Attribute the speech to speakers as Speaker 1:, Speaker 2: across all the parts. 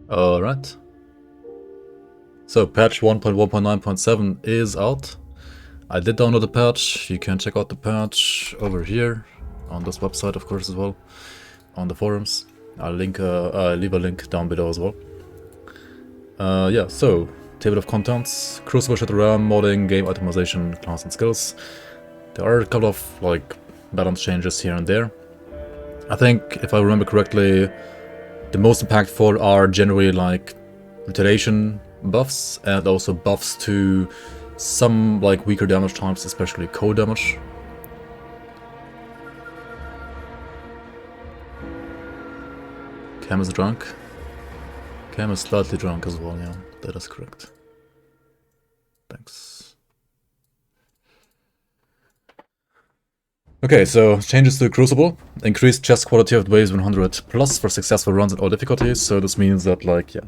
Speaker 1: Alright. So patch 1.1.9.7 is out. I did download the patch. You can check out the patch over here on this website, of course, as well, on the forums. I'll leave a link down below as well. Yeah, so table of contents, Crucible Shadow RAM, modding, game optimization, class and skills. There are a couple of like balance changes here and there. I think, if I remember correctly, the most impactful are generally like Retaliation buffs and also buffs to some like weaker damage types, especially cold damage. Cam is drunk. Cam is slightly drunk as well, yeah, that is correct. Thanks. Okay, so changes to Crucible. Increased chest quality of waves 100 plus for successful runs at all difficulties. So this means that, like, yeah,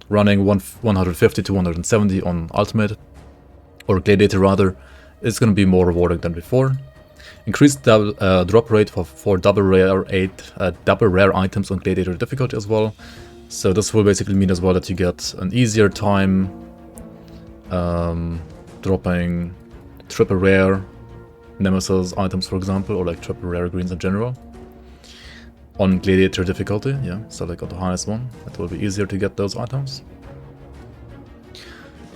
Speaker 1: running 150 to 170 on Ultimate, or Gladiator rather, is going to be more rewarding than before. Increased drop rate for double rare items on Gladiator difficulty as well. So this will basically mean as well that you get an easier time dropping triple rare Nemesis items, for example, or like triple rare greens in general. On Gladiator difficulty, yeah, so like on the highest one, it will be easier to get those items.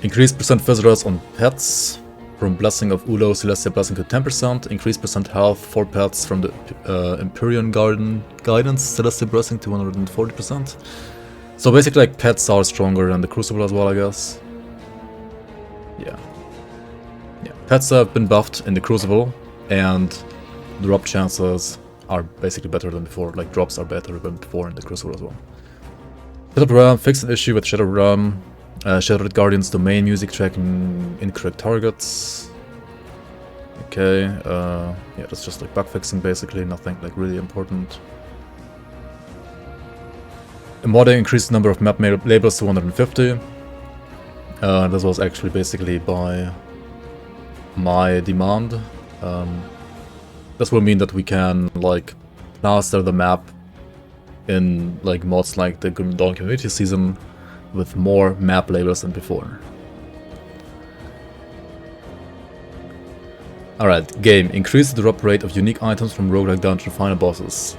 Speaker 1: Increased percent visitors on pets, from Blessing of Ulo, Celestial Blessing to 10%. Increased percent health for pets from the Empyrean Garden Guidance, Celestial Blessing to 140%. So basically, like, pets are stronger than the Crucible as well, I guess. Yeah. Yeah, pets have been buffed in the Crucible, and drop chances are basically better than before. Like, drops are better than before in the Crucible as well. Shadow RAM fixed an issue with Shadow RAM. Shadow Guardian's domain music tracking incorrect targets. Okay, yeah, that's just like bug fixing basically, nothing like really important. Modding increased the number of map labels to 150. This was actually basically by my demand. This will mean that we can like plaster the map in like mods like the Dawn Community Season with more map labels than before. Alright, game. Increase the drop rate of unique items from roguelike dungeon final bosses.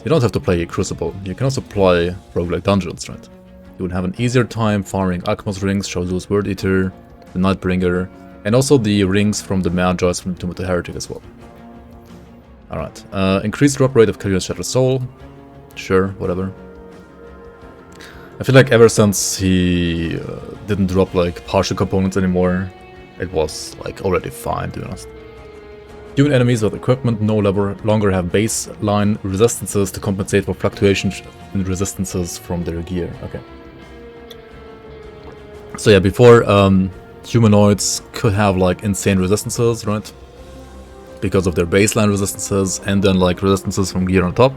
Speaker 1: You don't have to play Crucible, you can also play roguelike dungeons, right? You will have an easier time farming Alchemist rings, Shadow's Word Eater, the Nightbringer, and also the rings from the Magi's from Tomb of the Heretic as well. Alright, increased drop rate of Killion's Shattered Soul. Sure, whatever. I feel like ever since he didn't drop like partial components anymore, it was like already fine, to be honest. Human enemies with equipment no longer have baseline resistances to compensate for fluctuations in resistances from their gear. Okay. So yeah, before humanoids could have like insane resistances, right? Because of their baseline resistances and then like resistances from gear on top.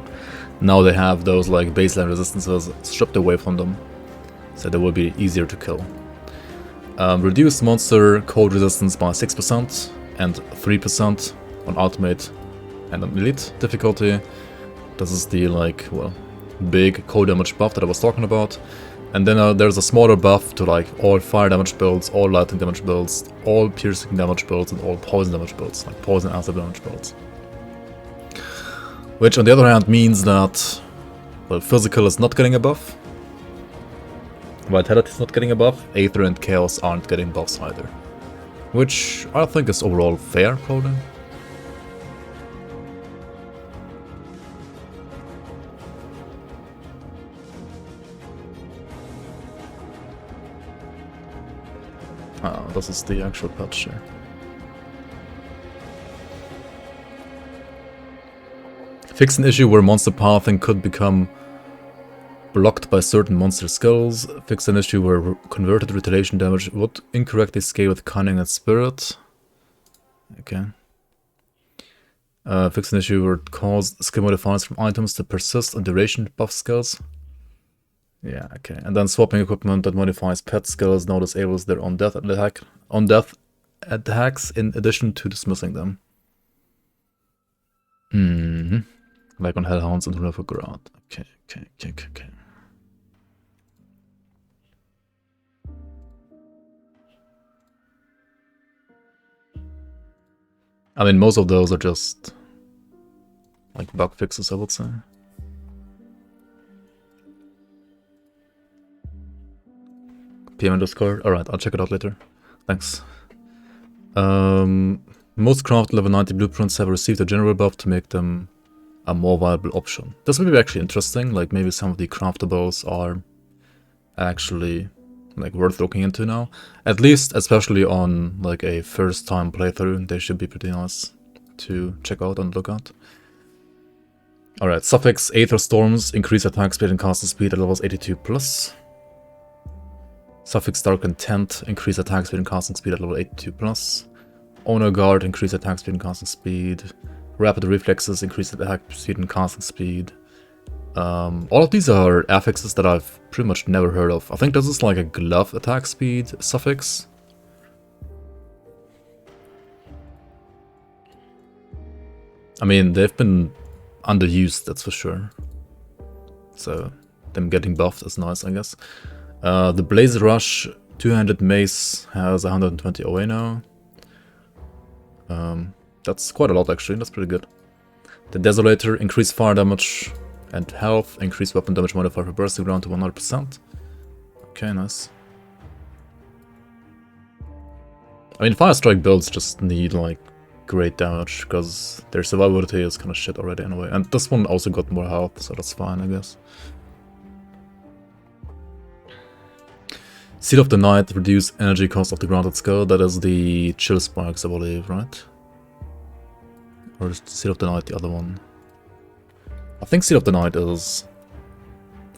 Speaker 1: Now they have those like baseline resistances stripped away from them, so they will be easier to kill. Reduce monster cold resistance by 6% and 3% on Ultimate and on Elite difficulty. This is the like, well, big cold damage buff that I was talking about. And then there's a smaller buff to like all fire damage builds, all lightning damage builds, all piercing damage builds, and all poison damage builds, like poison acid damage builds. Which on the other hand means that, well, physical is not getting a buff, vitality is not getting a buff, Aether and Chaos aren't getting buffs either. Which I think is overall fair, probably. This is the actual patch here. Fix an issue where monster pathing could become blocked by certain monster skills. Fix an issue where converted retaliation damage would incorrectly scale with cunning and spirit. Okay. Fix an issue where it caused skill modifiers from items to persist on duration buff skills. Yeah, okay. And then swapping equipment that modifies pet skills now disables their on-death attacks in addition to dismissing them. Like on Hellhounds and Rule of Grad. Okay. I mean, most of those are just like bug fixes, I would say. PM in Discord. Alright, I'll check it out later. Thanks. Most craft level 90 blueprints have received a general buff to make them a more viable option. This will be actually interesting, like maybe some of the craftables are actually like worth looking into now. At least, especially on like a first time playthrough, they should be pretty nice to check out and look at. Alright, suffix Aether Storms increase attack speed and casting speed at levels 82+. Suffix Dark Intent increase attack speed and casting speed at level 82+. Honor Guard increase attack speed and casting speed. Rapid Reflexes increase attack speed and casting speed. All of these are affixes that I've pretty much never heard of. I think this is like a glove attack speed suffix. I mean, they've been underused, that's for sure. So, them getting buffed is nice, I guess. The Blaze Rush 2-handed mace has 120 OA now. That's quite a lot actually, that's pretty good. The Desolator, increased fire damage and health, increased weapon damage modifier for bursting ground to 100%. Okay, nice. I mean, Fire Strike builds just need like great damage, because their survivability is kind of shit already anyway. And this one also got more health, so that's fine, I guess. Seal of the Night, reduce energy cost of the grounded skull. That is the Chill Sparks, I believe, right? Or is Seal of the Night the other one? I think Seal of the Night is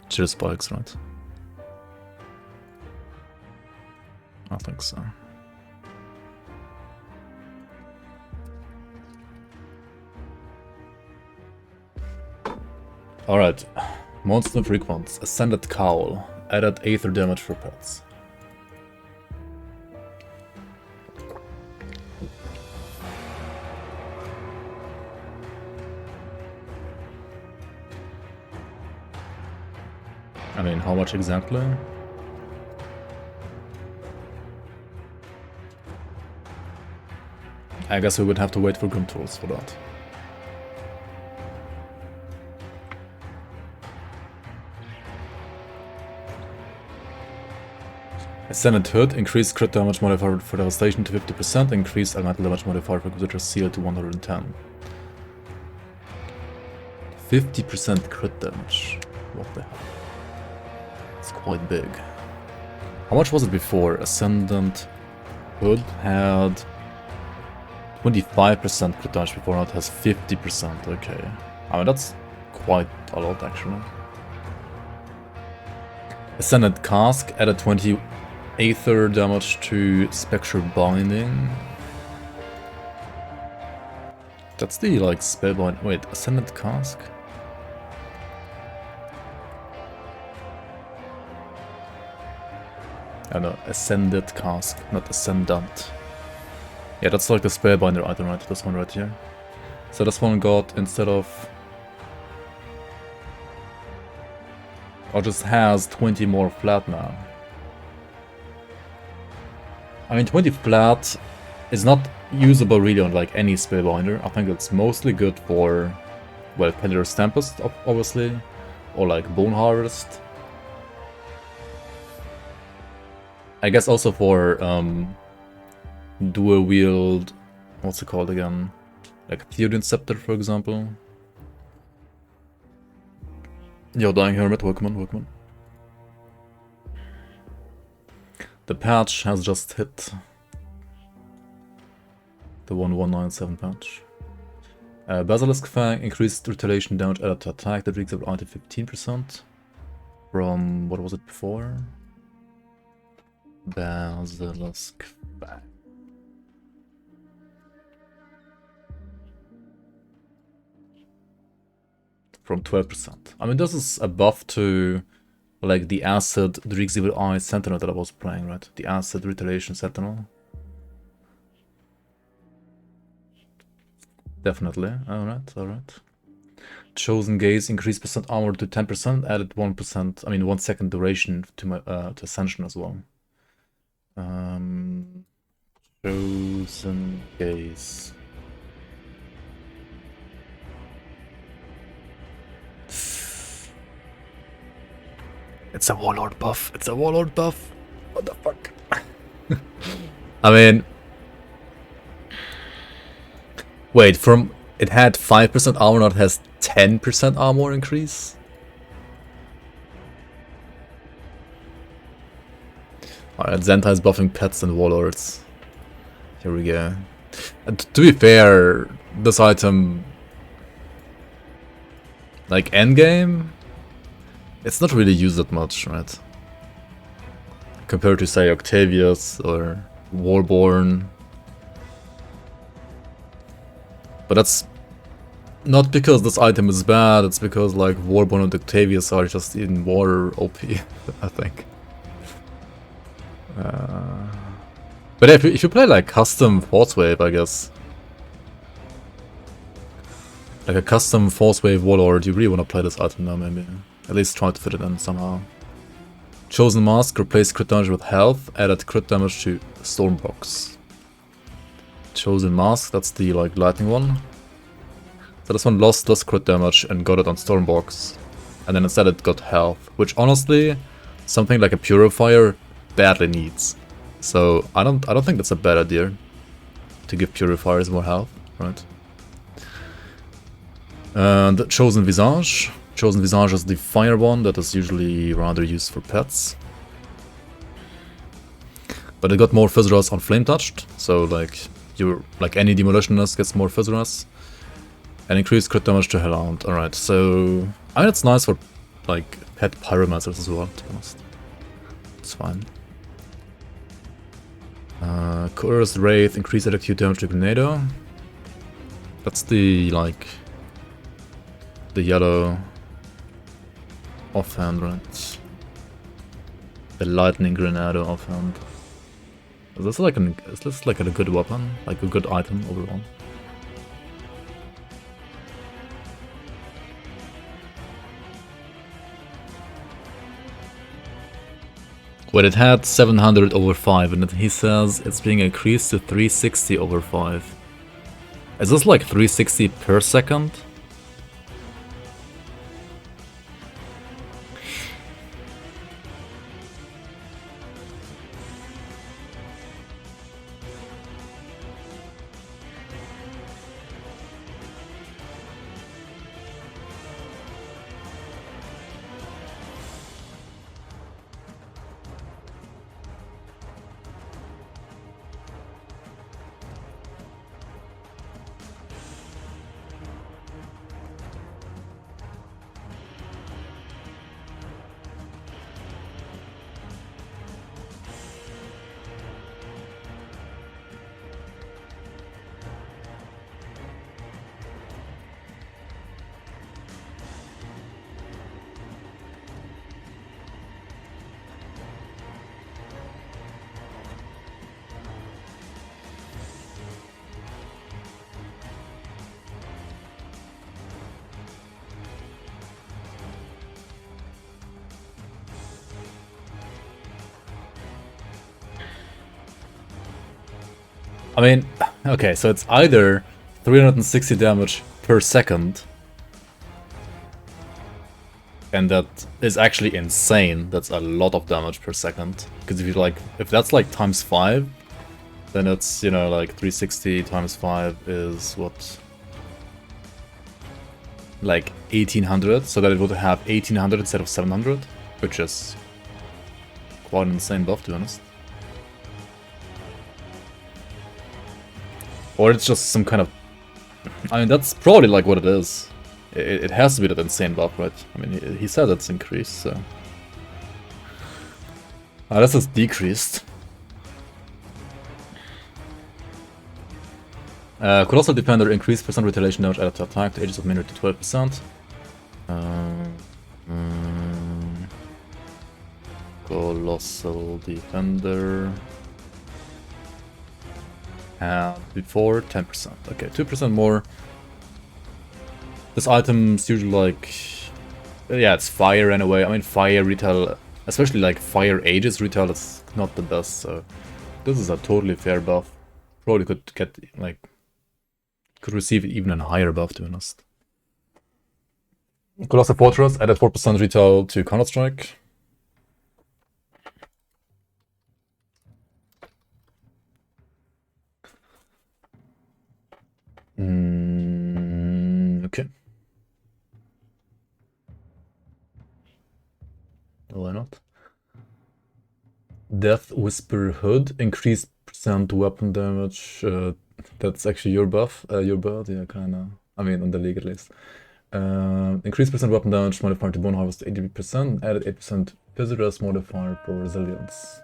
Speaker 1: Chill Spikes, right? I think so. Alright. Monster frequent. Ascended Cowl. Added Aether damage for pets. I mean, how much exactly? I guess we would have to wait for GranTurismo for that. Ascended Hood, increased crit damage modifier for devastation to 50%, increased elemental damage modifier for Inquisitor Seal to 110. 50% crit damage. What the hell? It's quite big. How much was it before? Ascendant Hood had 25% crit damage before, now it has 50%, okay. I mean, that's quite a lot actually. Ascendant Cask added 20 Aether damage to Spectral Binding. That's the like spellbind. Wait, Ascendant Cask? Oh no, Ascended Cask, not Ascendant. Yeah, that's like the spellbinder item, right? This one right here. So this one got, instead of... or just has 20 more flat now. I mean, 20 flat is not usable really on like any spellbinder. I think it's mostly good for, well, Peller's Tempest, obviously, or like Bone Harvest. I guess also for dual wield, what's it called again? Like Theoden Scepter, for example. Yo, Dying Hermit, welcome on, welcome on. The patch has just hit the 1197 patch. Basilisk Fang increased retaliation damage added to attack that reeks of 15% from what was it before? Basilisk Fang. From 12%. I mean, this is a buff to like the Acid Crucible Eye Sentinel that I was playing, right? The Acid Retaliation Sentinel. Definitely. Alright, alright. Chosen Gaze increased percent armor to 10%, added 1%, I mean 1 second duration to my to Ascension as well. Chosen Gaze. It's a Warlord buff. It's a Warlord buff. What the fuck? I mean... Wait, from... It had 5% armor, now it has 10% armor increase? Alright, Zentai is buffing pets and warlords. Here we go. And to be fair, this item... Like, endgame? It's not really used that much, right? Compared to, say, Octavius or Warborn. But that's not because this item is bad, it's because, like, Warborn and Octavius are just even more OP, I think. But if you play like custom Force Wave, I guess. Like a custom Force Wave Warlord, you really want to play this item now, maybe. At least try to fit it in somehow. Chosen Mask, replace crit damage with health, added crit damage to Stormbox. Chosen Mask, that's the like lightning one. So this one lost less crit damage and got it on Stormbox. And then instead it got health, which honestly, something like a Purifier badly needs. So I don't think that's a bad idea to give Purifiers more health, right? And Chosen Visage. Chosen Visage is the fire one that is usually rather used for pets. But it got more Fizz on Flame Touched, so like any Demolitionist gets more Fizz. And increased crit damage to Hellhound. Alright, so I mean it's nice for like pet Pyromancers as well, to be honest. It's fine. Coerced Wraith, increased acute damage to Grenado. That's the like the yellow offhand, right? The lightning Grenado offhand. Is this like a good weapon? Like a good item overall? Well, it had 700 over 5, and he says it's being increased to 360 over 5. Is this like 360 per second? I mean, okay, so it's either 360 damage per second, and that is actually insane. That's a lot of damage per second. Because if that's like times 5, then it's, you know, like 360 times 5 is what? Like 1800, so that it would have 1800 instead of 700, which is quite an insane buff, to be honest. Or it's just some kind of... I mean, that's probably like what it is. It has to be that insane buff, right? I mean, he said it's increased, so... this is decreased. Colossal Defender, increased percent retaliation damage added to attack to ages of minute to 12%. Colossal Defender... And before 10%. Okay, 2% more. This item's usually like... Yeah, it's fire anyway. I mean, fire retail, especially like fire ages retail, is not the best, so... This is a totally fair buff. Probably could get, like... Could receive even a higher buff, to be honest. Colossal Fortress added 4% retail to Counter-Strike. Okay. Why not? Death Whisper Hood, increased percent weapon damage. That's actually your buff, your build, yeah, kinda. I mean, on the league at least. Increased percent weapon damage modifier to bone harvest to 80%, added 8% visitors modifier for resilience.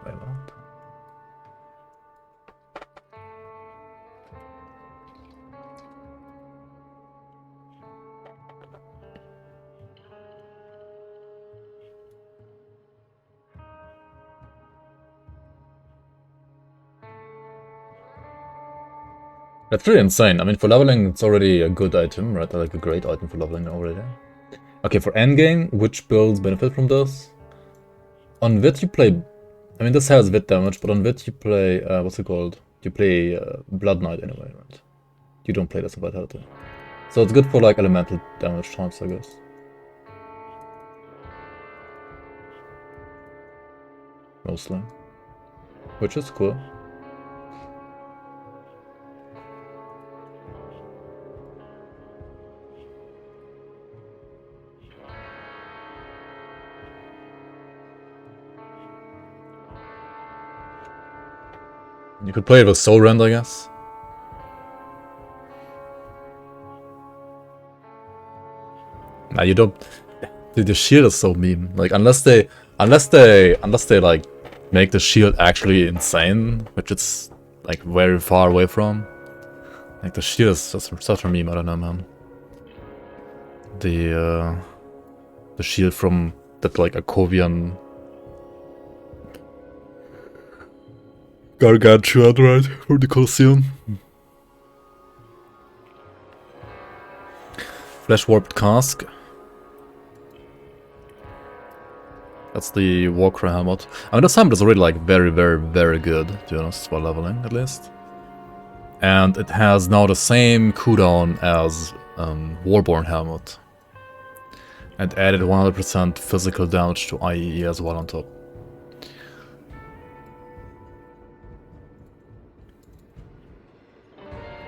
Speaker 1: Why not? That's pretty insane. I mean, for leveling, it's already a good item, right? Like a great item for leveling already. Okay, for endgame, which builds benefit from this? On Vit, you play... I mean, this has Vit damage, but on Vit, you play... what's it called? You play Blood Knight anyway, right? You don't play this in Vitality. So it's good for, like, elemental damage types, I guess. Mostly. Which is cool. You could play it with Soul Rend, I guess. Nah, you don't... Dude, the shield is so meme. Like, unless they like make the shield actually insane, which it's like very far away from. Like the shield is such a meme. I don't know, man. The shield from that like Akovian Gargantuan, right, from the Colosseum. Flesh warped cask. That's the Warcry helmet. I mean, this helmet is already like very, very, very good, to be honest, for leveling at least. And it has now the same cooldown as Warborn helmet. And added 100% physical damage to IEE as well on top.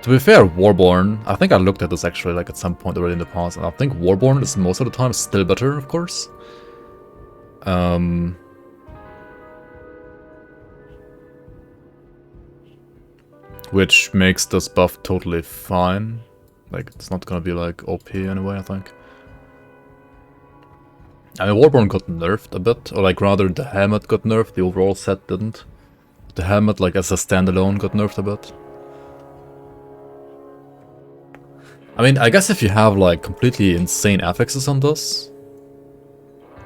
Speaker 1: To be fair, Warborn, I think I looked at this actually like at some point already in the past, and I think Warborn is most of the time still better, of course. Which makes this buff totally fine. Like, it's not gonna be like OP anyway, I think. I mean, Warborn got nerfed a bit, or like rather the helmet got nerfed, the overall set didn't. The helmet, like as a standalone, got nerfed a bit. I mean, I guess if you have like completely insane affixes on this,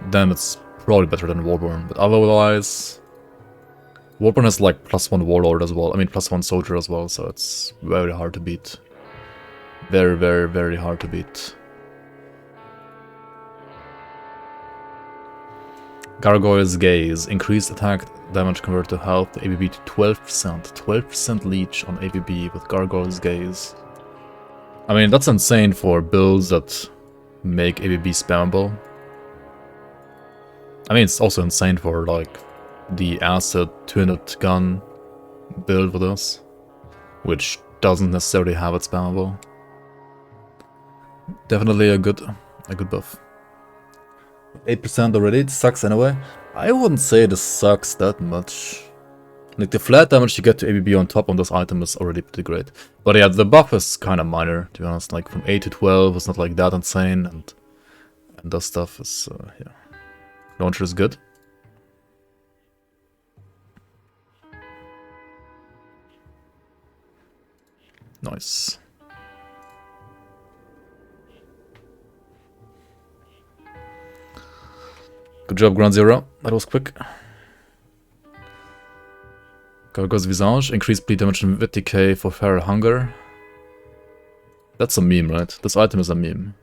Speaker 1: then it's probably better than Warborn, but otherwise... Warborn has like +1 Warlord as well, I mean +1 Soldier as well, so it's very hard to beat. Very, very, very hard to beat. Gargoyle's Gaze. Increased attack damage converted to health, ABB to 12%. 12% leech on ABB with Gargoyle's Gaze. I mean, that's insane for builds that make ABB spammable. I mean, it's also insane for, like, the acid 200 gun build with us, which doesn't necessarily have it spammable. Definitely a good buff. 8% already, it sucks anyway. I wouldn't say this sucks that much. Like, the flat damage you get to ABB on top on this item is already pretty great. But yeah, the buff is kind of minor, to be honest. Like, from 8 to 12 is not like that insane, and this stuff is, yeah. Launcher is good. Nice. Good job, Ground Zero. That was quick. Gargoyle's Visage. Increased bleed damage and wit decay for feral hunger. That's a meme, right? This item is a meme.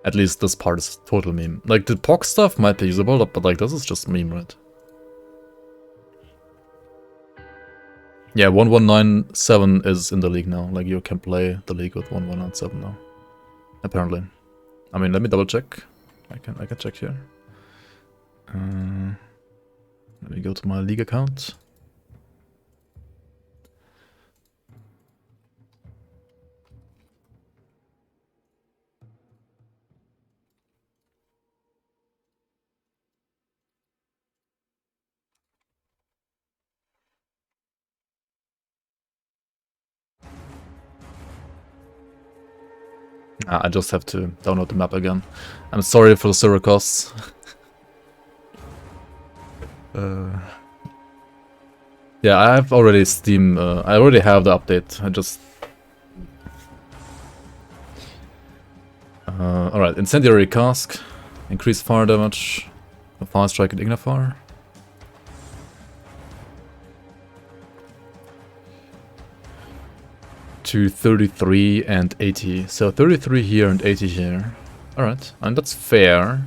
Speaker 1: At least this part is total meme. Like, the POC stuff might be usable, but like, this is just meme, right? Yeah, 1197 is in the league now. Like, you can play the league with 1197 now. Apparently. I mean, let me double check. I can check here. Let me go to my league account. I just have to download the map again. I'm sorry for the server costs. Yeah, I have already Steam. I already have the update. I just. Alright, Incendiary Cask. Increase fire damage. A fire strike and Ignifire. To 33 and 80. So 33 here and 80 here. Alright, and that's fair.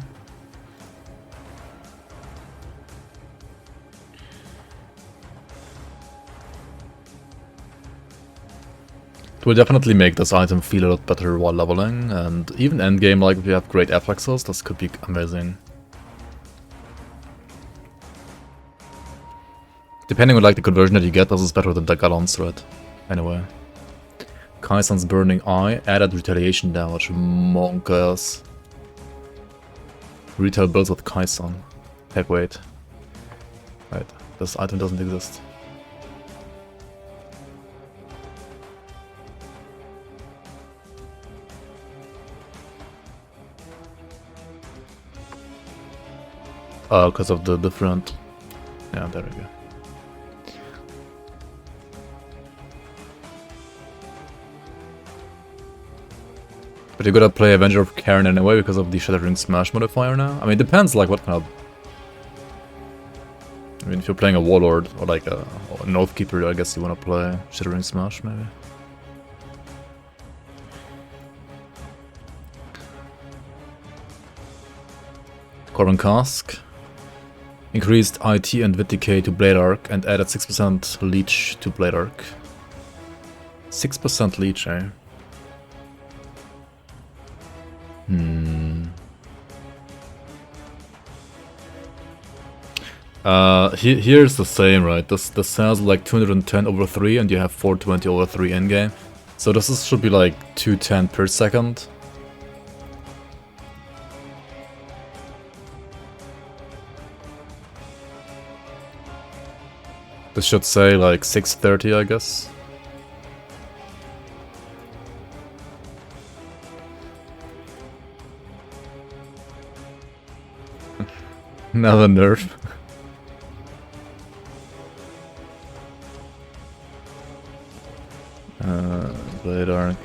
Speaker 1: It will definitely make this item feel a lot better while leveling, and even endgame, like if you have great afflexes, this could be amazing. Depending on like the conversion that you get, this is better than the Gallon's thread. Anyway. Kaisan's Burning Eye, added retaliation damage, monkas. Retail builds with Kaisan. Heck wait. Right, this item doesn't exist. Oh, because of the different... Yeah, there we go. But you gotta play Avenger of Karen anyway because of the Shattering Smash modifier now. I mean, it depends like what kind of... I mean, if you're playing a Warlord or like a Oathkeeper, I guess you wanna play Shattering Smash maybe. Corbin Cask. Increased IT and Wit Decay to Blade Arc and added 6% Leech to Blade Arc. 6% Leech, eh? Here's the same, right? This sounds like 210 over 3 and you have 420 over 3 endgame. So this should be like 210 per second. This should say like 630, I guess. Another nerf. Blade Arc.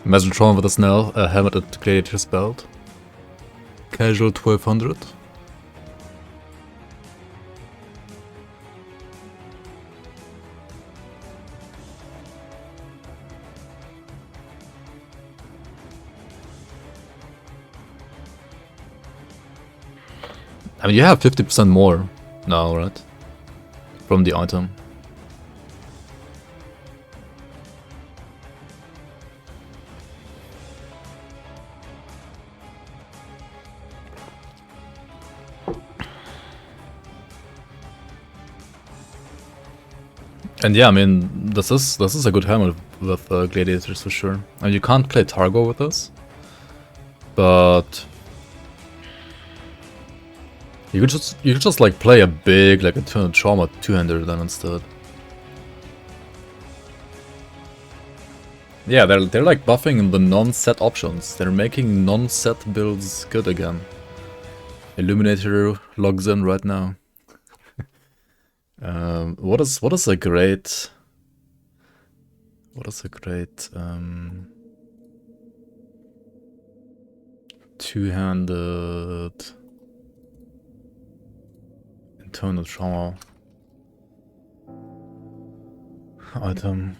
Speaker 1: Mesotron with a Snell, a helmet and gladiator's belt. Casual 1200. I mean, you have 50% more now, right? From the item. And yeah, I mean, this is a good helmet with gladiators for sure. And you can't play Targo with this, but You could just like play a big like Eternal Trauma two-hander then instead. Yeah, they're like buffing the non-set options. They're making non-set builds good again. Illuminator logs in right now. What is a great two-handed Eternal Trauma item?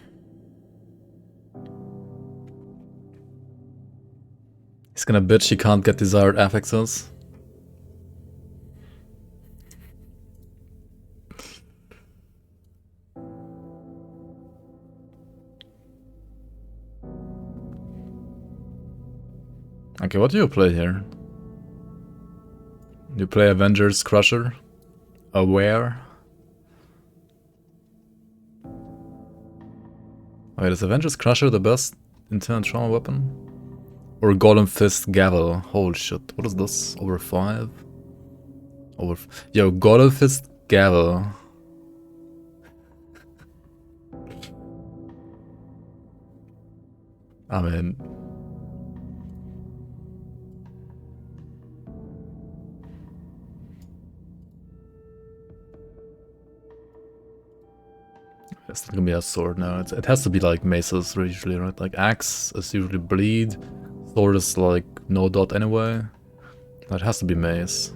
Speaker 1: He's gonna bitch he can't get desired affixes. Okay, what do you play here? You play Avengers Crusher? Aware? Wait, is Avengers Crusher the best Eternal Trauma weapon? Or Golem Fist Gavel? Holy shit, what is this? Over 5? Yo, Golem Fist Gavel. I mean... It's not gonna be a sword now. It has to be like maces usually, right? Like axe is usually bleed. Sword is like no dot anyway. That has to be mace.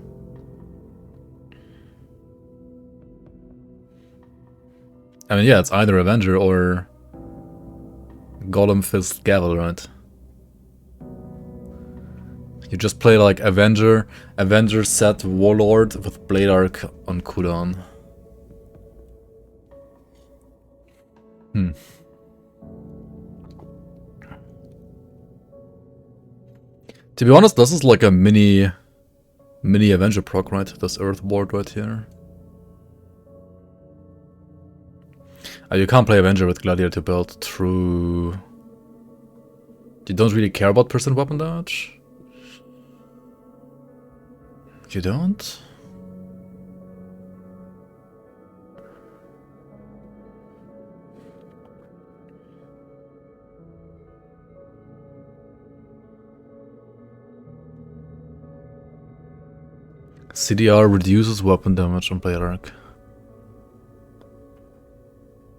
Speaker 1: I mean, yeah, it's either Avenger or Golem Fist Gavel, right? You just play like Avenger set Warlord with Blade Arc on cooldown. To be honest, this is like a mini Avenger proc, right? This Earth Ward right here. You can't play Avenger with Gladiator build through... You don't really care about percent weapon damage? You don't? CDR reduces weapon damage on Blade Arc.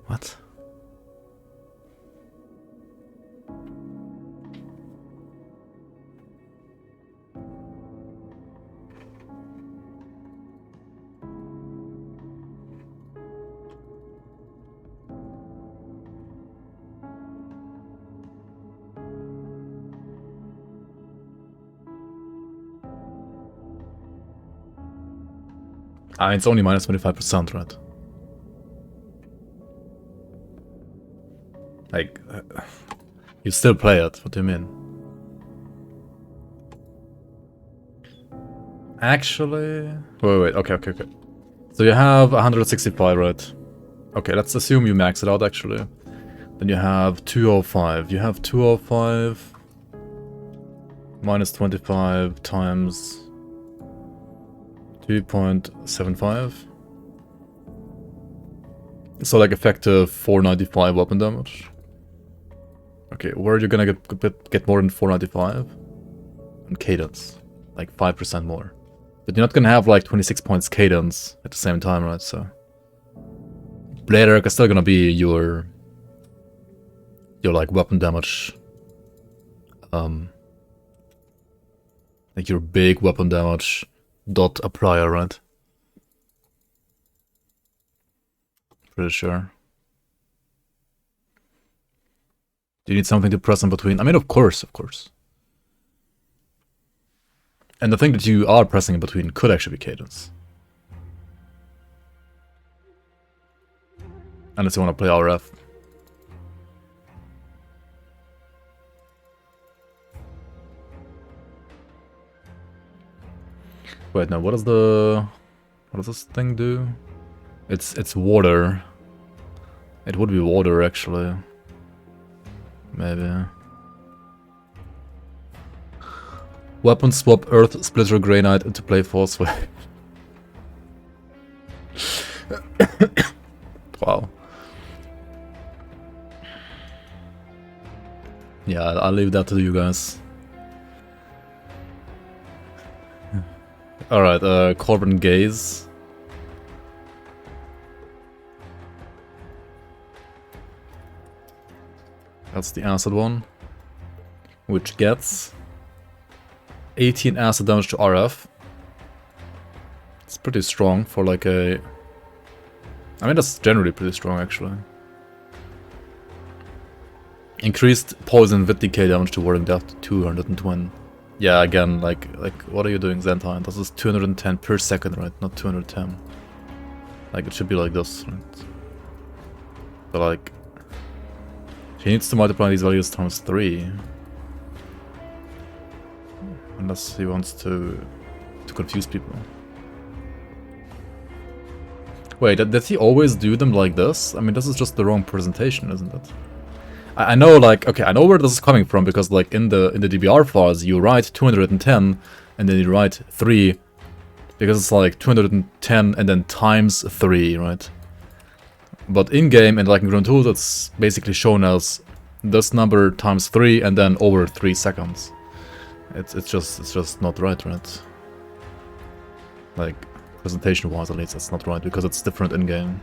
Speaker 1: What? It's only minus 25%, right? Like, you still play it, what do you mean? Actually... Wait, okay. So you have 165, right? Okay, let's assume you max it out, actually. Then you have 205. You have 205... minus 25 times... 2.75. So like effective 495 weapon damage. Okay, where are you gonna get more than 495? On cadence. Like 5% more. But you're not gonna have like 26 points cadence at the same time, right? So Blade Arc is still gonna be your like weapon damage. Like your big weapon damage dot applier, right? Pretty sure. Do you need something to press in between? I mean, of course. And the thing that you are pressing in between could actually be cadence. Unless you want to play RF. Wait, no, what does this thing do? It's water. It would be water, actually. Maybe. Weapon swap Earth Splitter Gray Knight into play force wave. Yeah, I'll leave that to you guys. Alright, Corbin Gaze. That's the acid one. Which gets 18 acid damage to RF. It's pretty strong for like a... I mean, that's generally pretty strong actually. Increased poison with decay damage to warding death to 220. Yeah, again, like what are you doing, Zentine? This is 210 per second, right? Not 210. Like, it should be like this, right? But like... She needs to multiply these values times 3. Unless he wants to confuse people. Wait, did he always do them like this? I mean, this is just the wrong presentation, isn't it? I know, like, okay, I know where this is coming from, because, like, in the DBR files, you write 210, and then you write 3, because it's, like, 210 and then times 3, right? But in-game, and, like, in GranTurismo, it's basically shown as this number times 3, and then over 3 seconds. It's just not right? Like, presentation-wise, at least, it's not right, because it's different in-game.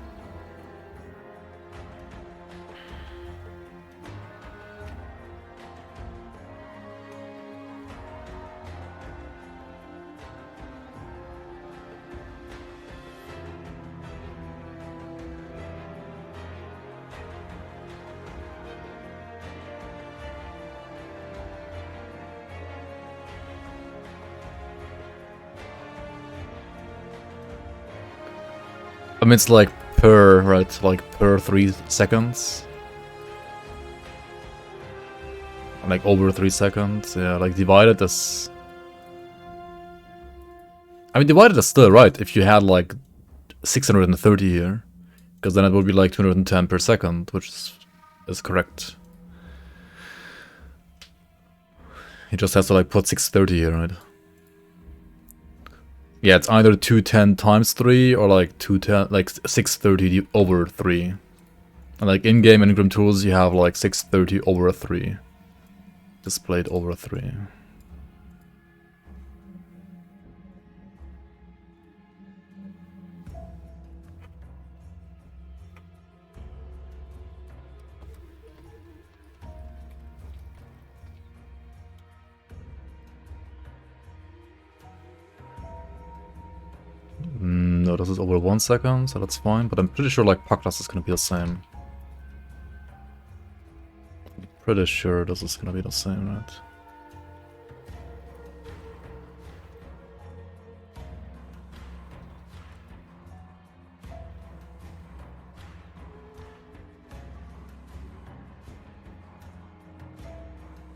Speaker 1: I mean, it's like per, right? Like per 3 seconds. Like over 3 seconds. Yeah, like divided is... I mean, divided is still right if you had like 630 here. Because then it would be like 210 per second, which is correct. He just has to like put 630 here, right? Yeah, it's either 210 times 3 or like 210, like 630 over 3. And like in-game and in tools, you have like 630 over 3. Displayed over 3. No, this is over 1 second, so that's fine. But I'm pretty sure like Pucklas is gonna be the same. Pretty sure this is gonna be the same, right?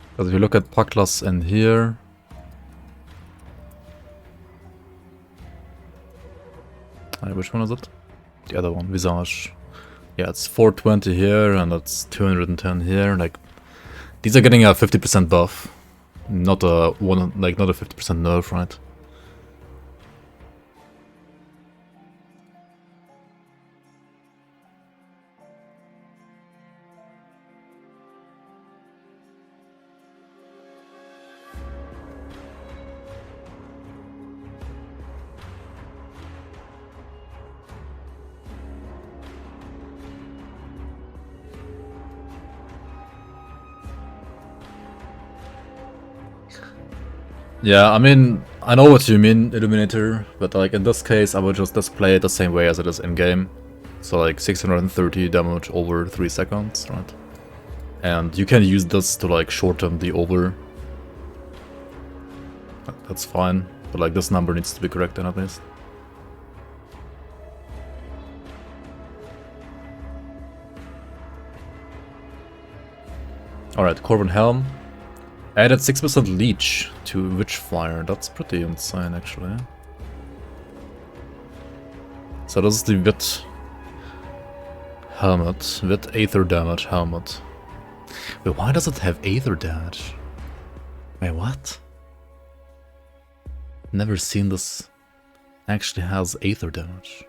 Speaker 1: Because if you look at Pucklas in here... Which one is it? The other one, Visage. Yeah, it's 420 here and it's 210 here. Like, these are getting a 50% buff, not a 50% nerf, right? Yeah, I mean, I know what you mean, Illuminator, but like in this case I would just display it the same way as it is in-game. So like 630 damage over 3 seconds, right? And you can use this to like shorten the over. That's fine, but like this number needs to be correct then at least. Alright, Corbin Helm. Added 6% leech to Witchfire. That's pretty insane, actually. So this is the Wit helmet. Wit Aether damage helmet. Wait, why does it have Aether damage? Wait, what? Never seen this actually has Aether damage.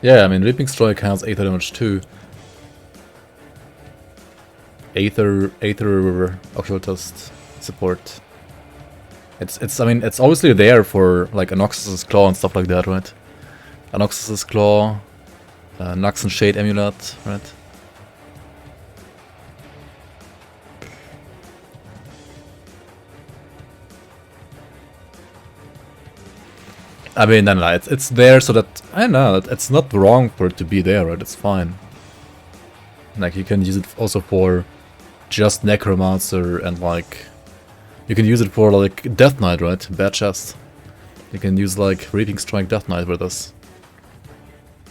Speaker 1: Yeah, I mean, Reaping Strike has Aether damage too. Aether occultist support. I mean, it's obviously there for like Anoxus's Claw and stuff like that, right? Anoxus's Claw, Nux and Shade Amulet, right? I mean, no, it's there so that, I know, it's not wrong for it to be there, right? It's fine. Like, you can use it also for just Necromancer and, like, you can use it for, like, Death Knight, right? Bad chest. You can use, like, Reaping Strike Death Knight with this.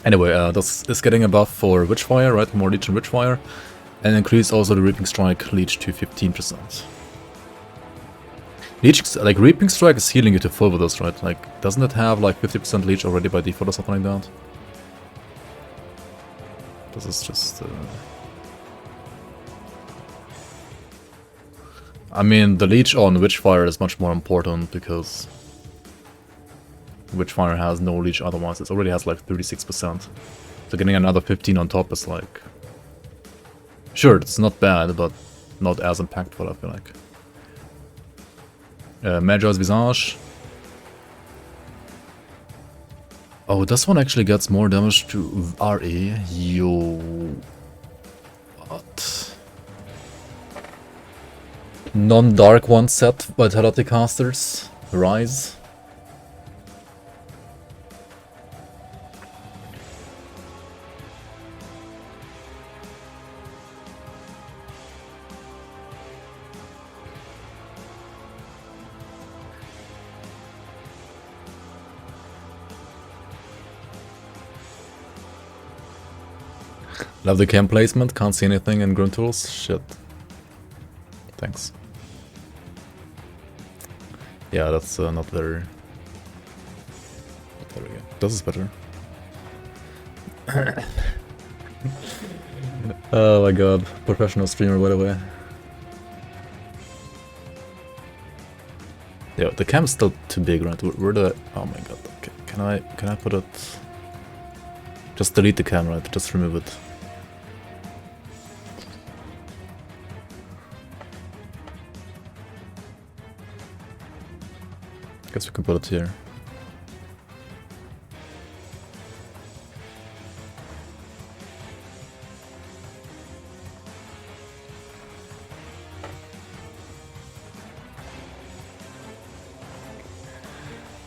Speaker 1: Anyway, this is getting a buff for Witchfire, right? More Leech and Witchfire. And increase also the Reaping Strike Leech to 15%. Leech, like, Reaping Strike is healing you to full with this, right? Like, doesn't it have, like, 50% Leech already by default or something like that? This is just... I mean, the Leech on Witchfire is much more important, because... Witchfire has no Leech otherwise. It already has, like, 36%. So getting another 15 on top is, like... Sure, it's not bad, but not as impactful, I feel like. Magi's Visage. Oh, this one actually gets more damage to RE. Yo. What? Non-Dark One set Vitality Casters. Rise. Love the cam placement, can't see anything in Grunt Tools. Shit. Thanks. Yeah, that's not very... There we go. This is better. Oh my god. Professional streamer, by the way. Yeah, the cam's still too big, right? Where do I... Oh my god. Okay. Can I put it... Just delete the cam, right? Just remove it. Guess we can put it here.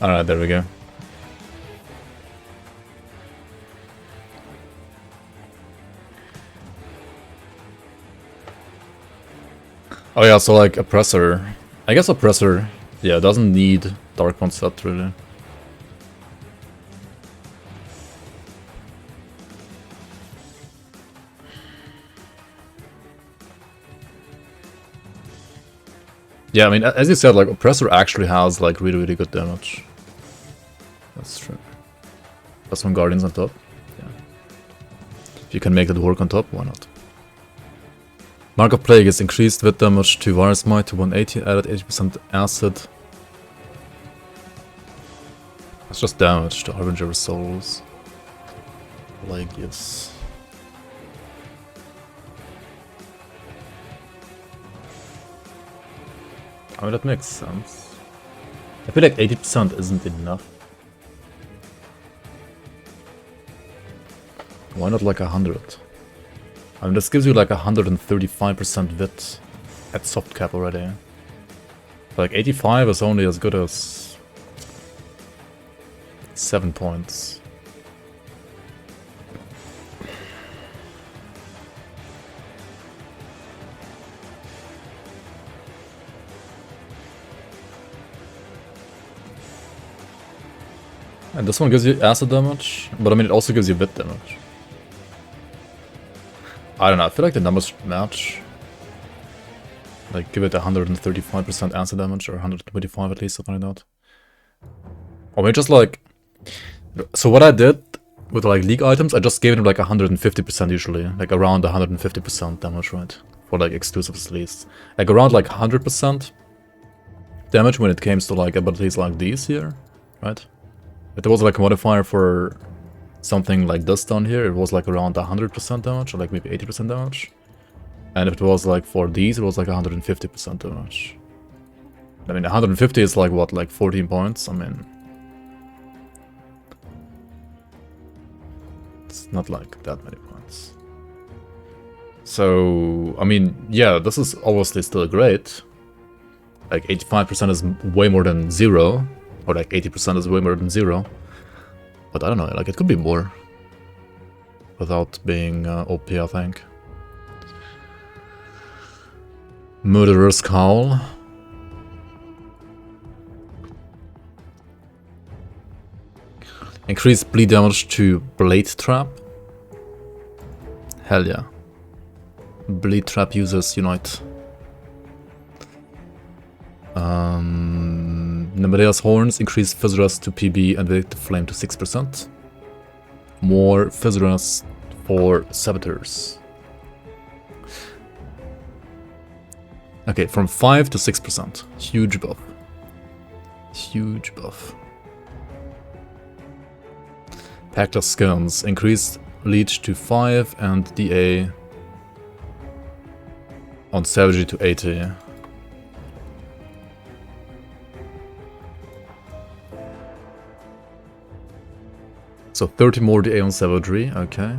Speaker 1: Alright, there we go. Oh yeah, so like Oppressor. I guess Oppressor, yeah, doesn't need Dark One set really. Yeah, I mean, as you said, like Oppressor actually has like really good damage. That's true. Plus one Guardians on top. Yeah. If you can make it work on top, why not? Mark of Plague is increased with damage to Virus Might to 180, added 80% acid. That's just damage to Harbinger Souls. Plague, yes. I mean, that makes sense. I feel like 80% isn't enough. Why not like 100? I mean, this gives you like 135% wit at soft cap already. Like 85 is only as good as 7 points. And this one gives you acid damage, but I mean it also gives you wit damage. I don't know, I feel like the numbers match. Like, give it 135% acid damage, or 125 at least, something like that. Or maybe just like... So what I did with like league items, I just gave them like 150% usually. Like around 150% damage, right? For like exclusives at least. Like around like 100% damage when it came to like abilities like these here, right? But there was like a modifier for something like this down here, it was like around 100% damage, or like maybe 80% damage. And if it was like for these, it was like 150% damage. I mean, 150 is like what, like 14 points? I mean, it's not like that many points. So, I mean, yeah, this is obviously still great. Like 85% is way more than 0, or like 80% is way more than 0. But I don't know, like it could be more without being OP, I think. Murderer's Cowl. Increase bleed damage to Blade Trap. Hell yeah. Bleed Trap users unite. Nemedea's Horns increase Fizz to PB and Vindictive Flame to 6%. More Fizz for Saboteurs. Okay, from 5 to 6%. Huge buff. Huge buff. Packless Skins. Increased Leech to 5 and DA on Savagery to 80. So 30 more DA on Savagery, okay.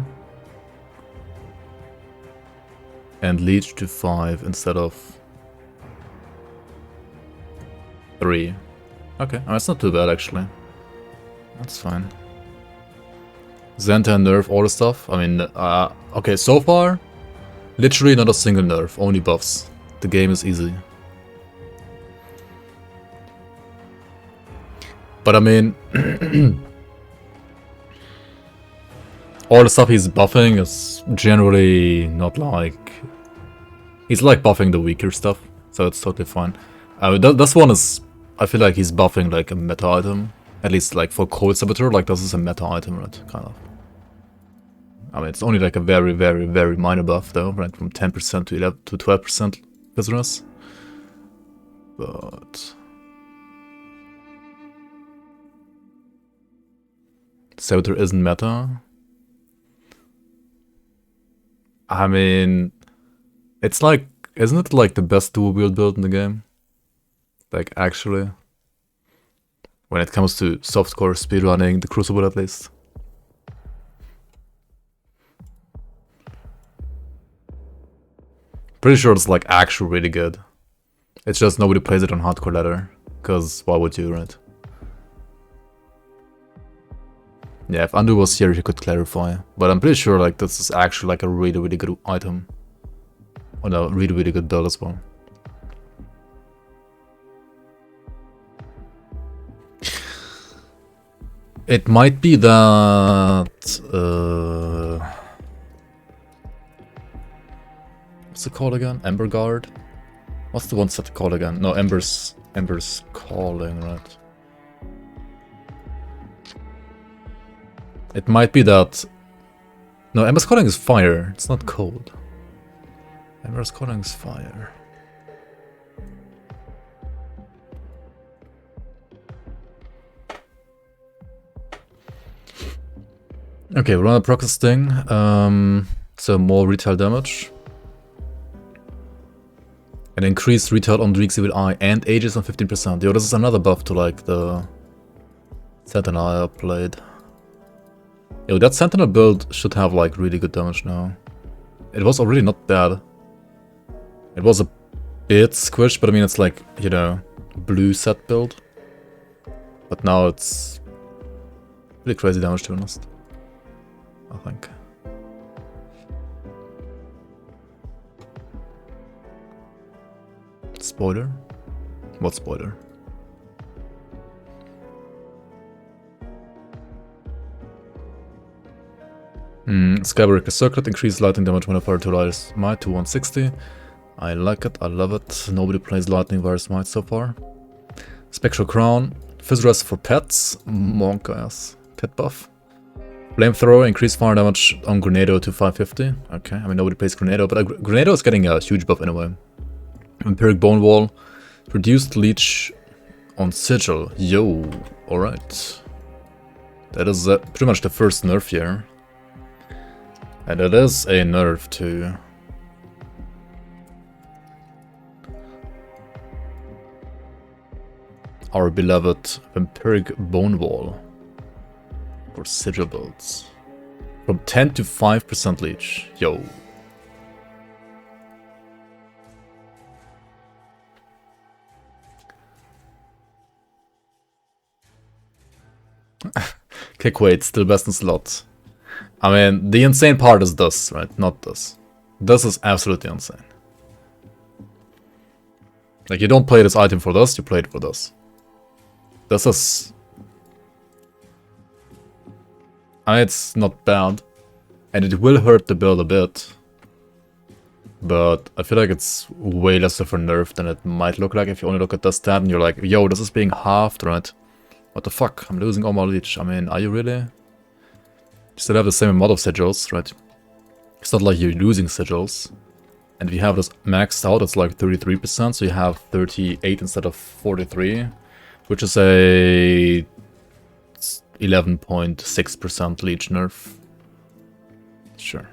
Speaker 1: And Leech to 5 instead of 3. Okay, that's not too bad actually. That's fine. Zenta nerf, all the stuff. I mean, okay, so far, literally not a single nerf, only buffs. The game is easy. But I mean, all the stuff he's buffing is generally not like... He's like buffing the weaker stuff, so it's totally fine. This one is... I feel like he's buffing like a meta item. At least like for Cold Saboteur, like this is a meta item, right? Kind of. I mean, it's only like a very, very, very minor buff though, right? From 10% to 11 to 12% visitors. But... Saboteur isn't meta. I mean, it's like, isn't it like the best dual wield build in the game? Like, actually. When it comes to softcore speedrunning, the Crucible at least. Pretty sure it's like actually really good. It's just nobody plays it on hardcore ladder. Cause why would you, right? Yeah, if Andu was here, he could clarify. But I'm pretty sure like this is actually like a really, really good item. Or no, really, really good build as well. It might be that... what's it called again? Ember Guard? What's the one set called again? No, Ember's Calling, right? It might be that... No, Ember's Calling is fire. It's not cold. Ember's Calling is fire. Okay, we're on a Proxus thing. So more retail damage. And increased retail on Dreek's Evil Eye and Aegis on 15%. Yo, this is another buff to like the Sentinel I played. Yo, that Sentinel build should have like really good damage now. It was already not bad. It was a bit squished, but I mean it's like, you know, blue set build. But now it's really crazy damage to be honest. I think. Spoiler? What spoiler? Skybreaker Circlet, increased lightning damage when a fire to Virus Might to 160. I like it, I love it. Nobody plays lightning Virus Might so far. Spectral Crown, Fizz Rest for pets, Monk ass, pet buff. Flamethrower, increased fire damage on Grenado to 550. Okay, I mean nobody plays Grenado, but Grenado is getting a huge buff anyway. Empiric Bone Wall, reduced leech on Sigil. Yo, alright. That is pretty much the first nerf here. And it is a nerf to our beloved Vampiric Bone Wall for sigil builds. From 10 to 5% leech. Yo. Kick weight, still best in slot. I mean, the insane part is this, right? Not this. This is absolutely insane. Like, you don't play this item for this, you play it for this. This is... I mean, it's not bad. And it will hurt the build a bit. But I feel like it's way less of a nerf than it might look like if you only look at this stat and you're like, yo, this is being halved, right? What the fuck? I'm losing all my leech. I mean, are you really? You still have the same amount of sigils, right? It's not like you're losing sigils. And if you have this maxed out, it's like 33%, so you have 38 instead of 43, which is a 11.6% leech nerf. Sure.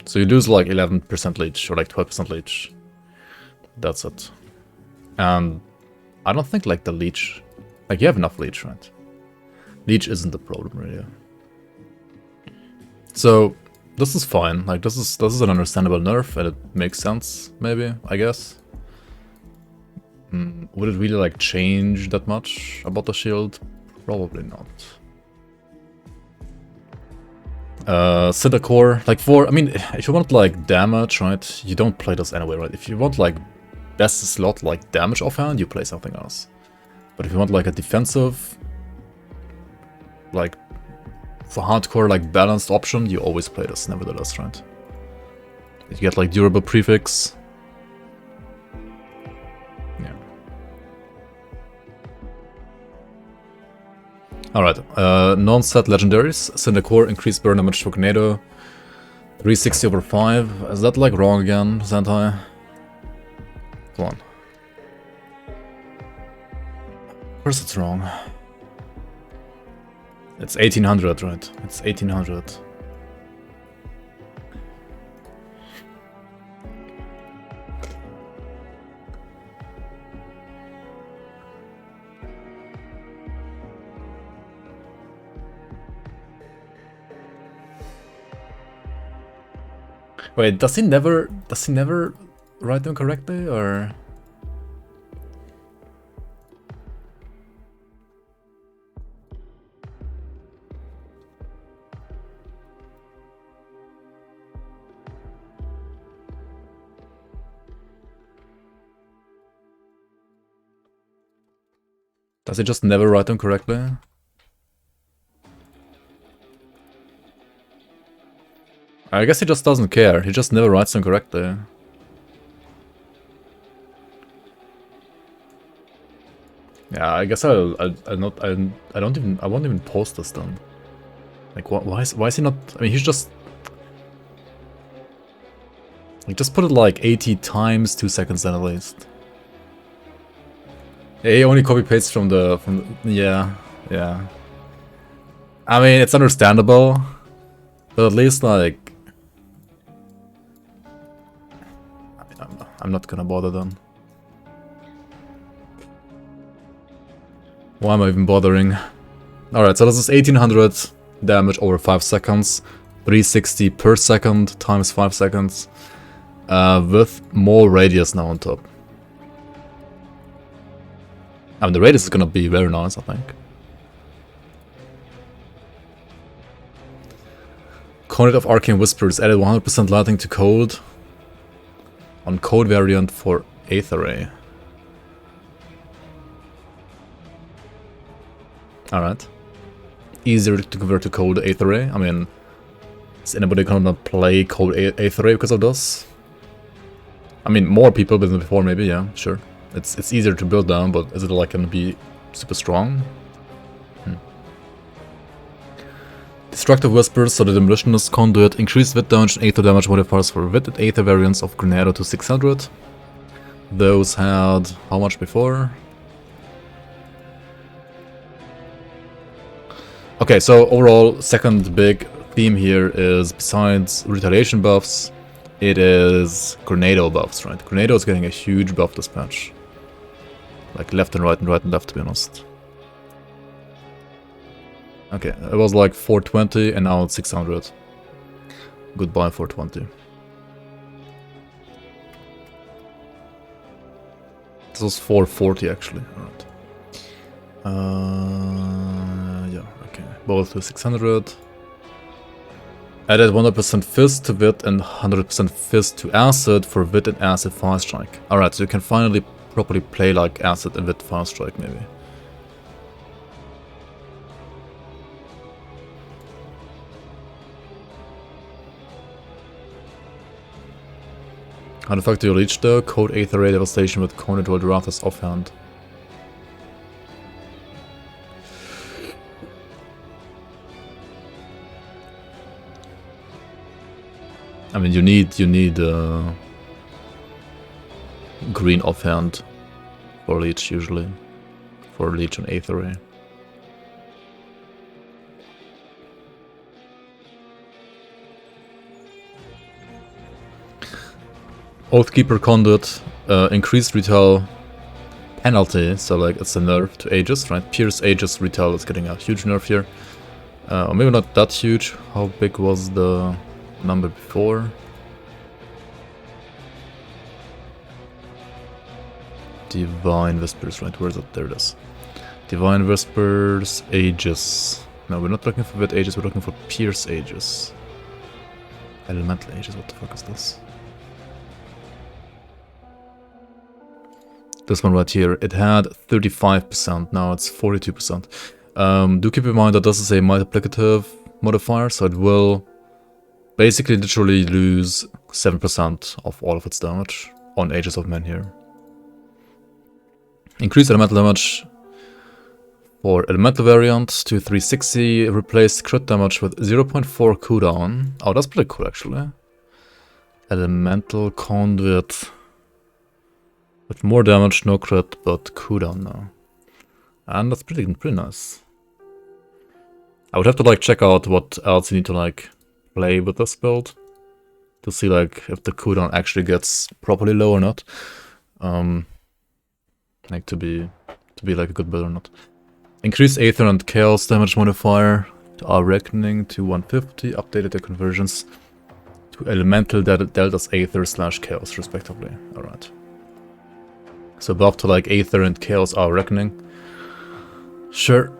Speaker 1: So you lose like 11% leech, or like 12% leech. That's it. And I don't think like the leech... Like you have enough leech, right? Leech isn't the problem, really. So this is fine. Like this is an understandable nerf, and it makes sense, maybe, I guess. Would it really like change that much about the shield? Probably not. Cinder Core, like I mean, if you want like damage, right, you don't play this anyway, right? If you want like best slot like damage offhand, you play something else. But if you want like a defensive, like for hardcore like balanced option, you always play this nevertheless, right? You get like durable prefix. Yeah. Alright, non-set legendaries. Cinder Core, increased burn damage for Grenado. 360 over 5. Is that like wrong again, Zentai? Come on. Of course it's wrong. It's 1800, right? It's 1800. Wait, does he never write them correctly, or? Does he just never write them correctly? I guess he just doesn't care. He just never writes them correctly. Yeah, I guess I won't even post this then. Like, why is he not? I mean, he's just like just put it like 80 times 2 seconds then at least. Yeah, he only copy pastes from the yeah. I mean, it's understandable, but at least like. I'm not gonna bother then. Why am I even bothering? Alright, so this is 1800 damage over 5 seconds. 360 per second times 5 seconds. With more radius now on top. I mean, the radius is gonna be very nice, I think. Cognate of Arcane Whispers added 100% lighting to code. On code variant for Aether Ray. Alright. Easier to convert to code Aether Ray. I mean, is anybody gonna play code Aether Ray because of this? I mean, more people than before, maybe, yeah, sure. It's easier to build down, but is it like gonna be super strong? Destructive Whispers, so the Demolitionist Conduit, increased Wit damage and Aether damage modifiers for Wit and Aether variants of Grenado to 600. Those had how much before? Okay, so overall, second big theme here is, besides Retaliation buffs, it is Grenado buffs, right? Grenado is getting a huge buff this patch. Like left and right and right and left, to be honest. Okay, it was like 420 and now it's 600. Goodbye 420. This was 440 actually, alright. Yeah, okay. Both to 600. Added 100% fist to wit and 100% fist to acid for wit and acid fire strike. Alright, so you can finally properly play like acid and wit fire strike maybe. How the fuck do you reach the Code Aether Ray Devastation with Coned Rolled Wrathers offhand? I mean, you need green offhand for Leech usually, for Leech on Aether Ray. Oathkeeper Conduit, increased retail penalty, so like it's a nerf to Aegis, right? Pierce Aegis retail is getting a huge nerf here. Or maybe not that huge. How big was the number before? Divine Whispers, right? Where is it? There it is. Divine Whispers, Aegis. No, we're not looking for Wit Aegis, we're looking for Pierce Aegis. Elemental Aegis, what the fuck is this? This one right here, it had 35%, now it's 42%. Do keep in mind that this is a multiplicative modifier, so it will basically literally lose 7% of all of its damage on Aegis of Men here. Increased elemental damage for elemental variant to 360, replace crit damage with 0.4 cooldown. Oh, that's pretty cool actually. Elemental conduit. With more damage, no crit, but cooldown now. And that's pretty nice. I would have to like check out what else you need to like play with this build to see like if the cooldown actually gets properly low or not. Like to be like a good build or not. Increased Aether and Chaos damage modifier to our Reckoning to 150. Updated the conversions to Elemental Deltas Aether / Chaos respectively. Alright. So buff to like Aether and Chaos Our Reckoning. Sure.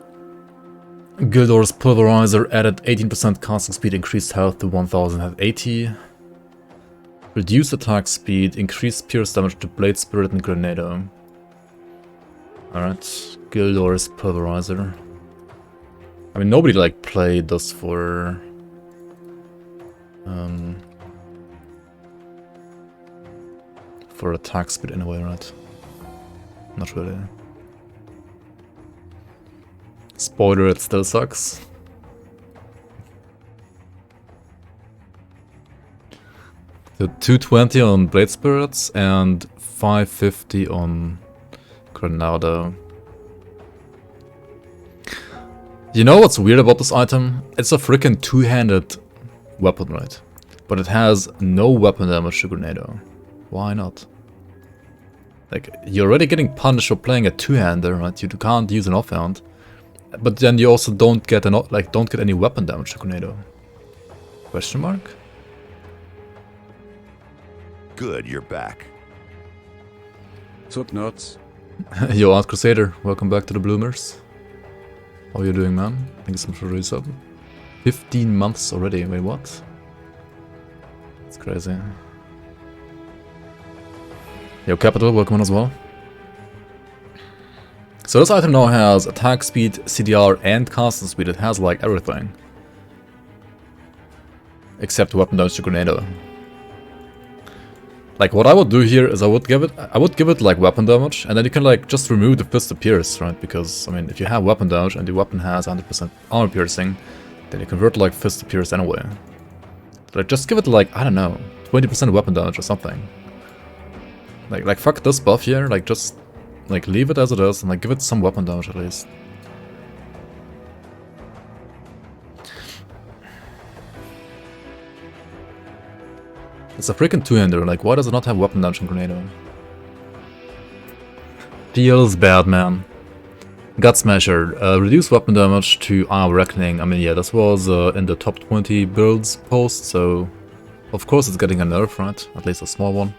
Speaker 1: Gildor's Pulverizer added 18% casting speed, increased health to 1080. Reduced attack speed, increased pierce damage to Blade Spirit and Grenado. Alright, Gildor's Pulverizer. I mean, nobody like played this for attack speed anyway, right? Not really. Spoiler, it still sucks. So 220 on Blade Spirits and 550 on Grenado. You know what's weird about this item? It's a freaking two-handed weapon, right? But it has no weapon damage to Grenado. Why not? Like, you're already getting punished for playing a two-hander, right? You can't use an offhand. But then you also don't get any weapon damage to Grenado. Question mark?
Speaker 2: Good, you're back.
Speaker 3: Took notes.
Speaker 1: Yo, Art Crusader, welcome back to the Bloomers. How are you doing, man? Thank you so much for resub. 15 months already, wait, what? It's crazy. Yo, Capital, welcome on as well. So this item now has attack speed, CDR, and casting speed. It has like everything. Except weapon damage to Grenado. Like what I would do here is I would give it like weapon damage, and then you can like just remove the fist of pierce, right? Because I mean, if you have weapon damage and the weapon has 100% armor piercing, then you convert like fist to pierce anyway. Like just give it like, I don't know, 20% weapon damage or something. Like fuck this buff here, like just like leave it as it is and like give it some weapon damage at least. It's a freaking two-hander, like why does it not have weapon damage in Grenado? Feels bad, man. Gut Smasher, reduce weapon damage to Eye of Reckoning. I mean, yeah, this was in the top 20 builds post, so of course it's getting a nerf, right? At least a small one.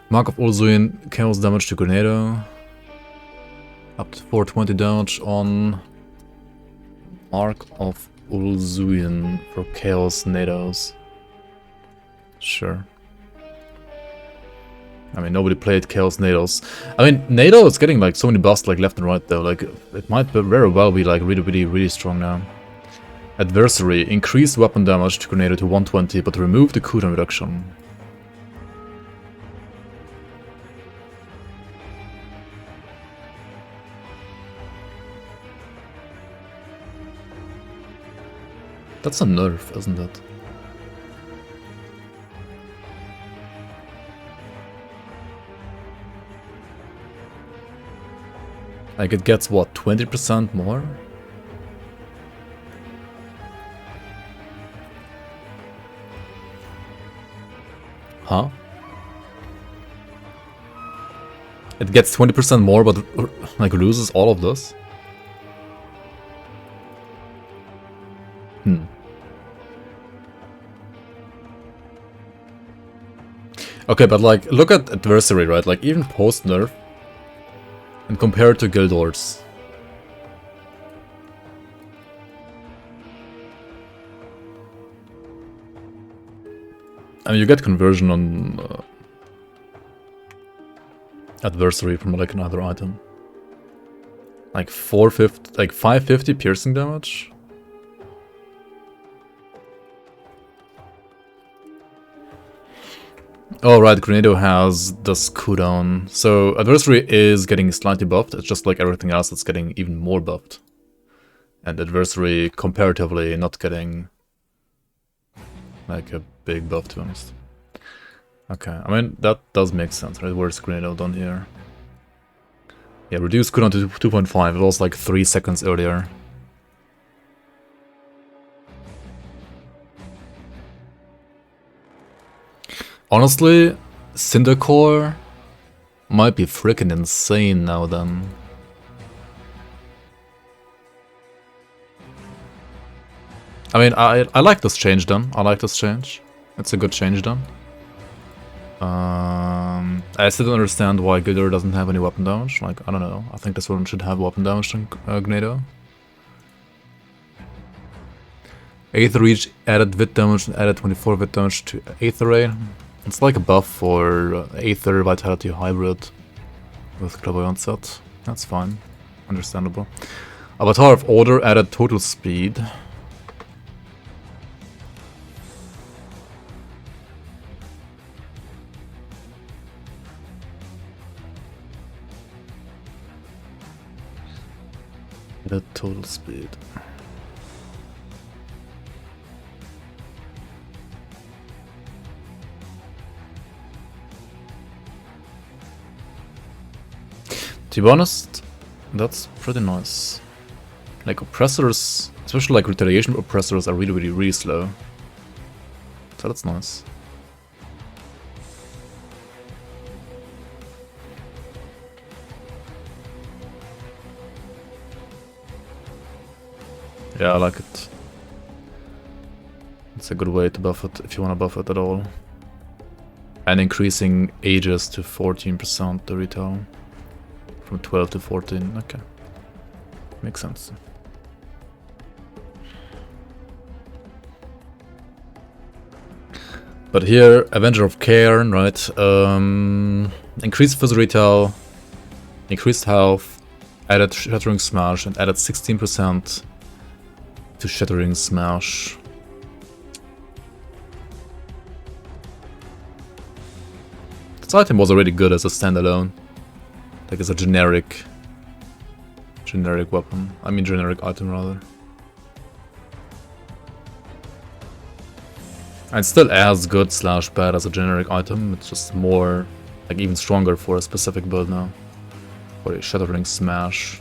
Speaker 1: Mark of Ulzuin, chaos damage to Grenado. Up to 420 damage on Mark of Ulzuin for chaos nados. Sure. I mean, nobody played Chaos Nados. I mean, Nado is getting like so many buffs like left and right though. Like, it might very well be like really strong now. Adversary, increase weapon damage to Grenado to 120, but remove the cooldown reduction. That's a nerf, isn't it? Like it gets what, 20% more? Huh? It gets 20% more but like loses all of this? Okay, but like look at Adversary, right? Like even post nerf and compare it to Guild Wars. I mean, you get conversion on Adversary from like another item. Like 450, like 550 piercing damage. Oh right, Grenado has this cooldown. So Adversary is getting slightly buffed, it's just like everything else that's getting even more buffed. And Adversary comparatively not getting like a big buff, to be honest. Okay, I mean that does make sense, right? Where's Grenado done here? Yeah, reduce cooldown to 2.5, it was like 3 seconds earlier. Honestly, Cindercore might be freaking insane now then. I mean, I like this change done. I like this change. It's a good change done. I still don't understand why Gilder doesn't have any weapon damage. Like, I don't know. I think this one should have weapon damage in Grenado. Aether Reach added Vit damage and added 24 Vit damage to Aether Ray. It's like a buff for Aether Vitality Hybrid with Clairvoyant set. That's fine. Understandable. Avatar of Order added total speed. Added total speed. To be honest, that's pretty nice. Like oppressors, especially like retaliation oppressors are really slow. So that's nice. Yeah, I like it. It's a good way to buff it if you want to buff it at all. And increasing ages to 14% the retail. From 12 to 14, okay. Makes sense. But here, Avenger of Cairn, right? Increased physical retail, increased health, added Shattering Smash, and added 16% to Shattering Smash. This item was already good as a standalone. Like as a generic weapon. I mean generic item rather. And it's still as good slash bad as a generic item. It's just more, like even stronger for a specific build now. For a Shattering Smash.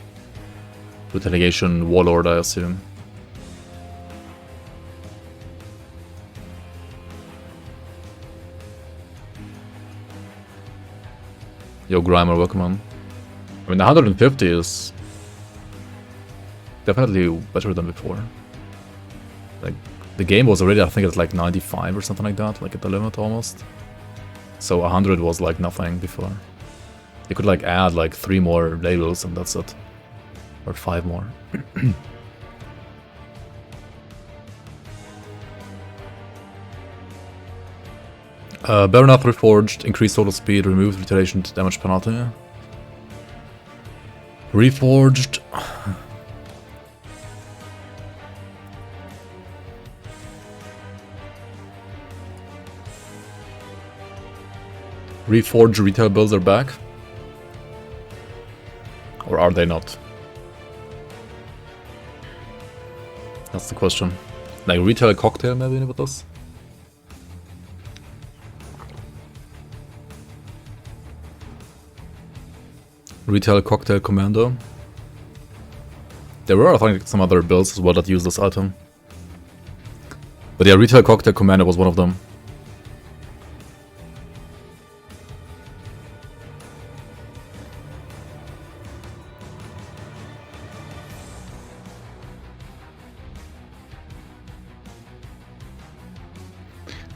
Speaker 1: Retaliation Warlord, I assume. Yo, Grimer, welcome on. I mean, 150 is definitely better than before. Like, the game was already, I think it's like 95 or something like that, like at the limit almost. So 100 was like nothing before. You could like add like 3 more labels and that's it. Or 5 more. Baronath Reforged, increased total speed, removes retaliation damage penalty. Reforged. Reforged retail builds are back. Or are they not? That's the question. Like retail cocktail maybe with us? Retail Cocktail Commando. There were, I think, some other builds as well that used this item. But yeah, Retail Cocktail Commando was one of them.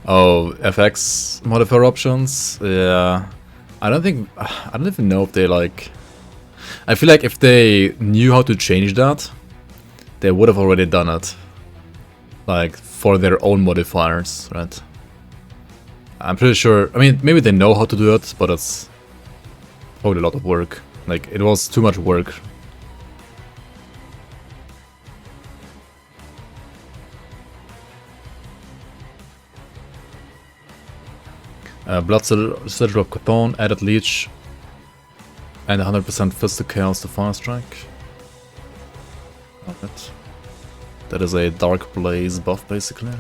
Speaker 1: Oh, FX modifier options? Yeah. I don't even know if they like... I feel like if they knew how to change that, they would have already done it. Like, for their own modifiers, right? I'm pretty sure... I mean, maybe they know how to do it, but it's probably a lot of work. Like, it was too much work. Blood Citadel of Cthon, added Leech, and 100% Fist of Chaos to Fire Strike. Alright. That is a Dark Blaze buff, basically.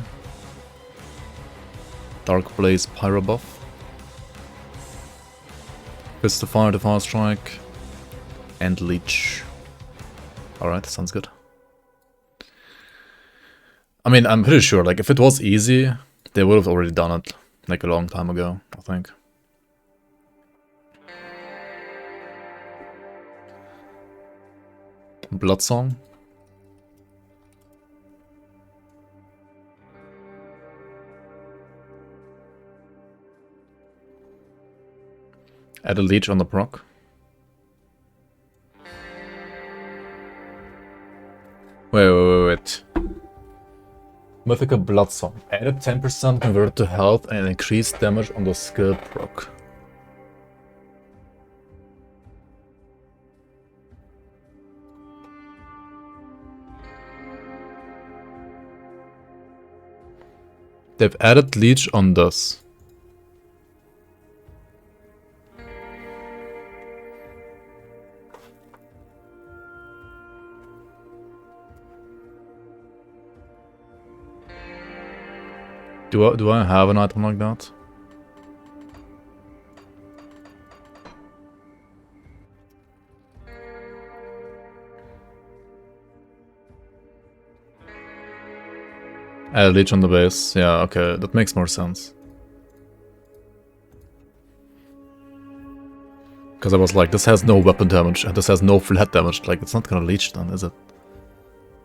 Speaker 1: Dark Blaze Pyro buff. Fist of Fire to Fire Strike. And Leech. Alright, sounds good. I mean, I'm pretty sure, like, if it was easy, they would have already done it. Like a long time ago, I think. Bloodsong. Add a leech on the proc. Wait. Mythical Bloodsong. Added 10% converted to health and increased damage on the skill proc. They've added Leech on this. Do I have an item like that? Add a leech on the base. Yeah, okay, that makes more sense. Because I was like, this has no weapon damage and this has no flat damage. Like, it's not gonna leech then, is it?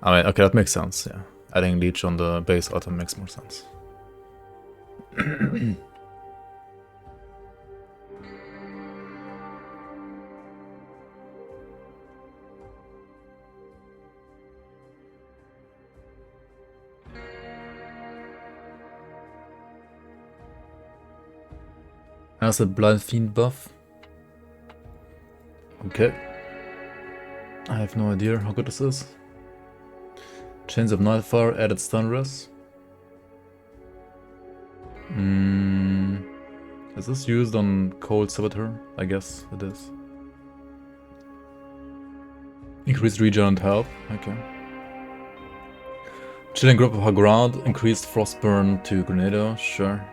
Speaker 1: I mean, okay, that makes sense, yeah. Adding leech on the base item makes more sense. Has a Blind Fiend buff. Okay. I have no idea how good this is. Chains of Nightfire, added stun res. Is this used on Cold Saboteur? I guess it is. Increased regen and health, okay. Chilling Grip of Hagrad, increased Frostburn to Grenado, sure.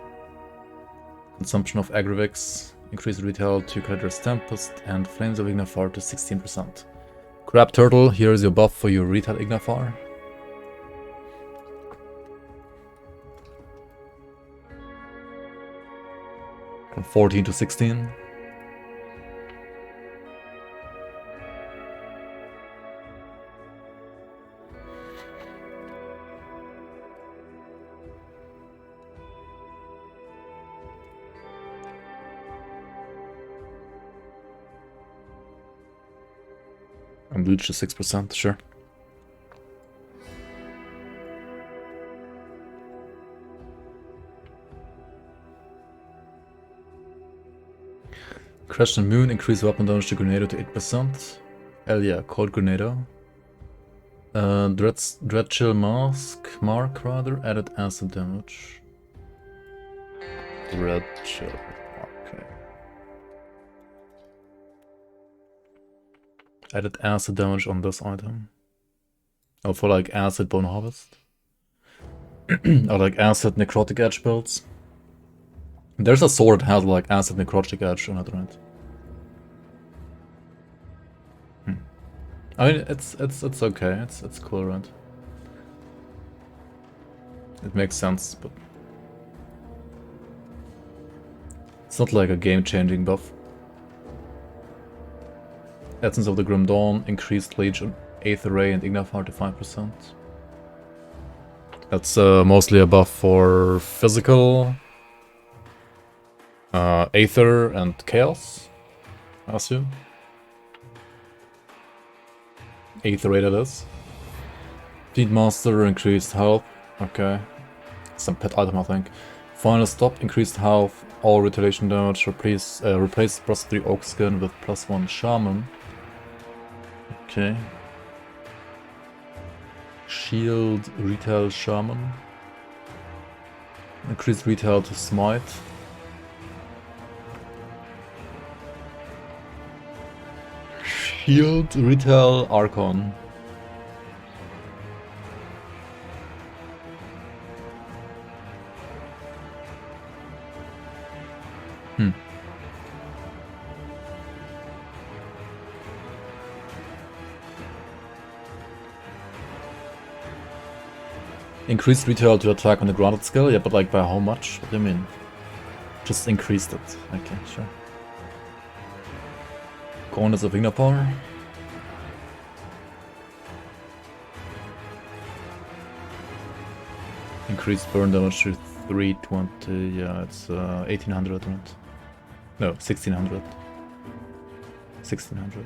Speaker 1: Consumption of Agrivix, increased retail to Creditor's Tempest, and Flames of Ignafar to 16%. Crab Turtle, here is your buff for your retail Ignafar. From 14 to 16. And Leech is 6%, sure. Crash and Moon, increase weapon damage to Grenado to 8%. Hell yeah, Cold Grenado. Dread Chill Mark rather, added acid damage. Dread Chill, okay. Added acid damage on this item. Oh, for like acid Bone Harvest. Or like acid Necrotic Edge builds. There's a sword that has like acid Necrotic Edge on it, right? I mean, it's okay. It's cool, right? It makes sense, but it's not like a game-changing buff. Essence of the Grim Dawn, increased Legion, 8th Array, and Ignifier to 5%. That's mostly a buff for physical, Aether, and Chaos, I assume. 8th Array, that is. Fiend Master, increased health. Okay. Some pet item, I think. Final Stop, increased health, all retaliation damage, replace +3 Oak Skin with +1 Shaman. Okay. Shield, Retail Shaman. Increased Retail to Smite. Shield, Retail, Archon. Increased retail to attack on the granted skill? Yeah, but like by how much? What do you mean? Just increased it. Okay, sure. Corners of Ignifier. Increased burn damage to 320. Yeah, it's 1800, right? No, 1600. 1600.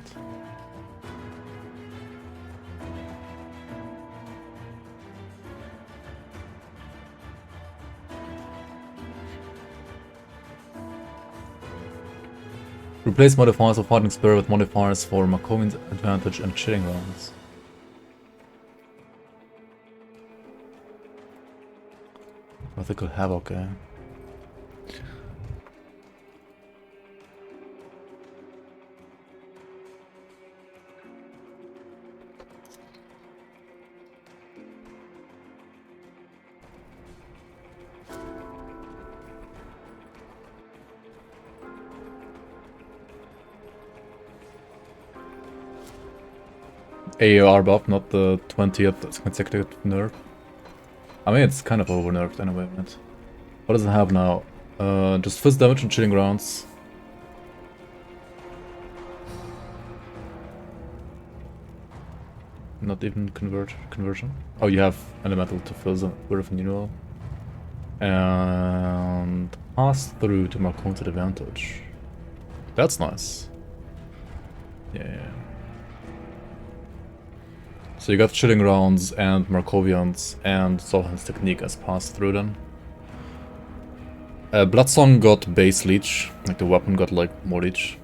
Speaker 1: Replace modifiers of Fighting Spirit with modifiers for Markovian's advantage and chilling rounds. Mythical Havoc, eh? AOR buff, not the 20th consecutive nerf. I mean, it's kind of over nerfed anyway, right? What does it have now? Just fist damage and chilling rounds. Not even conversion. Oh, you have elemental to fill the with renewal. And pass through to Markovian's advantage. That's nice. Yeah. So you got chilling rounds and Markovian's and Solheim's technique as pass through then. Bloodsong got base leech, like the weapon got like more leech.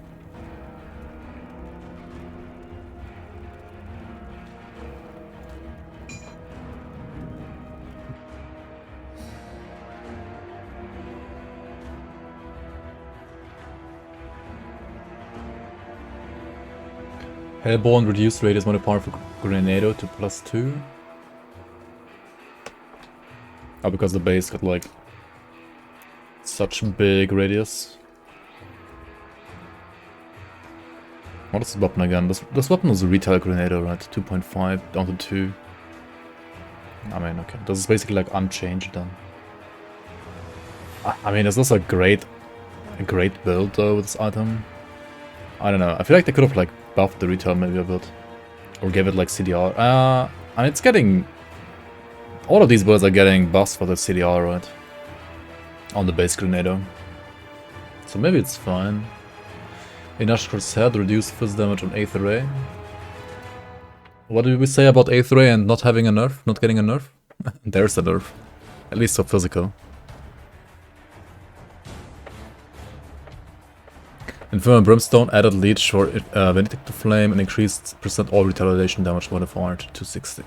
Speaker 1: Hellborn reduced radius modifier for Grenado to +2. Oh, because the base got like such big radius. What is this weapon again? This weapon is a retail Grenado, right? 2.5 down to 2. I mean, okay. This is basically like unchanged then. I mean, is this a great build though with this item? I don't know. I feel like they could have like buffed the retail maybe a bit. Or gave it like CDR. And it's getting... All of these builds are getting buffs for the CDR, right? On the base Grenado. So maybe it's fine. Inashkur's head, reduced fist damage on 8th array. What did we say about A3 and not having a nerf? Not getting a nerf? There's a nerf. At least for physical. Infernal Brimstone added leech for Vindictive Flame and increased % all retaliation damage modifier to 260.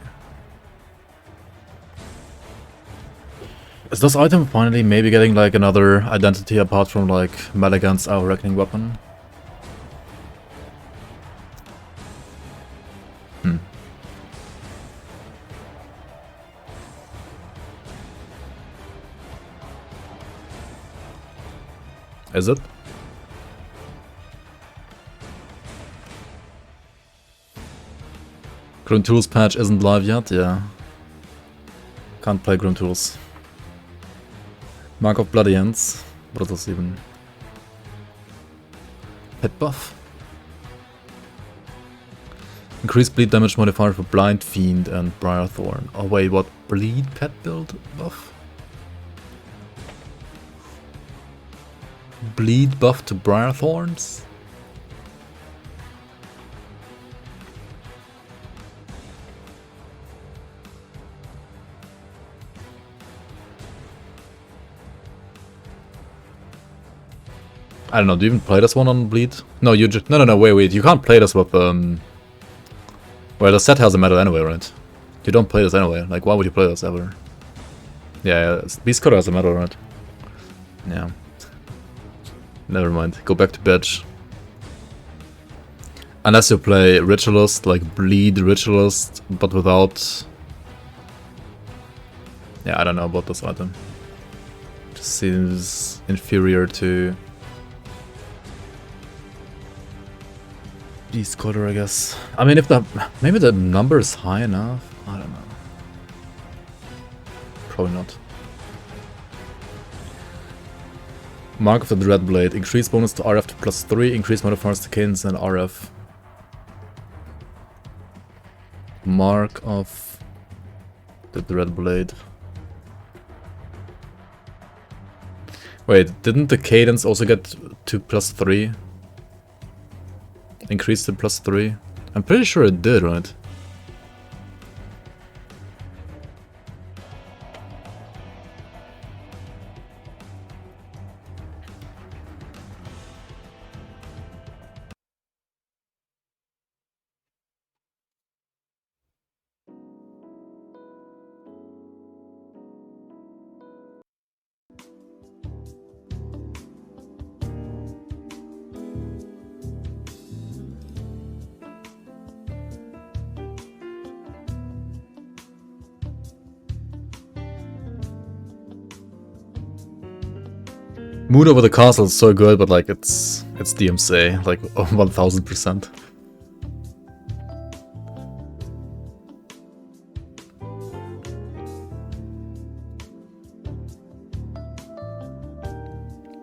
Speaker 1: Is this item finally maybe getting like another identity apart from like Maligan's Our Reckoning weapon? Is it? GranTurismo patch isn't live yet? Yeah. Can't play GranTurismo. Mark of Bloody Ends. What is this even? Pet buff? Increased bleed damage modifier for Blind Fiend and Briarthorn. Oh wait, what? Bleed pet build buff? Bleed buff to Briarthorns? I don't know, do you even play this one on Bleed? No, you just... No, wait, you can't play this with, well, the set has a medal anyway, right? You don't play this anyway, like, why would you play this ever? Yeah, Beast Cutter has a medal, right? Yeah. Never mind, go back to bench. Unless you play Ritualist, like Bleed Ritualist, but without... Yeah, I don't know about this item. Just seems inferior to... Beast Cutter, I guess. I mean, if the... Maybe the number is high enough? I don't know. Probably not. Mark of the Dreadblade. Increased bonus to RF to +3. Increased modifiers to cadence and RF. Mark of the Dreadblade. Wait, didn't the cadence also get to +3? Increased to +3? I'm pretty sure it did, right? Moon over the castle is so good, but like it's DMCA, like 1000%.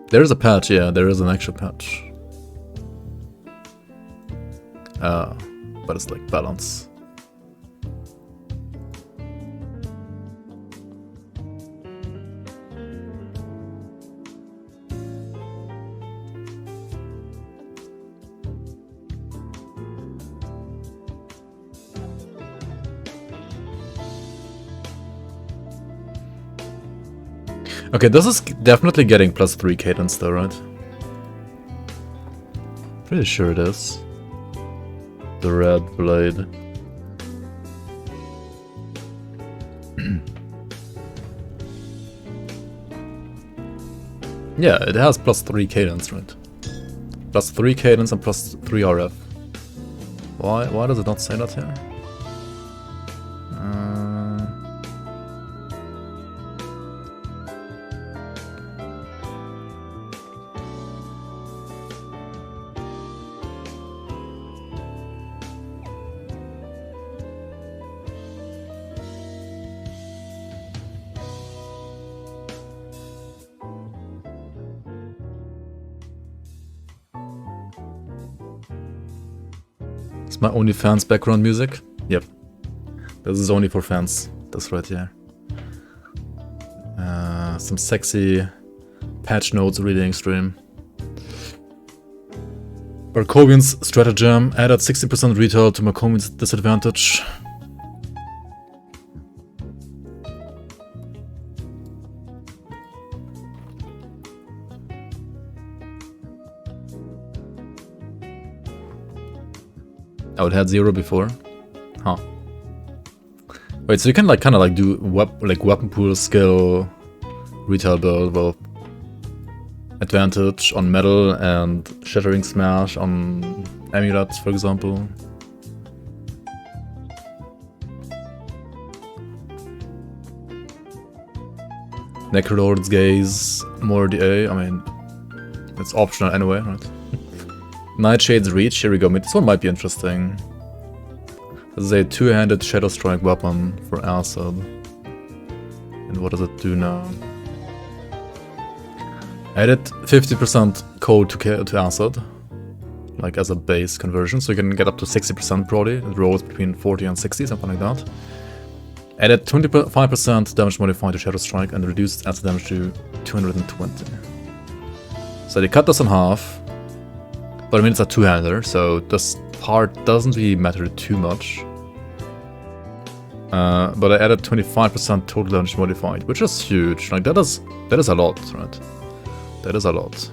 Speaker 1: There is a patch, yeah, there is an actual patch. But it's like balance. Okay, this is definitely getting +3 cadence though, right? Pretty sure it is. The red blade. Yeah, it has +3 cadence, right? +3 cadence and +3 RF. Why does it not say that here? It's my OnlyFans background music? Yep. This is only for fans. That's right here. Some sexy patch notes reading stream. Markovian's stratagem added 60% retail to Markovian's disadvantage. Oh, it had 0 before? Huh. Wait, so you can like kind of like do weapon pool skill retail build with advantage on metal and shattering smash on amulets, for example. Necrolord's Gaze, more DA, I mean, it's optional anyway, right? Nightshade's Reach, here we go. This one might be interesting. This is a two-handed Shadow Strike weapon for Acid. And what does it do now? Added 50% code to Acid, like as a base conversion, so you can get up to 60% probably. It rolls between 40 and 60, something like that. Added 25% damage modifier to Shadow Strike and reduced acid damage to 220. So they cut this in half. But I mean, it's a two-hander, so this part doesn't really matter too much. But I added 25% total damage modified, which is huge. Like that is a lot, right? That is a lot.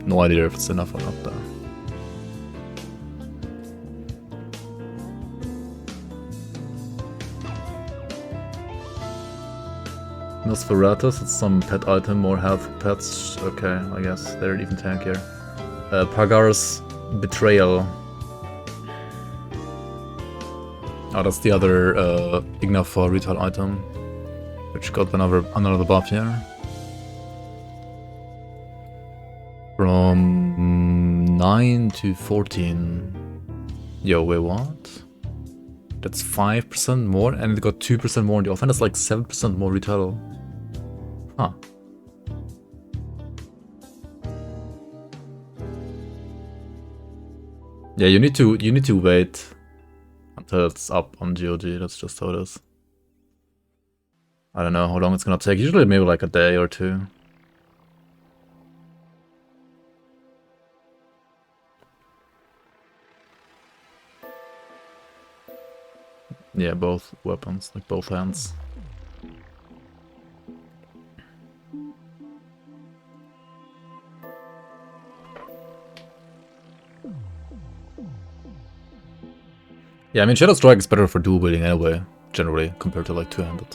Speaker 1: No idea if it's enough or not, though. Nosferatus, it's some pet item, more health pets. Okay, I guess they're even tankier. Pagar's Betrayal. Oh, that's the other Ignafor retail item, which got another buff here. From 9 to 14. Yo, wait, what? That's 5% more, and it got 2% more in the offense. That's like 7% more retail. Huh. Yeah, you need to wait until it's up on GOG. That's just how it is. I don't know how long it's gonna take. Usually maybe like a day or two. Yeah, both weapons, like both hands. Yeah, I mean, Shadow Strike is better for dual wielding anyway, generally, compared to like two-handed.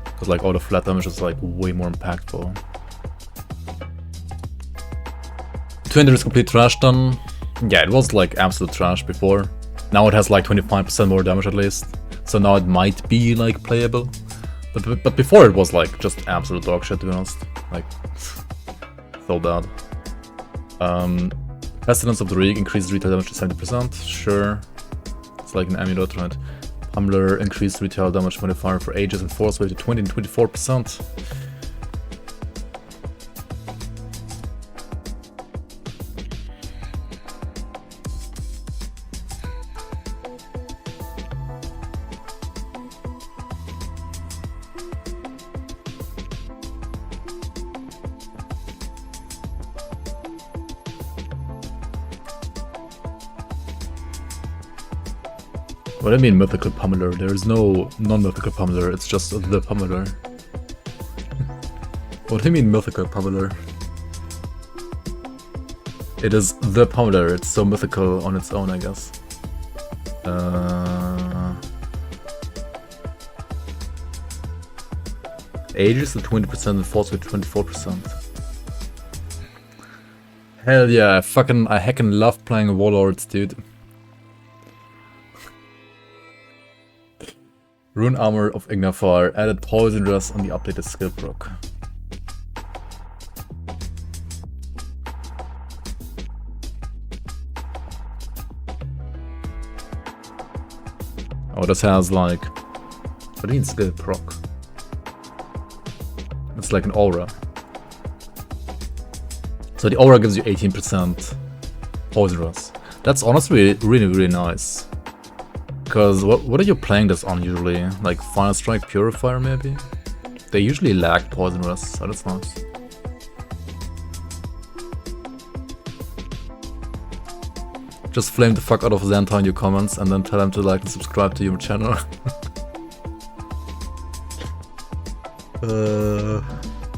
Speaker 1: Because like all the flat damage is like way more impactful. Two-handed is complete trash then. Yeah, it was like absolute trash before. Now it has like 25% more damage at least. So now it might be like playable. But before it was like just absolute dog shit, to be honest. Like, so bad. Pestilence of the Reek increased retail damage to 70%, sure. It's like an amulet, right? Pummeler increased retail damage modifier for Aegis and Force Wave to 20 and 24%. What do I mean mythical pummeler? There is no non-mythical pummeler, it's just the pummeler. What do you mean mythical pummeler? It is the pummeler, it's so mythical on its own, I guess. Aegis to 20% and Force with 24%. Hell yeah, I heckin' love playing Warlords, dude. Rune Armor of Ignafar added Poison Rest on the updated skill proc. Oh, this has like... What do you mean skill proc? It's like an aura. So the aura gives you 18% Poison Rest. That's honestly really nice. Because what are you playing this on usually? Like Final Strike Purifier maybe? They usually lack Poison Rest, so that's nice. Just flame the fuck out of Xanta in your comments and then tell him to like and subscribe to your channel.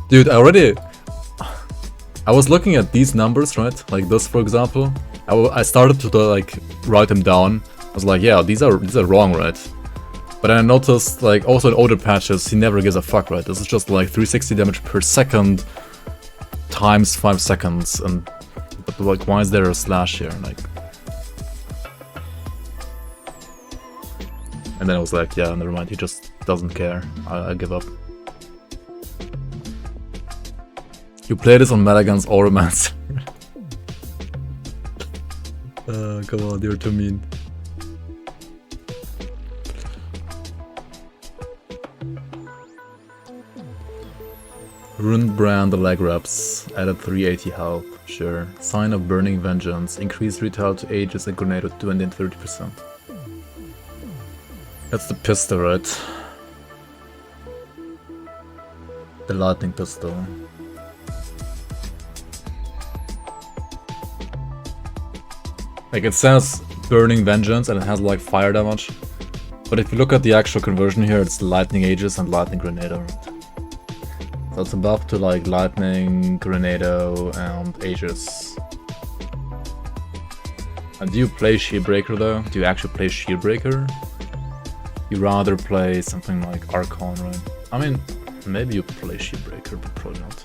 Speaker 1: Dude, I was looking at these numbers, right? Like this, for example. I started to like write them down. I was like, yeah, these are wrong, right? But I noticed, like, also in older patches, he never gives a fuck, right? This is just like 360 damage per second times 5 seconds, but like, why is there a slash here? Like, and then I was like, yeah, never mind. He just doesn't care. I give up. You play this on meta against Auromancer. Come on, you're too mean. Ruined Brand, the leg wraps, added 380 health, sure. Sign of Burning Vengeance, increased retail to Aegis and Grenado 20 and 30%. That's the pistol, right? The lightning pistol. Like, it says Burning Vengeance and it has like fire damage. But if you look at the actual conversion here, it's Lightning Aegis and Lightning Grenado, right? So it's a buff to like Lightning, Grenado, and Aegis. And do you play Shieldbreaker though? Do you actually play Shieldbreaker? You rather play something like Archon, right? I mean, maybe you play Shieldbreaker, but probably not.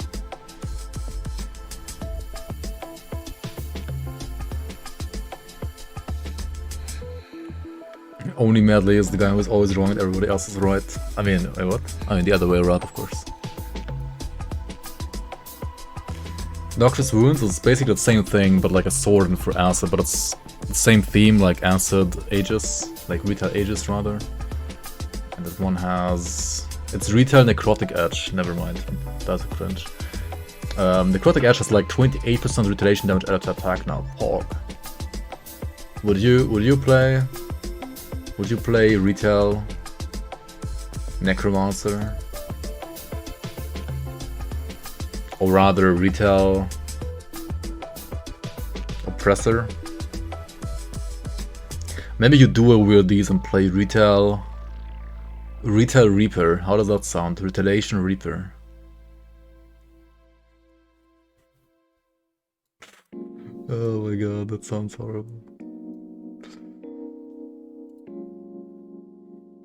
Speaker 1: Only Medley is the guy who's always wrong and everybody else is right. I mean, wait, what? I mean, the other way around, of course. Noxious Wounds is basically the same thing, but like a sword and for acid, but it's the same theme, like acid Aegis, like retail Aegis rather. And that one has... it's retail Necrotic Edge, never mind, that's a cringe. Necrotic Edge has like 28% retaliation damage added to attack now, Pog. Would you play retail Necromancer? Or rather, retail Oppressor? Maybe you dual wield these and play retail Reaper. How does that sound? Retaliation Reaper. Oh my god, that sounds horrible.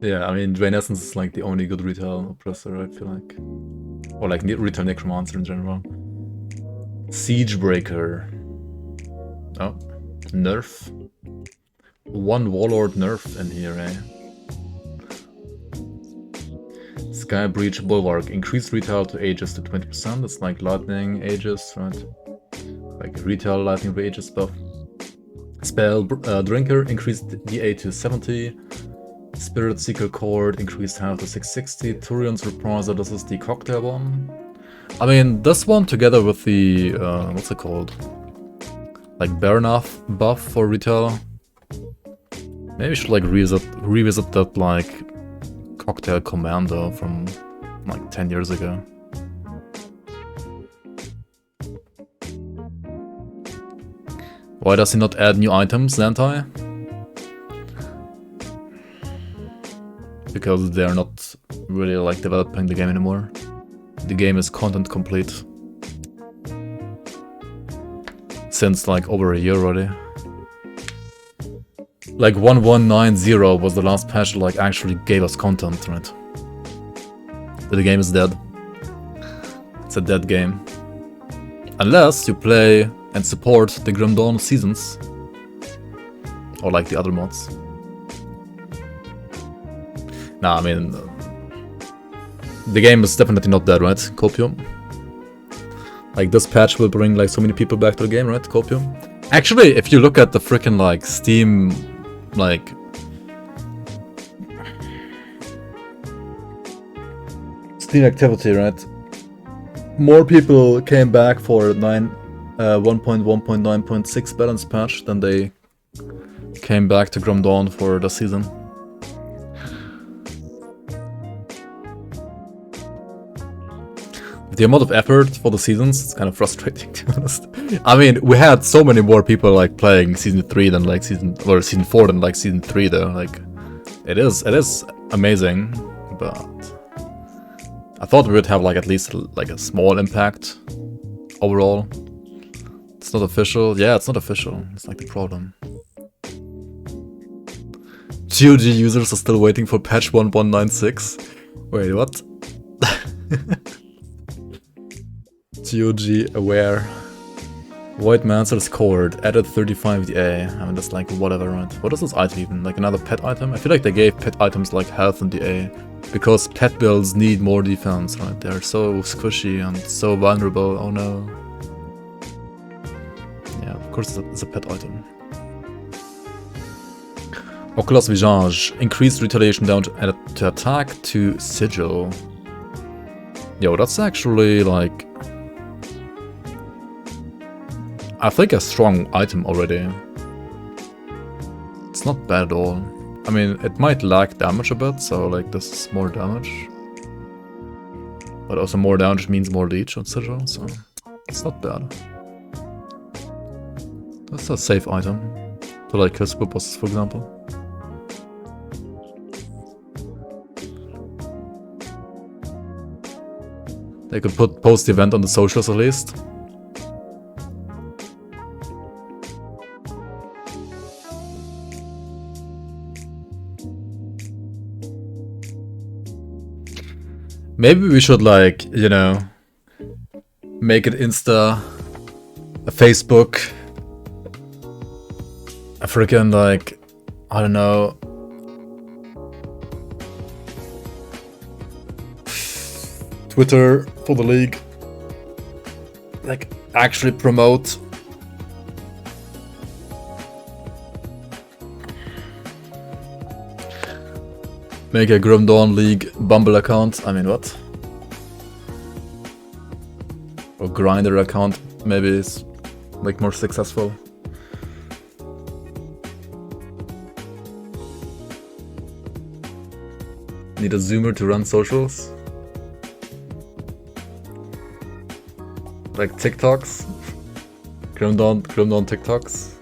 Speaker 1: Yeah, I mean, Drain Essence is like the only good retail Oppressor, I feel like. Or like retail Necromancer in general. Siegebreaker. Oh, nerf. One Warlord nerf in here, eh? Sky Breach Bulwark. Increased retail to Aegis to 20%. That's like Lightning Aegis, right? Like retail Lightning Aegis buff. Spell Drinker. Increased DA to 70. Spirit Seeker Cord, increased health to 660. Turian's Repriser, this is the cocktail one. I mean, this one together with the, what's it called? Like Bernath buff for retail. Maybe we should like revisit that like cocktail commando from like 10 years ago. Why does he not add new items, Xantai? Because they're not really like developing the game anymore. The game is content complete. Since like over a year already. Like 1190 was the last patch that like actually gave us content, right? But the game is dead. It's a dead game. Unless you play and support the Grim Dawn seasons. Or like the other mods. Nah, I mean, the game is definitely not dead, right, Copium? Like, this patch will bring, like, so many people back to the game, right, Copium? Actually, if you look at the freaking, like, Steam, like... Steam activity, right? More people came back for 1.1.9.6 balance patch than they came back to Grim Dawn for the season. the amount of effort for the seasons is kind of frustrating, to be honest. I mean, we had so many more people like playing season 3 than like season 4 than like season 3 though. Like, it is amazing, but I thought we would have like at least like a small impact overall. It's not official. Yeah, it's not official. It's like the problem. GOG users are still waiting for patch 1196. Wait, what? GOG aware. Void Mancer scored. Added 35 DA. I mean, that's like whatever, right? What is this item even? Like another pet item? I feel like they gave pet items like health and DA. Because pet builds need more defense, right? They're so squishy and so vulnerable. Oh no. Yeah, of course it's a pet item. Oculus Visage. Increased retaliation down to attack to sigil. Yo, that's actually like... I think a strong item already. It's not bad at all. I mean, it might lack damage a bit, so like this is more damage. But also more damage means more leech on sigil, so it's not bad. That's a safe item. To like Crucible bosses, for example. They could post the event on the socials at least. Maybe we should like, you know, make it Insta, a Facebook, a freaking like, I don't know, Twitter for the league. Like, actually promote. Make a Grim Dawn League Bumble account. I mean, what? Or Grinder account, maybe is like more successful. Need a zoomer to run socials. Like TikToks. Grim Dawn TikToks.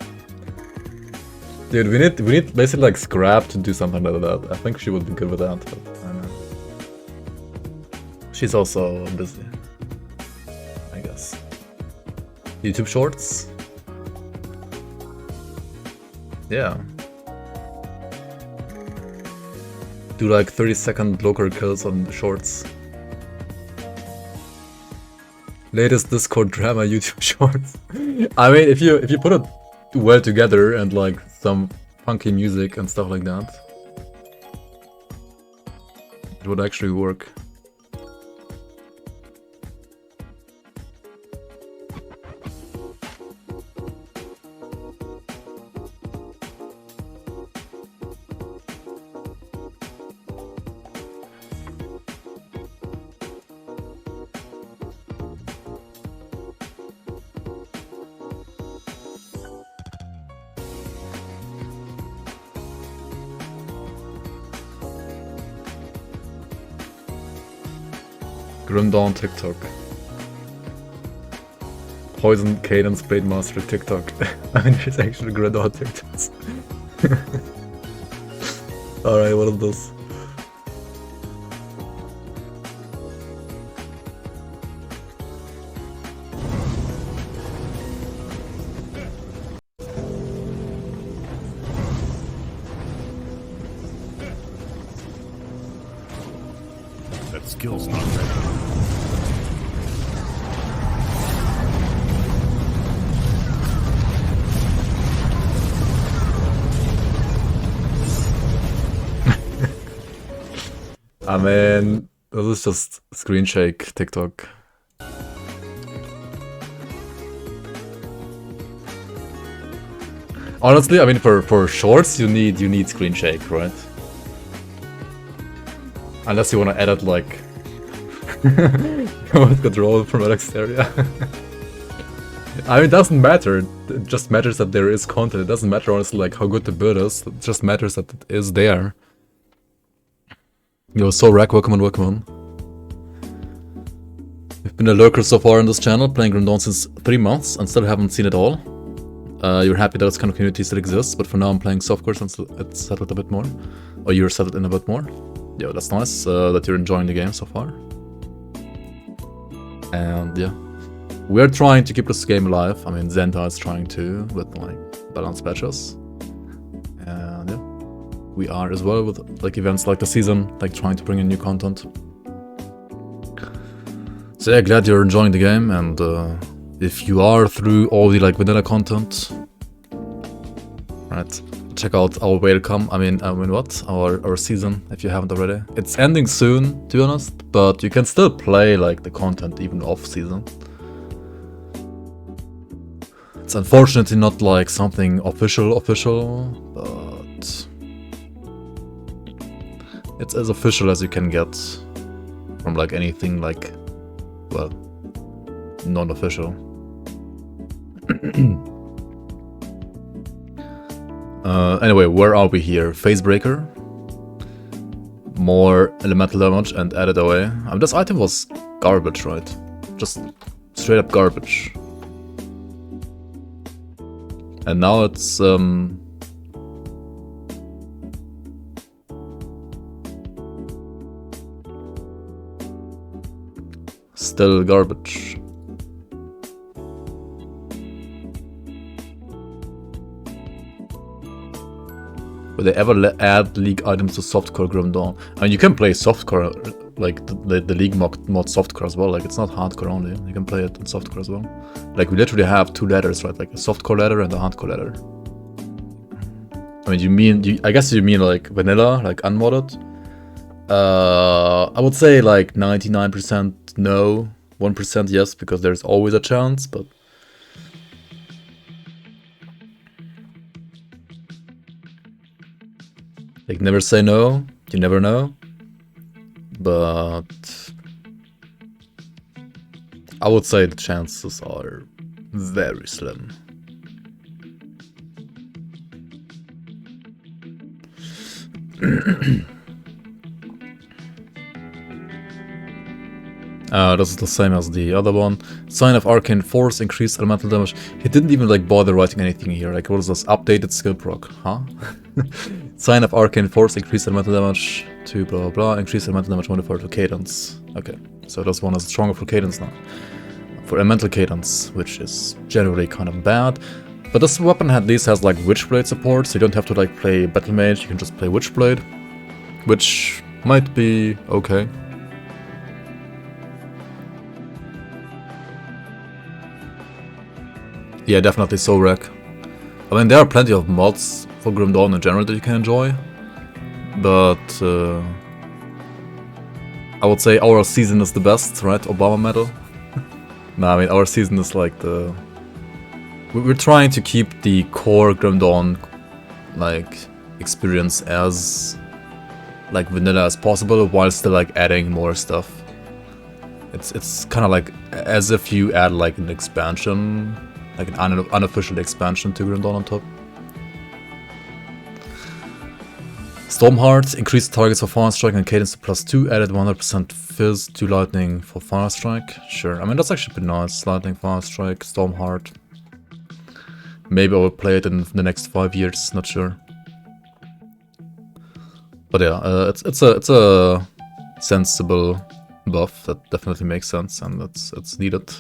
Speaker 1: Dude, we need basically like Scrap to do something like that. I think she would be good with that, but I don't know. She's also busy, I guess. YouTube Shorts? Yeah. Do like 30-second local kills on Shorts. Latest Discord drama YouTube Shorts. I mean, if you put it well together and like some funky music and stuff like that, it would actually work. Grim Dawn TikTok. Poison Cadence Blade Master TikTok. I mean, it's actually Grim Dawn TikToks. Alright, what is this?
Speaker 2: That skill's not ready.
Speaker 1: I mean, this is just screen shake TikTok. Honestly, I mean, for shorts, you need screen shake, right? Unless you want to edit like remote control from Exteria. I mean, it doesn't matter. It just matters that there is content. It doesn't matter honestly like how good the build is. It just matters that it is there. Yo, so Rack, welcome on. You've been a lurker so far on this channel, playing Grenado since 3 months and still haven't seen it all. You're happy that this kind of community still exists, but for now I'm playing softcore since it's settled a bit more. Or you're settled in a bit more. Yeah, that's nice that you're enjoying the game so far. And yeah, we're trying to keep this game alive. I mean, Zenta is trying to with like balanced patches. And yeah, we are as well with like events like the season, like trying to bring in new content. So yeah, glad you're enjoying the game, and if you are through all the like vanilla content, right, check out our welcome. I mean what? Our season if you haven't already. It's ending soon, to be honest, but you can still play like the content even off season. It's unfortunately not like something official, but it's as official as you can get from like anything like, well, non-official. Anyway, where are we here? Phase Breaker. More elemental damage and added away. I mean, this item was garbage, right? Just straight up garbage. And now it's still garbage. Will they ever add League items to softcore Grenado? I mean, you can play softcore, like the League mod softcore as well. Like, it's not hardcore only. You can play it in softcore as well. Like, we literally have 2 ladders, right? Like a softcore ladder and a hardcore ladder. I mean, I guess you mean like vanilla, like unmodded. I would say like 99% no, 1% yes, because there's always a chance, but like, never say no, you never know, but I would say the chances are very slim. This is the same as the other one. Sign of Arcane Force, increased elemental damage. He didn't even like bother writing anything here. Like, what is this? Updated skill proc, huh? Sign of Arcane Force, increased elemental damage to blah blah blah, increased elemental damage modifier to cadence. Okay, so this one is stronger for cadence now. For elemental cadence, which is generally kind of bad. But this weapon at least has like Witchblade support, so you don't have to like play Battle Mage, you can just play Witchblade, which might be okay. Yeah, definitely Sorek. I mean, there are plenty of mods for Grim Dawn in general that you can enjoy, but I would say our season is the best, right? Obama medal. Nah, I mean, our season is like the... We're trying to keep the core Grim Dawn like experience as like vanilla as possible, while still like adding more stuff. It's kind of like as if you add like an expansion, like an unofficial expansion to Grenado on top. Stormheart, increased targets for Fire Strike and Cadence to +2, added 100% Fizz to Lightning for Fire Strike. Sure, I mean, that's actually pretty nice. Lightning, Fire Strike, Stormheart. Maybe I will play it in the next 5 years, not sure. But yeah, it's a sensible buff that definitely makes sense, and it's needed.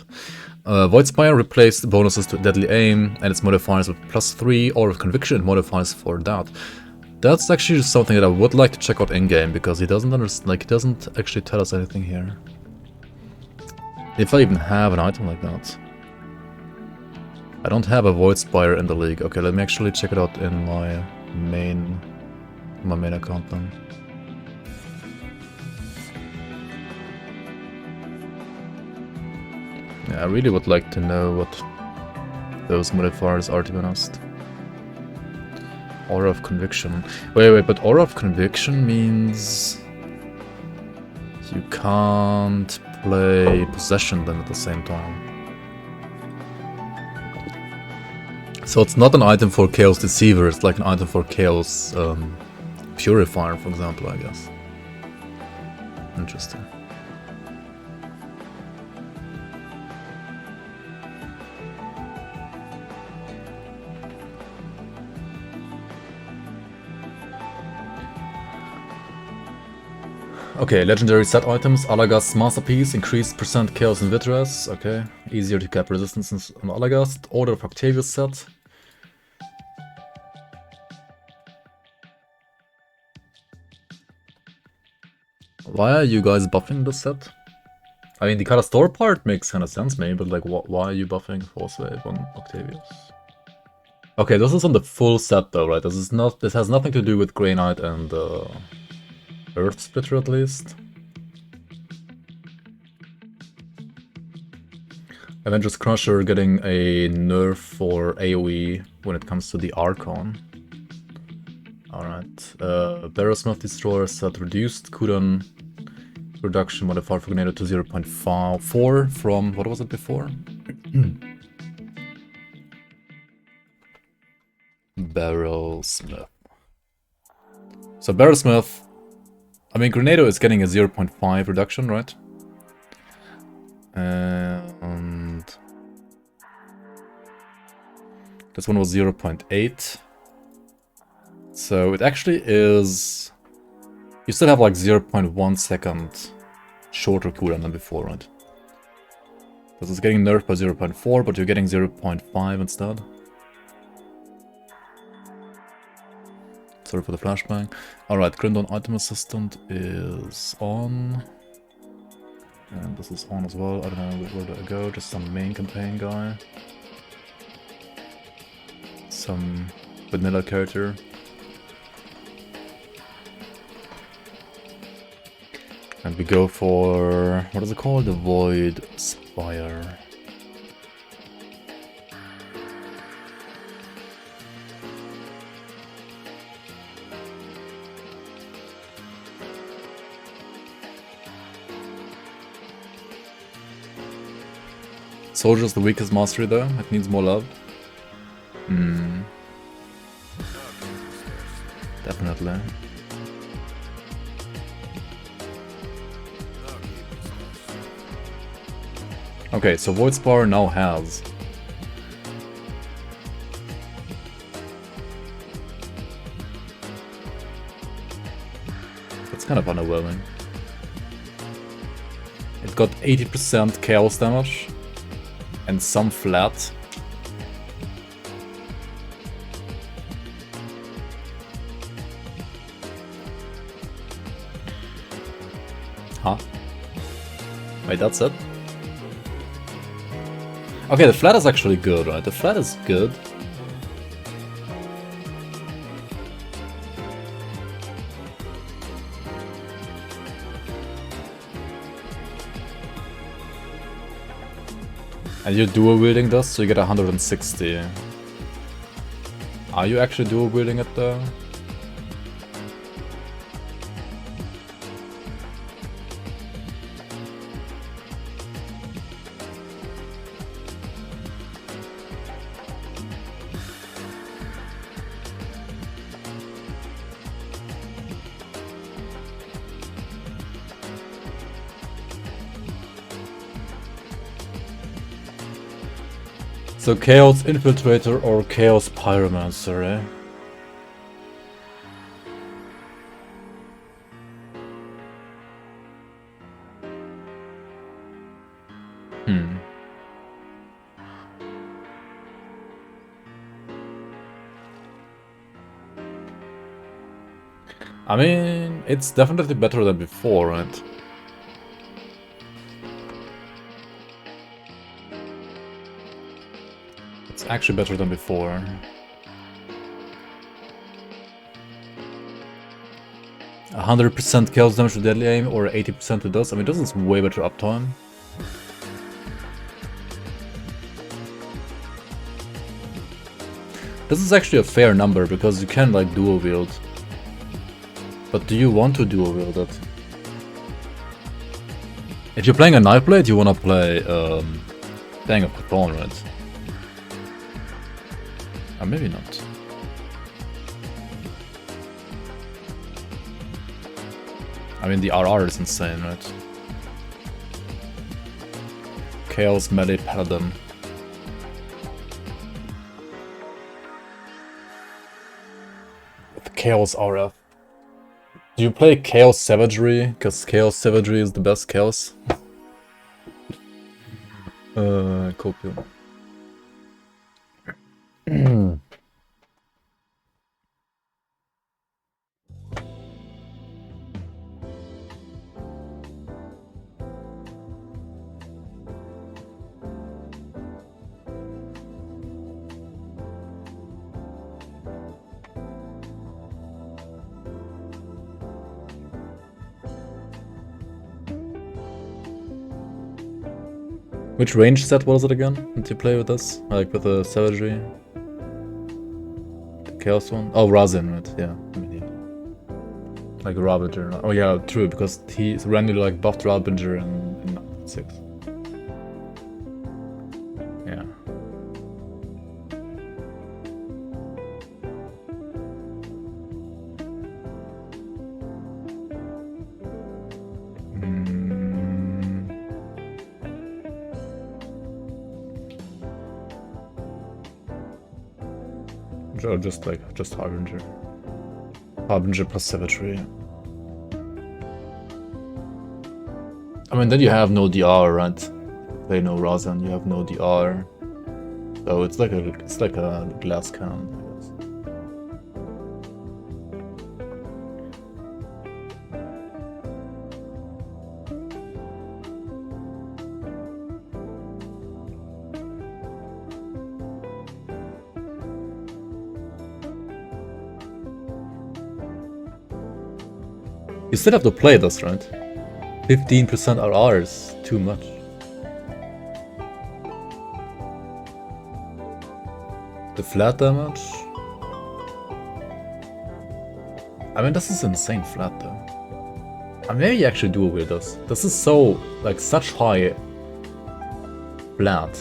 Speaker 1: Void Spire replaced bonuses to Deadly Aim and its modifiers with +3, or with Conviction and modifiers for that. That's actually something that I would like to check out in-game, because he doesn't he doesn't actually tell us anything here. If I even have an item like that. I don't have a Void Spire in the league. Okay, let me actually check it out in my main account then. Yeah, I really would like to know what those modifiers are, to be honest. Aura of Conviction. Wait, but Aura of Conviction means you can't play Possession then at the same time. So it's not an item for Chaos Deceiver, it's like an item for Chaos Purifier, for example, I guess. Interesting. Okay, legendary set items. Alagast's Masterpiece, increased percent Chaos and Vitreous. Okay, easier to cap resistance on Alagast. Order of Octavius set. Why are you guys buffing this set? I mean, the kind of store part makes kind of sense, maybe, but like, why are you buffing Force Wave on Octavius? Okay, this is on the full set though, right? This is not. This has nothing to do with Grey Knight and Earth Splitter, at least. Avengers Crusher getting a nerf for AoE when it comes to the Archon. Alright. Barrowsmith Destroyer set reduced cooldown reduction modifier for Grenado to 0.4 from, what was it before? Barrowsmith. So Barrowsmith, I mean, Grenado is getting a 0.5 reduction, right? And this one was 0.8. So it actually is... You still have like 0.1 second shorter cooldown than before, right? This is getting nerfed by 0.4, but you're getting 0.5 instead. Sorry for the flashbang. Alright, Grindon Item Assistant is on. And this is on as well. I don't know where do I go. Just some main campaign guy. Some vanilla character. And we go for, what is it called? The Void Spire. Soldier's the weakest mastery though, it needs more love. Definitely. Okay, so Void Spire now has that's kind of underwhelming. It got 80% chaos damage and some flat. Huh? Wait, that's it? Okay, the flat is actually good, right? The flat is good. And you're dual wielding this, so you get 160. Are you actually dual wielding it though? So Chaos Infiltrator or Chaos Pyromancer, eh? I mean, it's definitely better than before, right? It's actually better than before. A 100% chaos damage to deadly aim or 80% to dust. I mean, this is way better uptime. This is actually a fair number because you can like dual wield. But do you want to dual wield it? If you're playing a Nightblade, you wanna play Bang of Chthon, right? Or maybe not. I mean, the RR is insane, right? Chaos Melee Paladin. With Chaos RF. Do you play Chaos Savagery? Because Chaos Savagery is the best Chaos. Copium. Which range set was it again? Did you play with this? Like with the Savagery? The Chaos one? Oh, Razin, right? Yeah. I mean, yeah. Like Ravager. Oh yeah, true, because he randomly like buffed Ravager in 6. Yeah. Or just Harbinger. Harbinger plus Savagery. I mean, then you have no DR, right? They know Razan, you have no DR. So it's like a glass cannon, I guess. You still have to play this, right? 15% RR is too much. The flat damage? I mean, this is insane flat though. I maybe actually do with this. This is so, like, such high flat.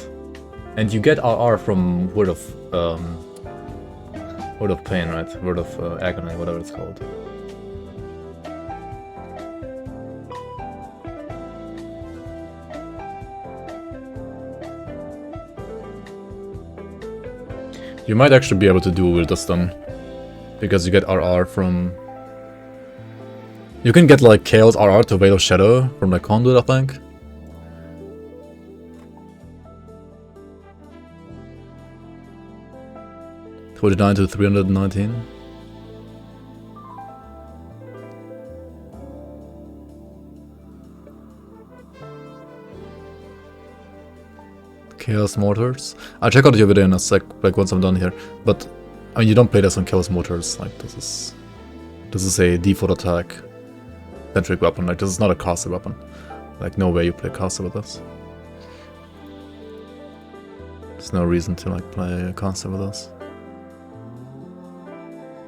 Speaker 1: And you get RR from Word of Pain, right? Word of Agony, whatever it's called. You might actually be able to do with this then, because you get RR from... You can get like Chaos RR to Veil of Shadow from the Conduit, I think. $49 to $319. Chaos Mortars. I'll check out your video in a sec, like once I'm done here. But I mean, you don't play this on Chaos Mortars. Like this is a default attack centric weapon. Like this is not a caster weapon. Like no way you play caster with this. There's no reason to like play a caster with this.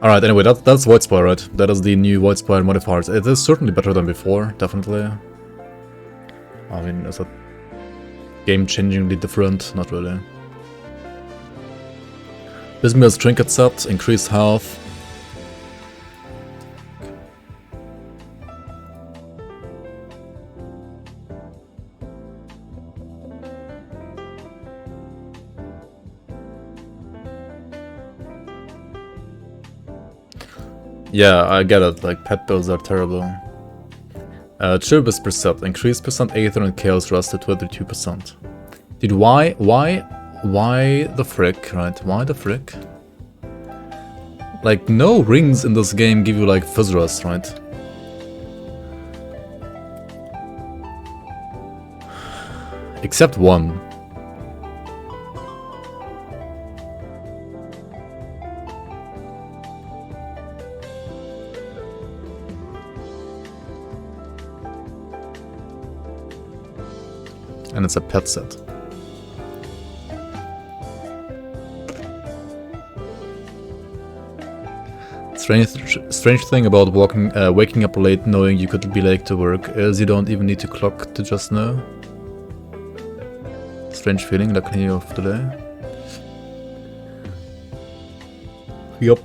Speaker 1: All right. Anyway, that's Void Spire, right? That is the new Void Spire modifiers. It is certainly better than before, definitely. I mean, is it game-changingly different? Not really. Bismuth's trinket set, increased health. Yeah, I get it, like pet builds are terrible. Turbis per set, increased percent Aether and Chaos Rust to 22%. Dude, why the frick, right? Why the frick? Like, no rings in this game give you, like, Fizz Rust, right? Except one. And it's a pet set. Strange thing about waking up late knowing you could be late to work is you don't even need to clock to just know. Strange feeling, lucky of the day. Yup.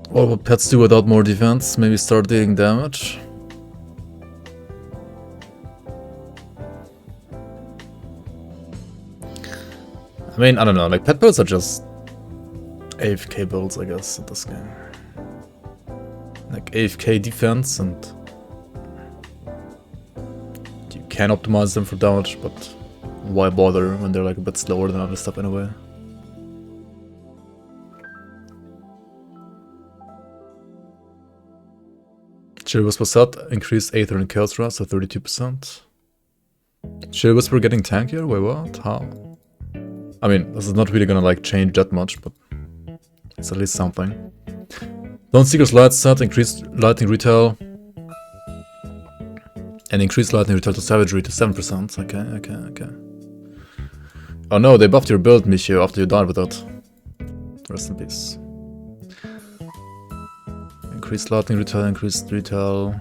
Speaker 1: What will pets do without more defense? Maybe start dealing damage? I mean, I don't know, like pet builds are just AFK builds, I guess, in this game. Like AFK defense, and you can optimize them for damage, but why bother when they're like a bit slower than other stuff anyway? Chill Whisper set increased Aether and Chaos Rust to 32%. Chill Whisper getting tankier? Wait, what? How? I mean, this is not really gonna like change that much, but it's at least something. Dawnseeker's Light set increased lightning retail and increased lightning retail to savagery to 7%. Okay. Oh no, they buffed your build, Michio, after you died with that. Rest in peace. Increased lightning retail, increased retail.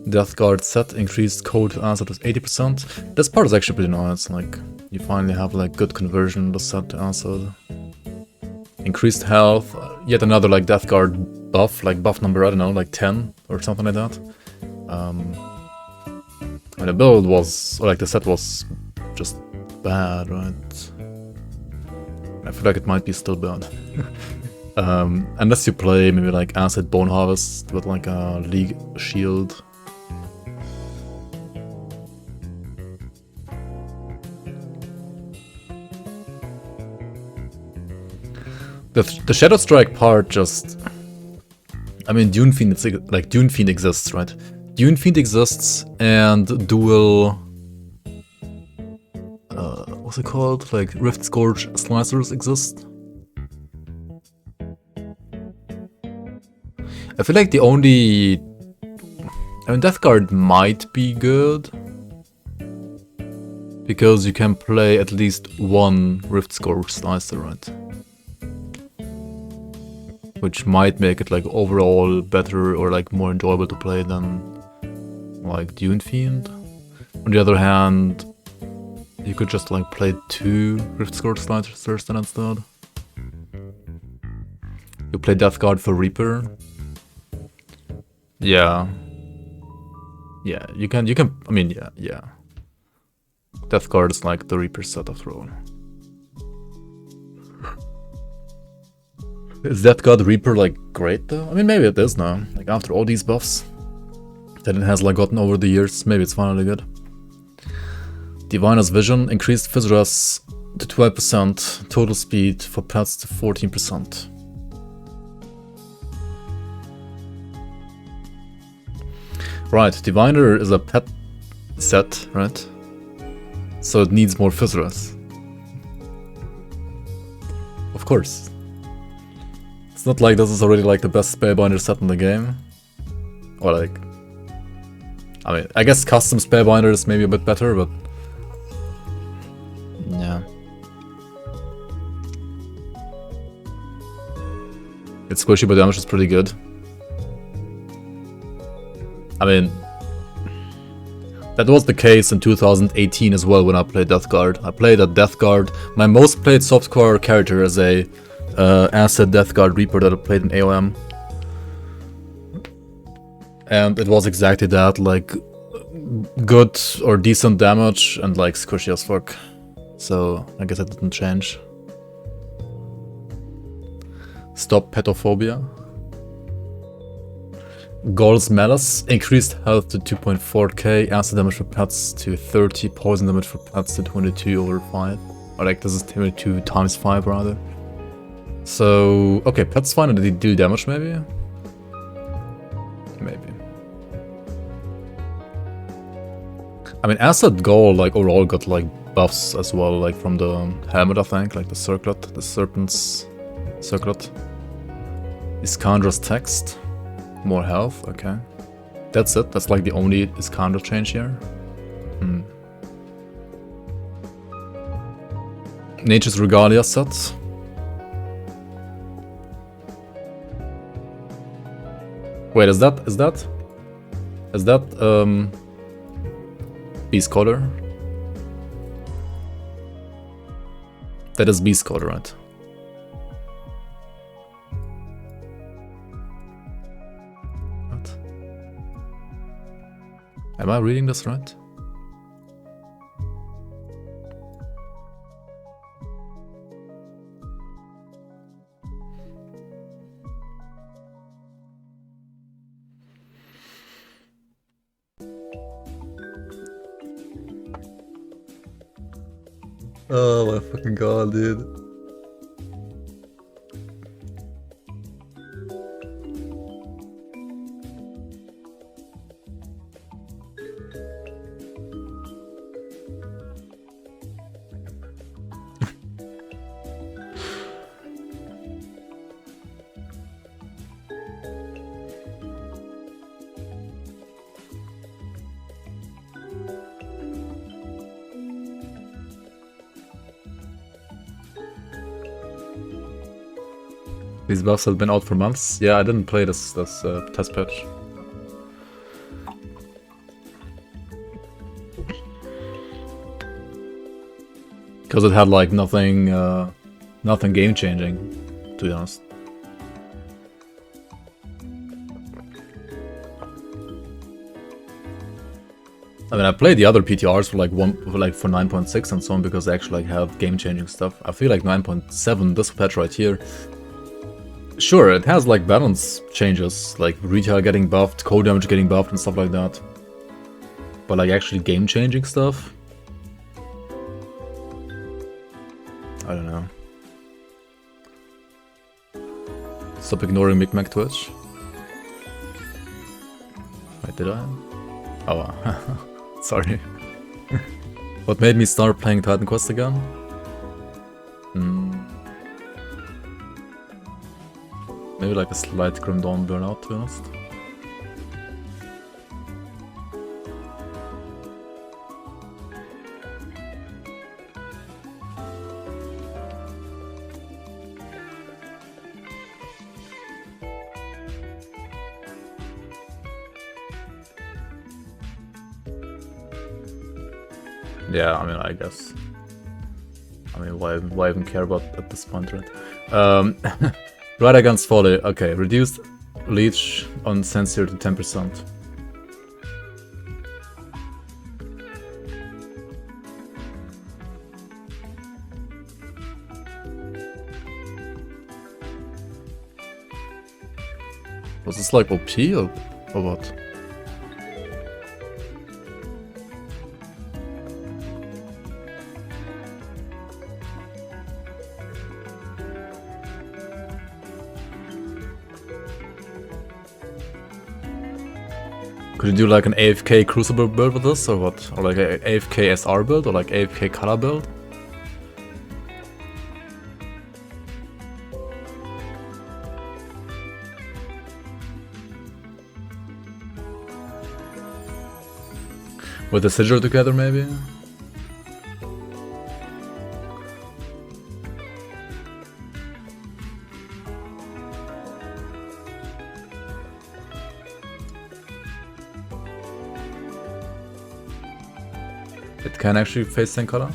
Speaker 1: Death Guard set increased code to answer to 80%. This part is actually pretty nice, like you finally have like good conversion of the set to answer. Increased health, yet another like Death Guard buff, like buff number, I don't know, like 10 or something like that. And the build was, or like the set was just bad, right? I feel like it might be still bad. Unless you play maybe like Acid Bone Harvest with like a League Shield. The Shadow Strike part just... I mean, Dune Fiend, it's like Dune Fiend exists, right? Dune Fiend exists and dual... what's it called? Like Rift Scourge Slicers exist. I feel like the only... I mean, Death Guard might be good. Because you can play at least one Rift Scourge Slicer, right? Which might make it like overall better or like more enjoyable to play than like Dune Fiend. On the other hand, you could just like play 2 Rift Scourge Slicers then instead. You play Death Guard for Reaper. Yeah, you can, I mean, yeah. Death Guard is like the Reaper set after all. Is Death Guard Reaper like great though? I mean, maybe it is now. Like after all these buffs that it has like gotten over the years, maybe it's finally good. Diviner's Vision increased Physiras to 12%, total speed for pets to 14%. Right, Diviner is a pet set, right? So it needs more Physiras. Of course. It's not like this is already like the best Spellbinder set in the game. Or like... I mean, I guess custom Spellbinder is maybe a bit better, but... yeah. Its squishy but damage is pretty good. I mean... that was the case in 2018 as well when I played Death Guard. I played a Death Guard. My most played softcore character as a Acid Death Guard Reaper that I played in AOM. And it was exactly that, like good or decent damage and like squishy as fuck. So I guess it didn't change. Stop Petophobia. Gaul's Malice increased health to 2.4k, acid damage for pets to 30, poison damage for pets to 22 over 5. Or like this is 22 times 5 rather. So, okay, pets fine, and did he do damage maybe? Maybe. I mean, Acid Gaul like overall got like buffs as well, like from the helmet I think, like the circlet, the serpent's circlet. Iskandra's text. More health, okay. That's it, that's like the only Iskandra change here. Nature's Regalia set. Wait, is that Beast Collar? That is Beast Collar, right? What? Am I reading this right? Oh my fucking god, dude. These buffs have been out for months. Yeah, I didn't play this test patch. Because it had like nothing game changing, to be honest. I mean, I played the other PTRs for like for 9.6 and so on because they actually like have game changing stuff. I feel like 9.7, this patch right here. Sure, it has like balance changes, like retail getting buffed, code damage getting buffed and stuff like that. But like actually game changing stuff? I don't know. Stop ignoring Micmac Twitch. Wait, did I? Oh, sorry. What made me start playing Titan Quest again? Maybe like a slight Grim Dawn burnout, to be honest. Yeah, I mean, I guess. I mean, why even care about at this point, right? Right against Folly. Okay, reduced leech on Sensor to 10%. Was this like OP or what? Could you do like an AFK Crucible build with this or what? Or like an AFK SR build or like AFK Color build? With the Sigil together maybe? It can actually face 10 color?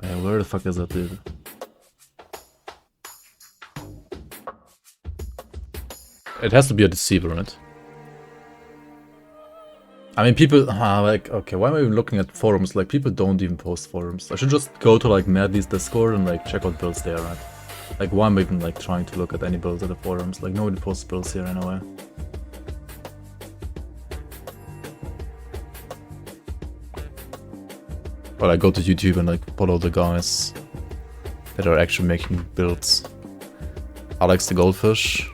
Speaker 1: Yeah, where the fuck is that dude? It has to be a deceiver, right? I mean, people like, okay, why am I even looking at forums? Like, people don't even post forums. I should just go to like Madly's Discord and like check out builds there, right? Like, why am I even like trying to look at any builds at the forums? Like, nobody posts builds here anyway. Or I go to YouTube and like follow the guys that are actually making builds. Alex the Goldfish.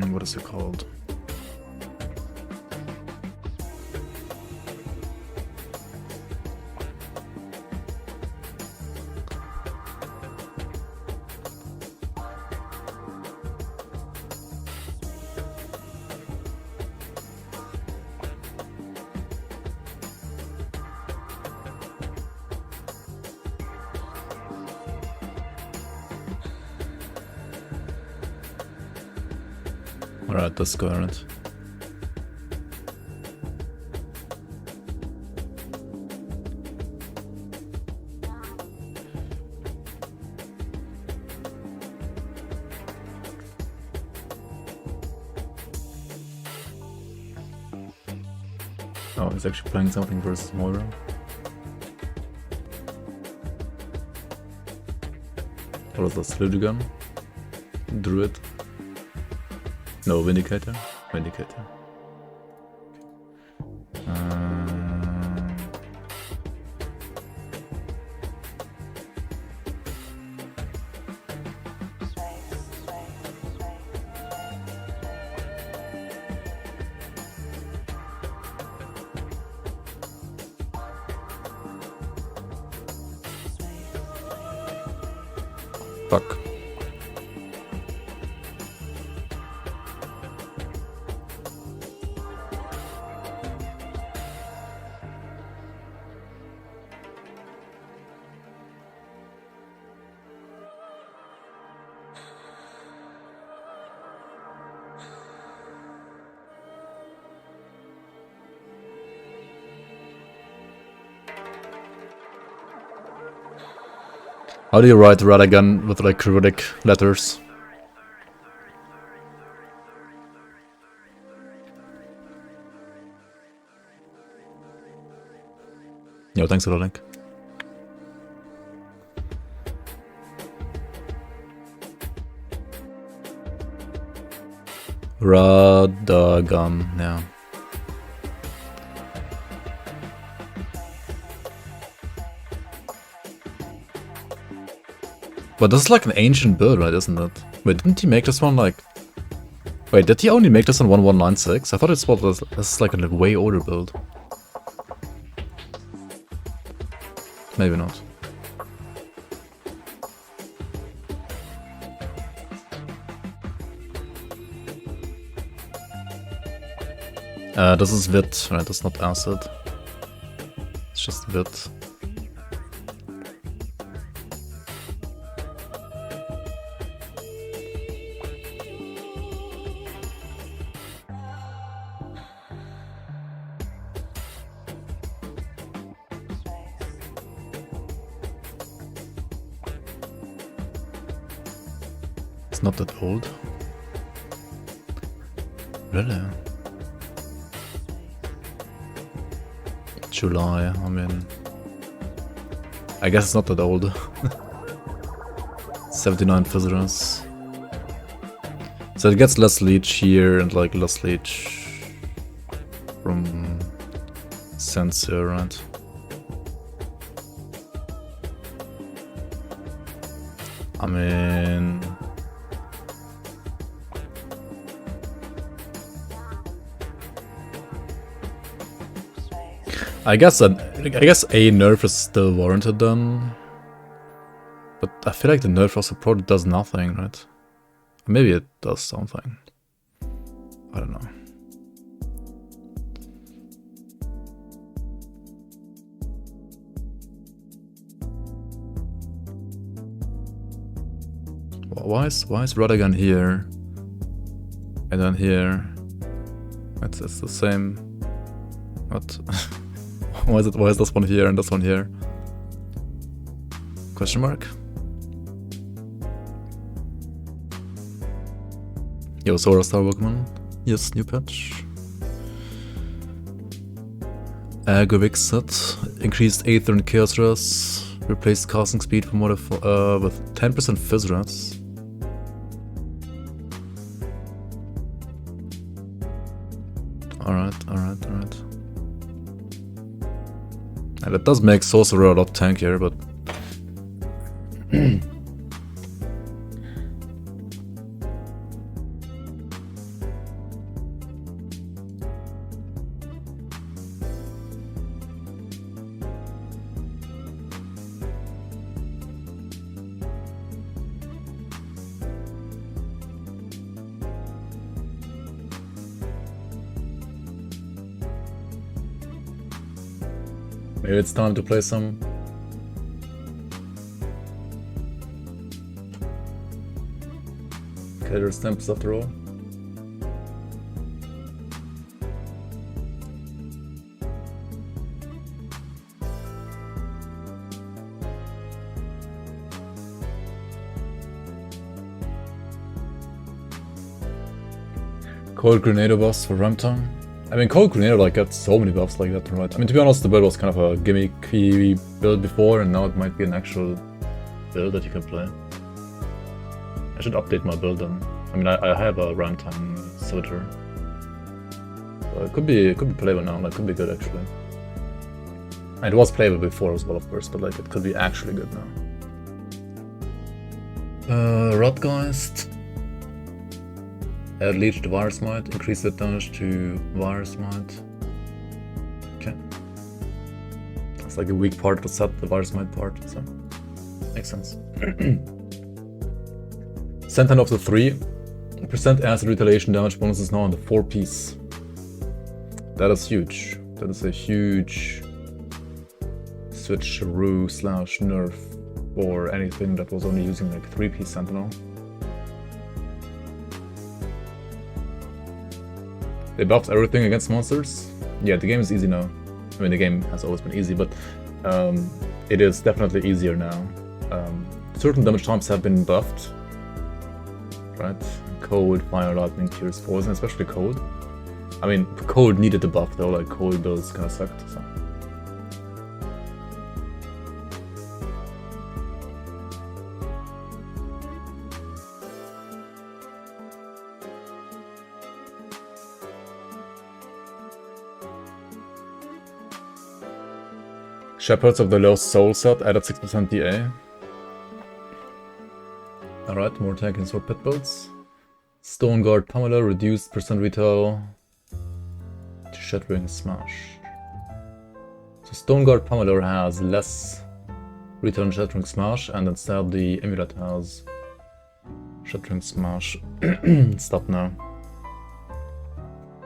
Speaker 1: What is it called? Alright, that's coherent. Oh, he's actually playing something versus Moira. What is that? Ludigan? Druid? No, Vindicator? Vindicator. Fuck. How do you write Radagon with like Cyrillic letters? Yo, thanks for the link. Radagon, yeah. But this is like an ancient build, right, isn't it? Wait, didn't he make this one like... Wait, did he only make this on 1196? I thought this is like a way older build. Maybe not. This is Vit, right? That's not acid. It's just Vit. It's not that old. Really? July, I mean... I guess it's not that old. 79 visitors. So it gets less leech here and like less leech from Sensor, right? I mean... I guess a nerf is still warranted then, but I feel like the nerf also probably does nothing, right? Maybe it does something. I don't know. Why is Radagon here and then here? It's the same. What? Why is this one here and this one here? Question mark? Yo, Sora Star Pokemon. Yes, new patch. Agavix set. Increased Aether and Chaos Rush. Replaced casting speed for with 10% Fizz Rats. Alright. And it does make Sorcerer a lot tankier, but... Maybe it's time to play some Cater Stamps after all. Cold Grenado buffs for runtime. I mean, Cold Grenado like got so many buffs like that, right? I mean, to be honest, the build was kind of a gimmicky build before, and now it might be an actual build that you can play. I should update my build then. I mean, I have a runtime switcher. So it could be playable now, like, could be good actually. And it was playable before as well, of course, but like, it could be actually good now. Rotgeist. Add Leech to Virus Might, increase the damage to Virus Might. Okay. That's like a weak part of the set, the Virus Might part, so makes sense. Sentinel of the 3%. Acid Retaliation damage bonus is now on the 4-piece. That is huge. That is a huge switcheroo / nerf for anything that was only using like 3-piece Sentinel. They buffed everything against monsters. Yeah, the game is easy now. I mean, the game has always been easy, but it is definitely easier now. Certain damage types have been buffed, right? Cold, fire, lightning, tears, poison, especially cold. I mean, cold needed the buff though, like cold builds kind of sucked, so. Shepherds of the Lost Soul set added 6% DA. Alright, more tank and sword pit builds. Stone Guard Pummeler reduced % retail to Shattering Smash. So Stone Guard Pummeler has less retail than Shattering Smash, and instead the Amulet has Shattering Smash. Stop now.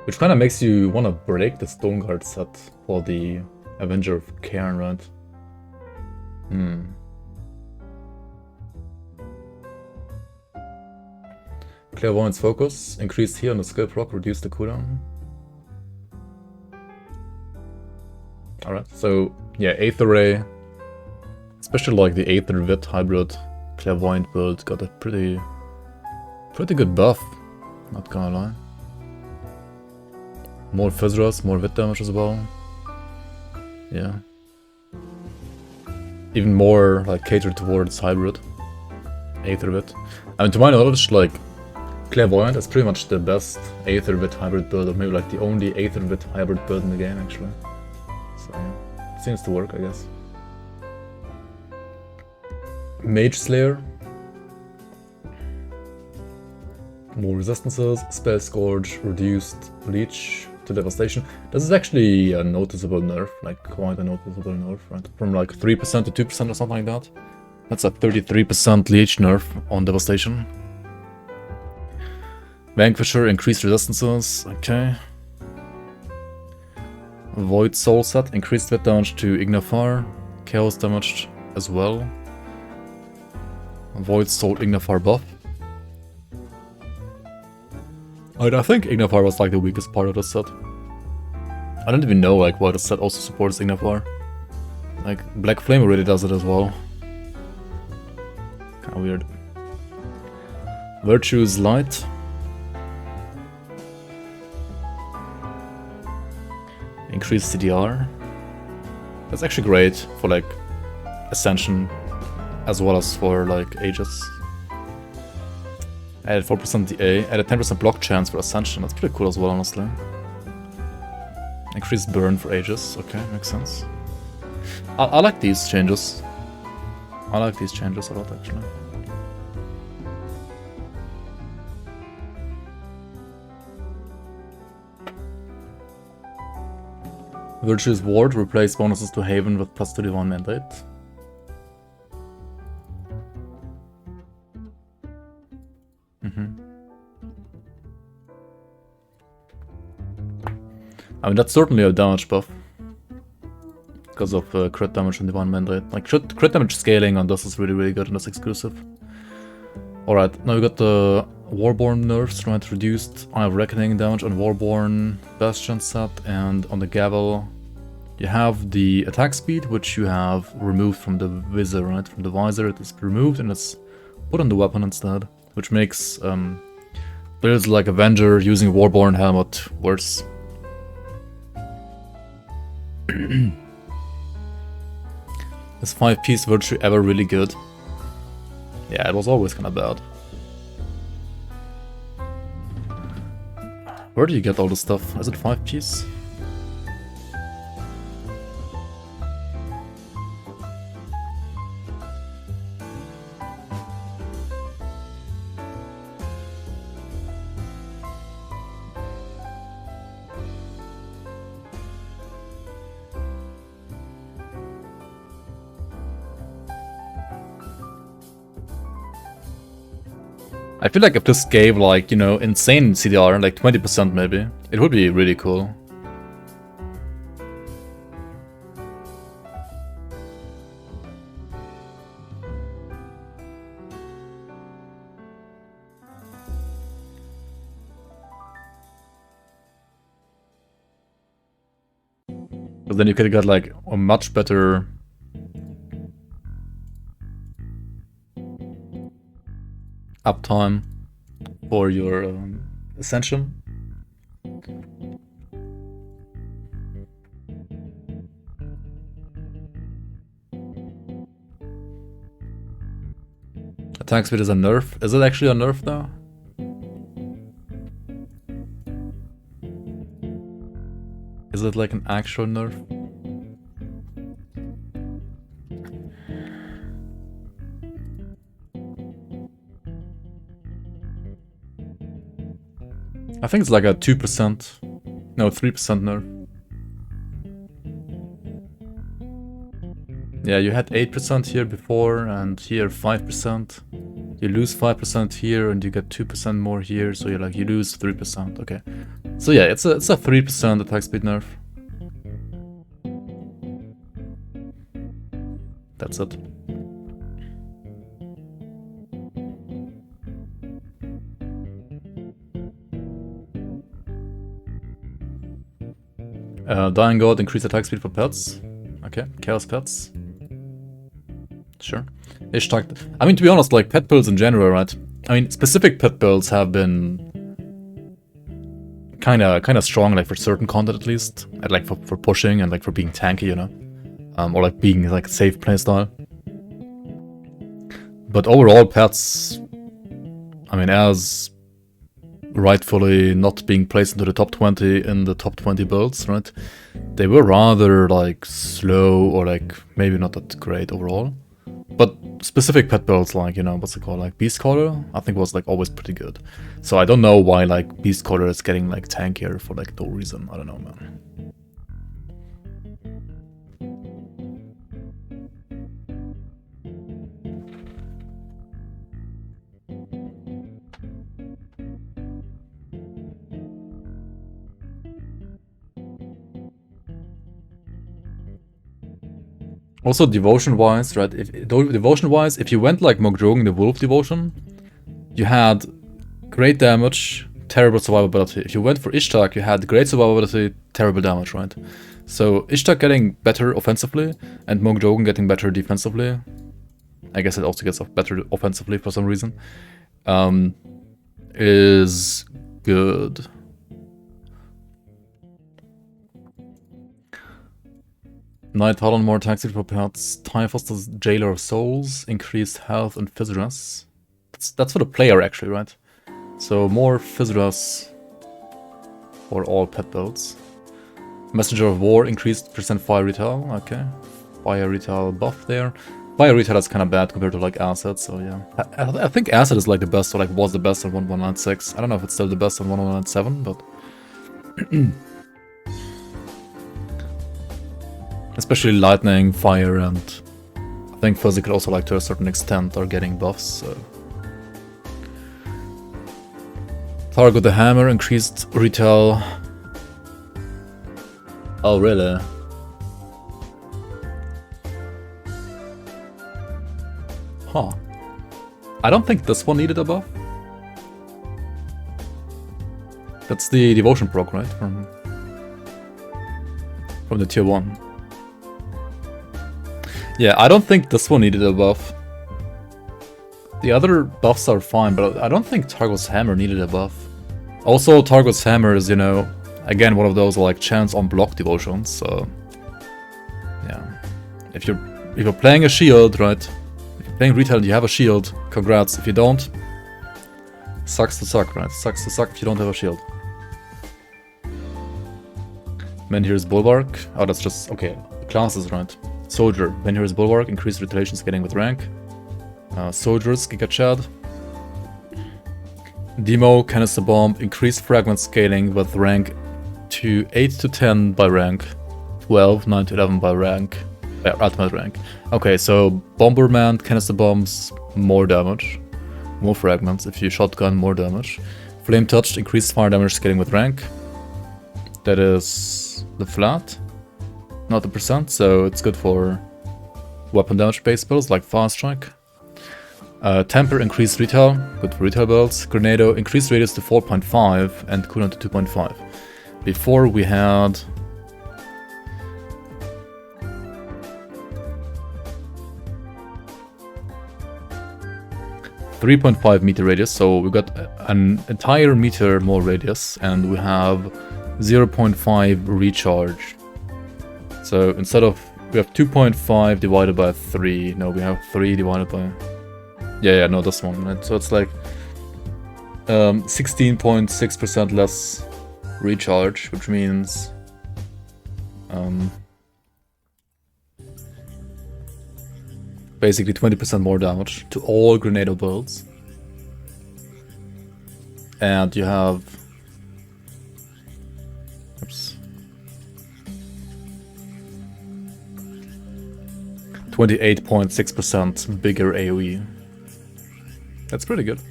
Speaker 1: Which kind of makes you want to break the Stone Guard set for the Avenger of Cairn, right? Clairvoyance Focus, increased here on the skill proc, reduce the cooldown. Alright, so yeah, Aether Ray, especially like the Aether Wit hybrid Clairvoyant build, got a pretty good buff, not gonna lie. More Fizz, more Wit damage as well. Yeah. Even more like catered towards hybrid. Aether Wit. I mean, to my knowledge, like Clairvoyant is pretty much the best Aether Wit hybrid build, or maybe like the only Aether Wit hybrid build in the game actually. So yeah, it seems to work, I guess. Mage Slayer. More resistances, Spell Scourge, reduced Leech to Devastation. This is actually a noticeable nerf, like quite a noticeable nerf, right? From like 3% to 2% or something like that. That's a 33% Leech nerf on Devastation. Vanquisher, increased resistances, okay. Void Soul set, increased hit damage to Ignafar, Chaos damage as well. Void Soul Ignafar buff. I think Ignafar was like the weakest part of the set. I don't even know like why the set also supports Ignafar. Like Black Flame already does it as well. Kinda weird. Virtue's Light. Increased CDR. That's actually great for like Ascension as well as for like Aegis. Added 4% DA, added 10% block chance for Ascension. That's pretty cool as well, honestly. Increased burn for Aegis. Okay, makes sense. I like these changes. I like these changes a lot, actually. Virtue's Ward, replace bonuses to Haven with +2 Divine Mandate. I mean, that's certainly a damage buff. Because of crit damage and Divine Mandate. Like, crit damage scaling on this is really good in this exclusive. Alright, now we got the Warborn nerfs, right? Reduced Eye of Reckoning damage on Warborn Bastion set, and on the Gavel you have the attack speed, which you have removed from the visor, right? From the visor it is removed and it's put on the weapon instead, which makes Builds like Avenger using Warborn Helmet, worse. Is 5-piece virtue ever really good? Yeah, it was always kinda bad. Where do you get all this stuff? Is it 5-piece? I feel like if this gave like, you know, insane CDR, like 20% maybe, it would be really cool. But then you could get like a much better uptime for your Ascension. Attack speed is a nerf. Is it actually a nerf though? Is it like an actual nerf? I think it's like a 2%, no 3% nerf. Yeah, you had 8% here before and here 5%. You lose 5% here and you get 2% more here, so you're like, you lose 3%, okay. So yeah, it's a 3% attack speed nerf. That's it. Dying God, increase attack speed for pets. Okay, Chaos Pets. Sure. Ishtar. I mean, to be honest, like pet builds in general, right? I mean, specific pet builds have been kind of strong, like for certain content at least, and like for pushing and like for being tanky, you know, or like being like a safe playstyle. But overall, pets, I mean, as rightfully not being placed into the top 20 in the top 20 builds, right? They were rather like slow or like maybe not that great overall. But specific pet builds like, you know, what's it called, like Beastcaller, I think was like always pretty good. So I don't know why like Beastcaller is getting like tankier for like no reason. I don't know, man. Also devotion-wise, right? Devotion-wise, if you went like Mogdrogen the Wolf devotion, you had great damage, terrible survivability. If you went for Ishtar, you had great survivability, terrible damage, right? So Ishtar getting better offensively and Mogdrogen getting better defensively. I guess it also gets better offensively for some reason. Is good. Night Talon, more attack speed for pets. Typhus, Jailer of Souls, increased health and Physras. That's for the player actually, right? So more Physras for all pet builds. Messenger of War, increased percent fire retail, okay. Fire retail buff there. Fire retail is kind of bad compared to like Acid, so yeah. I think Acid is like the best, or like was the best on 1196. I don't know if it's still the best on 1197, but... Especially lightning, fire, and I think physical also, like to a certain extent, are getting buffs. So. Target the Hammer, increased retail. Oh, really? Huh. I don't think this one needed a buff. That's the Devotion proc, right? From the tier 1. Yeah, I don't think this one needed a buff. The other buffs are fine, but I don't think Targo's Hammer needed a buff. Also, Target's Hammer is, you know, again, one of those like chance on block devotions, so yeah. If you're playing a shield, right? If you're playing retail and you have a shield, congrats. If you don't, sucks to suck, right? Sucks to suck if you don't have a shield. Men here's Bulwark. Oh, that's just okay. Classes, right? Soldier. Men here's Bulwark, increased retaliation scaling with rank. Soldiers, Giga Chad. Demo, Canister Bomb, increased fragment scaling with rank to 8 to 10 by rank, 12, 9 to 11 by rank, ultimate rank. Okay, so Bomberman, Canister Bombs, more damage, more fragments. If you shotgun, more damage. Flame Touched, increased fire damage scaling with rank. That is the flat, not the percent, so it's good for weapon damage based builds like Fire Strike. Temper, increased retail, good for retail builds. Grenado, increased radius to 4.5 and cooldown to 2.5. Before we had... .5 meter radius, so we got an entire meter more radius, and we have 0.5 recharge. So instead of... we have 2.5 divided by 3, no, we have 3 divided by... Yeah, no, this one, right? So it's like 16.6% less recharge, which means basically 20% more damage to all Grenado builds. And you have 28.6% bigger AoE. That's pretty good.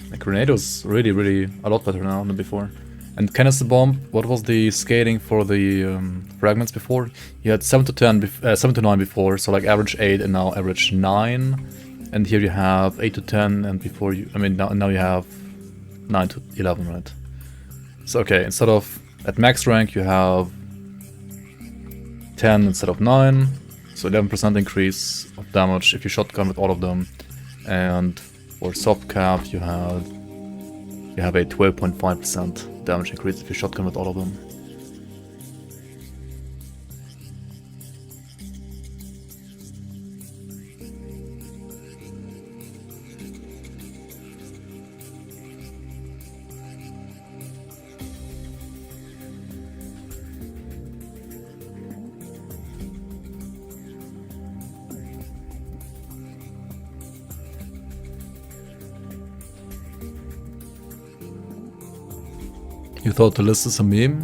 Speaker 1: The Grenado's really a lot better now than before. And Canister Bomb, what was the scaling for the fragments before? You had 7 to 10, 7 to 9 before, so like average 8 and now average 9. And here you have 8 to 10, and before you, I mean now you have 9 to 11, right? So okay, instead of at max rank you have 10 instead of 9, so 11% increase of damage if you shotgun with all of them. And for soft cap you have a 12.5% damage increase if you shotgun with all of them. You thought the list is a meme?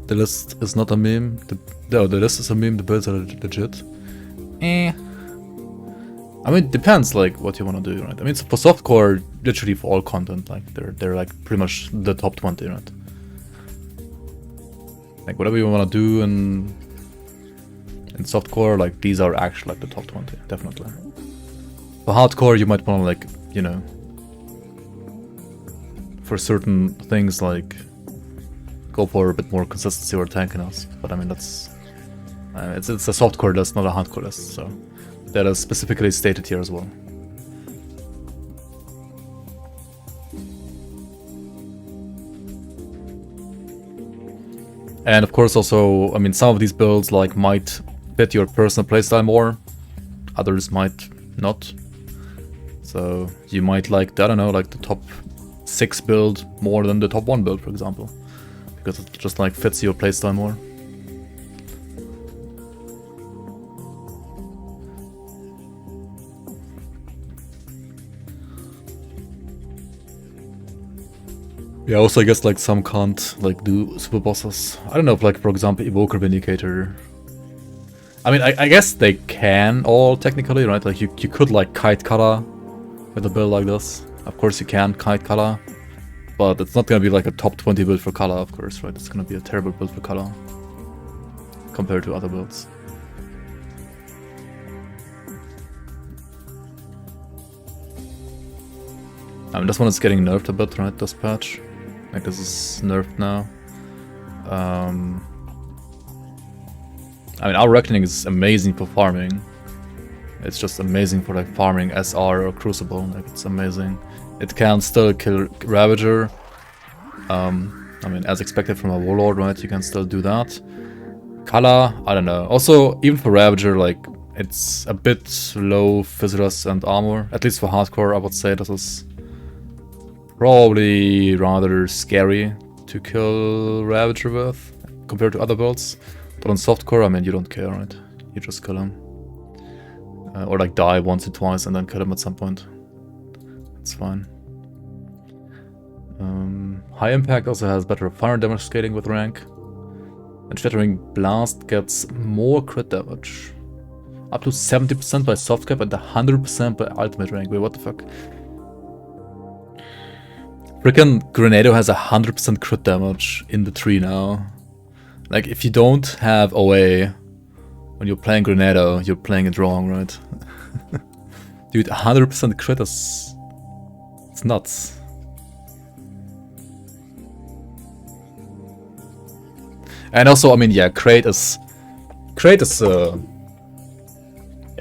Speaker 1: The list is not a meme. The list is a meme, the builds are legit. I mean, it depends like what you want to do, right? I mean, for softcore, literally for all content, like they're like pretty much the top 20, right? Like whatever you want to do in softcore, like these are actually like the top 20, definitely. For hardcore, you might want to like, you know, for certain things like go for a bit more consistency or tankiness, but I mean that's it's a softcore list, not a hardcore list, so that is specifically stated here as well. And of course also, I mean, some of these builds like might fit your personal playstyle more, others might not. So you might like, I don't know, like the top 6 build more than the top 1 build, for example, because it just like fits your playstyle more. Yeah, also I guess like some can't like do super bosses. I don't know if like, for example, Evoker Vindicator. I mean, I guess they can all technically, right? Like you could like kite Kara with a build like this. Of course you can kite Kala, but it's not gonna be like a top 20 build for Kala, of course, right? It's gonna be a terrible build for Kala compared to other builds. I mean, this one is getting nerfed a bit, right? This patch, like this is nerfed now. I mean, our reckoning is amazing for farming. It's just amazing for like farming SR or Crucible, like it's amazing. It can still kill Ravager. I mean, as expected from a Warlord, right? You can still do that. Color, I don't know. Also, even for Ravager, like, it's a bit low Physicus and armor. At least for hardcore, I would say this is probably rather scary to kill Ravager with compared to other builds. But on softcore, I mean, you don't care, right? You just kill him. Or like die once or twice and then kill him at some point. It's fine. High Impact also has better fire damage scaling with rank. And Shattering Blast gets more crit damage. Up to 70% by soft cap and 100% by ultimate rank. Wait, what the fuck? Frickin' Grenado has 100% crit damage in the tree now. Like, if you don't have OA when you're playing Grenado, you're playing it wrong, right? Dude, 100% crit is... it's nuts. And also, I mean, yeah, Crate is... yeah,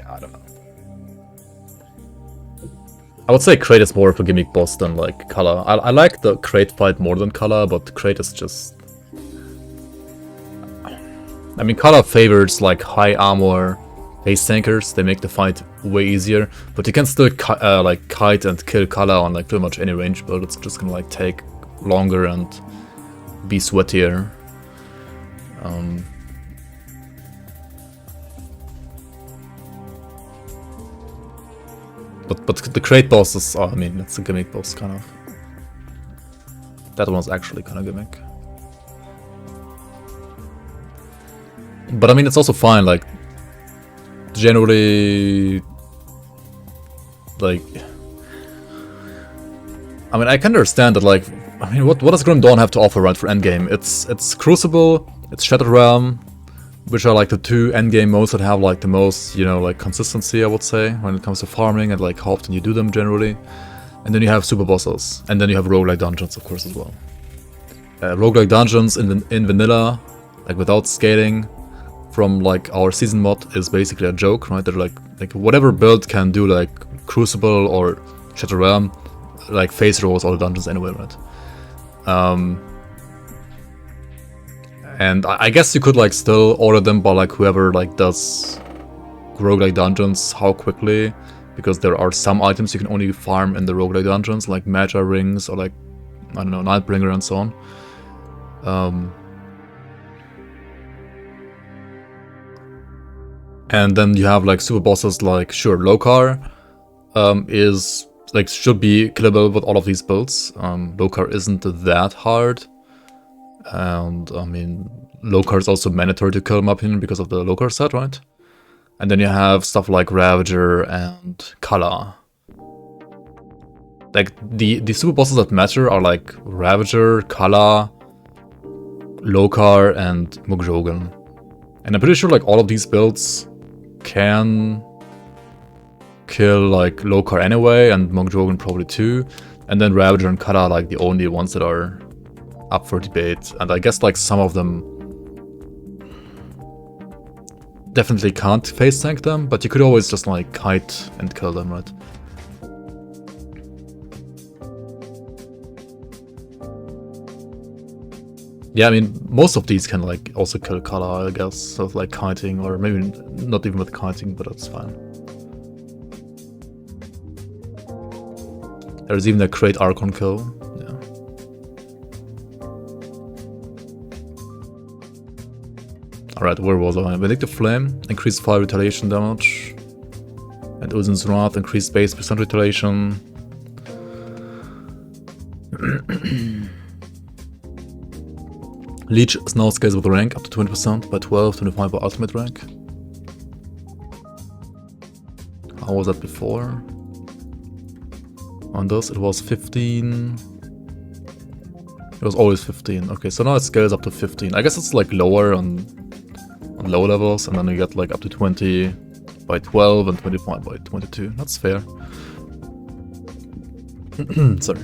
Speaker 1: I don't know. I would say Crate is more of a gimmick boss than, like, Color. I like the Crate fight more than Color, but Crate is just... I mean, Color favors, like, high armor base tankers. They make the fight way easier. But you can still, like, kite and kill Color on, like, pretty much any range build. It's just gonna, like, take longer and be sweatier. But the Crate boss is, I mean, it's a gimmick boss, kind of. That one's actually kind of gimmick. But I mean, it's also fine, like, generally, like, I mean, I can understand that, like, I mean, what does Grim Dawn have to offer, right, for endgame? It's Crucible, it's Shattered Realm, which are, like, the two endgame modes that have, like, the most, you know, like, consistency, I would say, when it comes to farming and, like, how often you do them, generally. And then you have super bosses, and then you have roguelike dungeons, of course, as well. Roguelike dungeons in vanilla, like, without scaling, from, like, our season mod is basically a joke, right? They're, like whatever build can do, like, Crucible or Shattered Realm, like, phase rolls all the dungeons anyway, right? And I guess you could, like, still order them by, like, whoever, like, does roguelike dungeons, how quickly, because there are some items you can only farm in the roguelike dungeons, like Magi Rings or, like, I don't know, Nightbringer and so on. And then you have, like, super bosses like, sure, Lokar is, like, should be killable with all of these builds. Lokar isn't that hard. And, I mean, Lokar is also mandatory to kill, in my opinion, because of the Lokar set, right? And then you have stuff like Ravager and Kala. Like, the super bosses that matter are, like, Ravager, Kala, Lokar, and Mugjogan. And I'm pretty sure, like, all of these builds can kill, like, Lokar anyway, and Mugjogan probably too. And then Ravager and Kala are, like, the only ones that are up for debate, and I guess, like, some of them definitely can't face tank them, but you could always just, like, kite and kill them, right? Yeah, I mean, most of these can, like, also kill Kala, I guess, so like kiting, or maybe not even with kiting, but that's fine. There's even a Crate Archon kill. Alright, where was I? Vindictive Flame, increased fire retaliation damage. And Uzin's Wrath, increased base percent retaliation. Leech now scales with rank up to 20% by 12, 25 by ultimate rank. How was that before? On this it was 15. It was always 15. Okay, so now it scales up to 15. I guess it's, like, lower on low levels, and then you get, like, up to 20 by 12 and 25 by 22. That's fair. Sorry.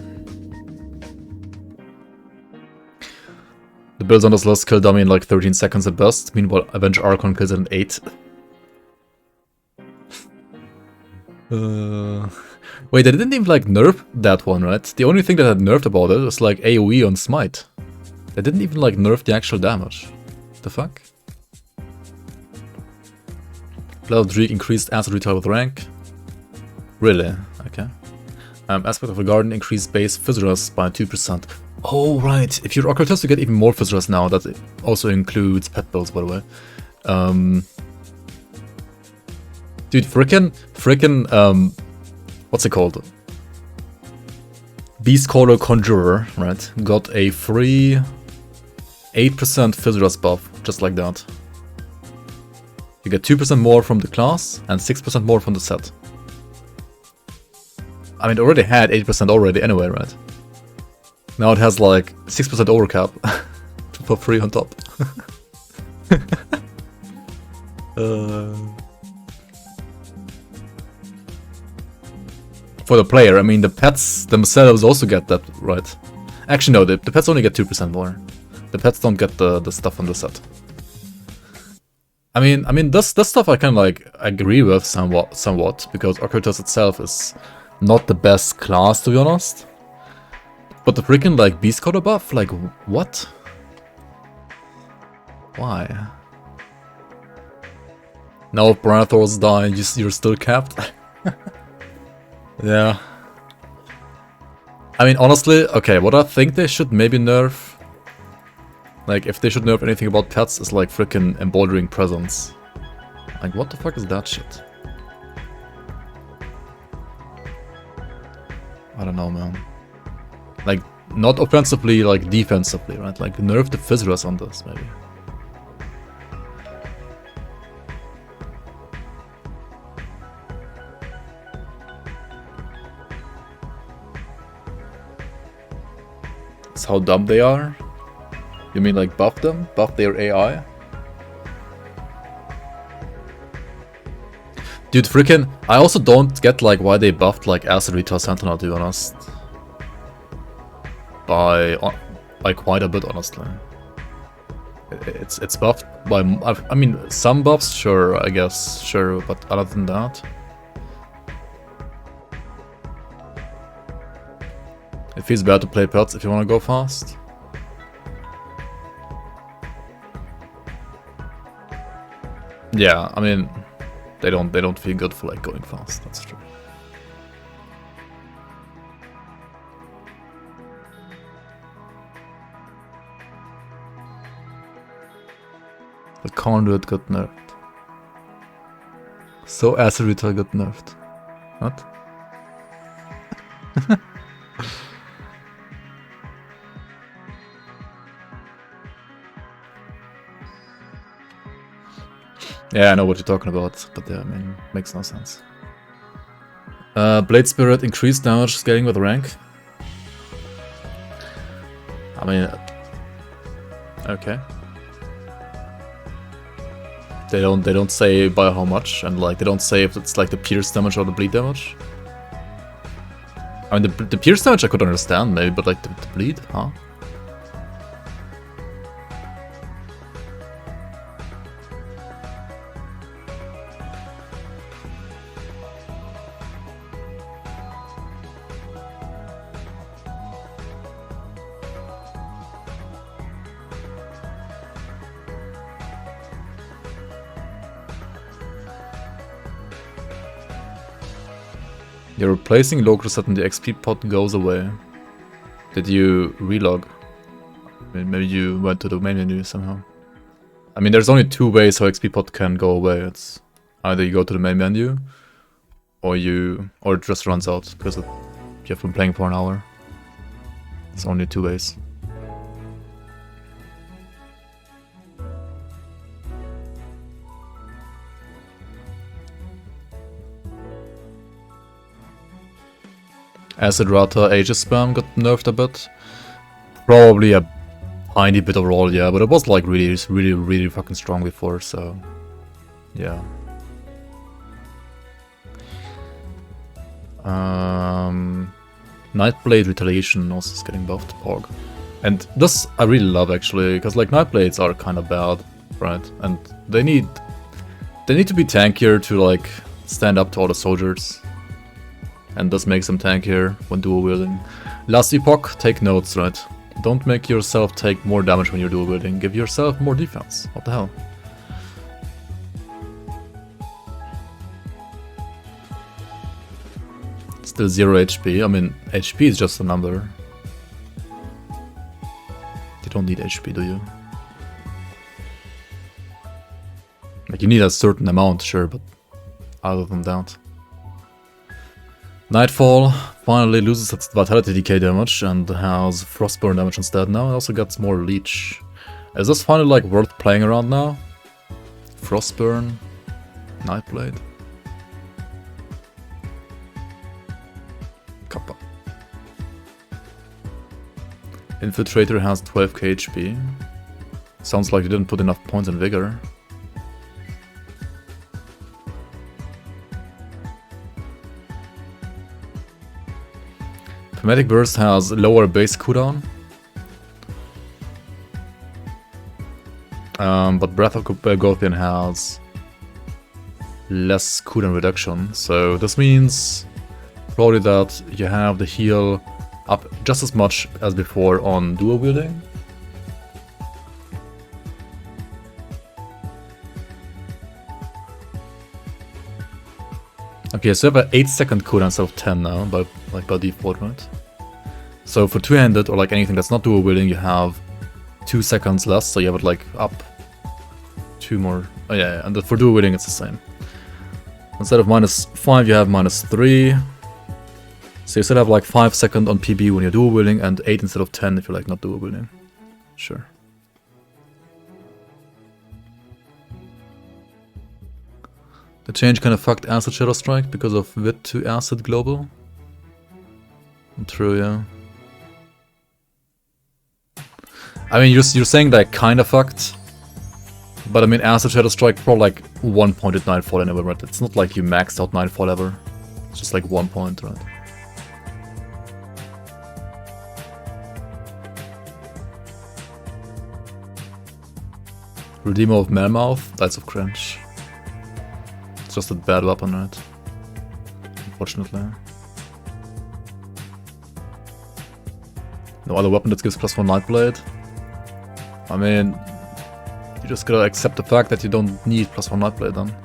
Speaker 1: The builds on this list kill dummy in, like, 13 seconds at best. Meanwhile, Avenge Archon kills it in 8. Wait, they didn't even like nerf that one, right? The only thing that had nerfed about it was like AoE on Smite. They didn't even like nerf the actual damage. The fuck? Level 3 increased acid retail with rank. Really? Okay. Aspect of the garden increased base Physiras by 2%. Oh, right. If you're occultist, you get even more Physiras now. That also includes pet builds, by the way. Dude, frickin', what's it called? Beast Caller Conjurer, right? Got a free 8% Physiras buff, just like that. You get 2% more from the class and 6% more from the set. I mean, it already had 8% already anyway, right? Now it has like 6% overcap for free on top. For the player, I mean, the pets themselves also get that, right? Actually, no, the pets only get 2% more. The pets don't get the stuff on the set. I mean, this stuff I kind of like agree with somewhat, because Occultus itself is not the best class, to be honest. But the freaking like Beast Coder buff, like what? Why? Now if Branathors die, you're still capped. Yeah. I mean, honestly, okay, what I think they should maybe nerf, like if they should nerf anything about pets, is like freaking embroidering presence. Like what the fuck is that shit? I don't know, man. Like, not offensively, like defensively, right? Like nerf the Physiras on this, maybe. That's how dumb they are? You mean like buff them? Buff their AI? Dude, freaking, I also don't get like why they buffed like Acid Retail Sentinel, to be honest. By quite a bit, honestly. It's buffed by, I mean, some buffs, sure, I guess, sure, but other than that. It feels bad to play pets if you want to go fast. Yeah, I mean, they don't feel good for like going fast, that's true. The Conduit got nerfed. So Acid Retail got nerfed. What? Yeah, I know what you're talking about, but yeah, I mean, makes no sense. Blade Spirit increased damage scaling with rank. I mean, okay. They don't say by how much, and like they don't say if it's like the pierce damage or the bleed damage. I mean, the pierce damage I could understand maybe, but like the bleed, huh? You're replacing local set and the XP pot goes away. Did you relog? Maybe you went to the main menu somehow. I mean, there's only two ways how XP pot can go away. It's either you go to the main menu, or it just runs out because you have been playing for an hour. It's only two ways. Acid Rata Aegis spam got nerfed a bit. Probably a tiny bit overall, yeah, but it was like really fucking strong before, so yeah. Nightblade Retaliation also is getting buffed, Pog. And this I really love actually, because like Nightblades are kind of bad, right? And they need to be tankier to like stand up to all the soldiers. and does make some tankier when dual wielding. Last epoch, take notes, right? Don't make yourself take more damage when you're dual wielding. Give yourself more defense. What the hell? Still 0 HP. I mean, HP is just a number. You don't need HP, do you? Like, you need a certain amount, sure, but other than that. Nightfall finally loses its Vitality Decay damage and has Frostburn damage instead now. It also gets more Leech. Is this finally like worth playing around now? Frostburn, Nightblade. Kappa. Infiltrator has 12k HP. Sounds like you didn't put enough points in Vigor. Chromatic Burst has lower base cooldown. But Breath of Gothian has less cooldown reduction. So this means probably that you have the heal up just as much as before on dual wielding. Okay, so you have an 8-second cooldown instead of 10 now, by default, right? So for two-handed or like anything that's not dual wielding, you have 2 seconds less, so you have it like up 2 more. Oh yeah, and for dual wielding it's the same. Instead of -5, you have -3. So you still have like 5 seconds on PB when you're dual wielding, and 8 instead of 10 if you're like not dual wielding. Sure. The change kind of fucked Acid Shadow Strike because of Wit to Acid Global. True, yeah. I mean, you're saying that kind of fucked, but I mean, Acid Shadow Strike for like 1 point at Nightfall anyway, right? It's not like you maxed out Nightfall ever. It's just like 1 point, right? Redeemer of Melmouth, Lights of Cringe. It's just a bad weapon, right? Unfortunately. No other weapon that gives +1 Nightblade. I mean, you just gotta accept the fact that you don't need +1 Nightblade then.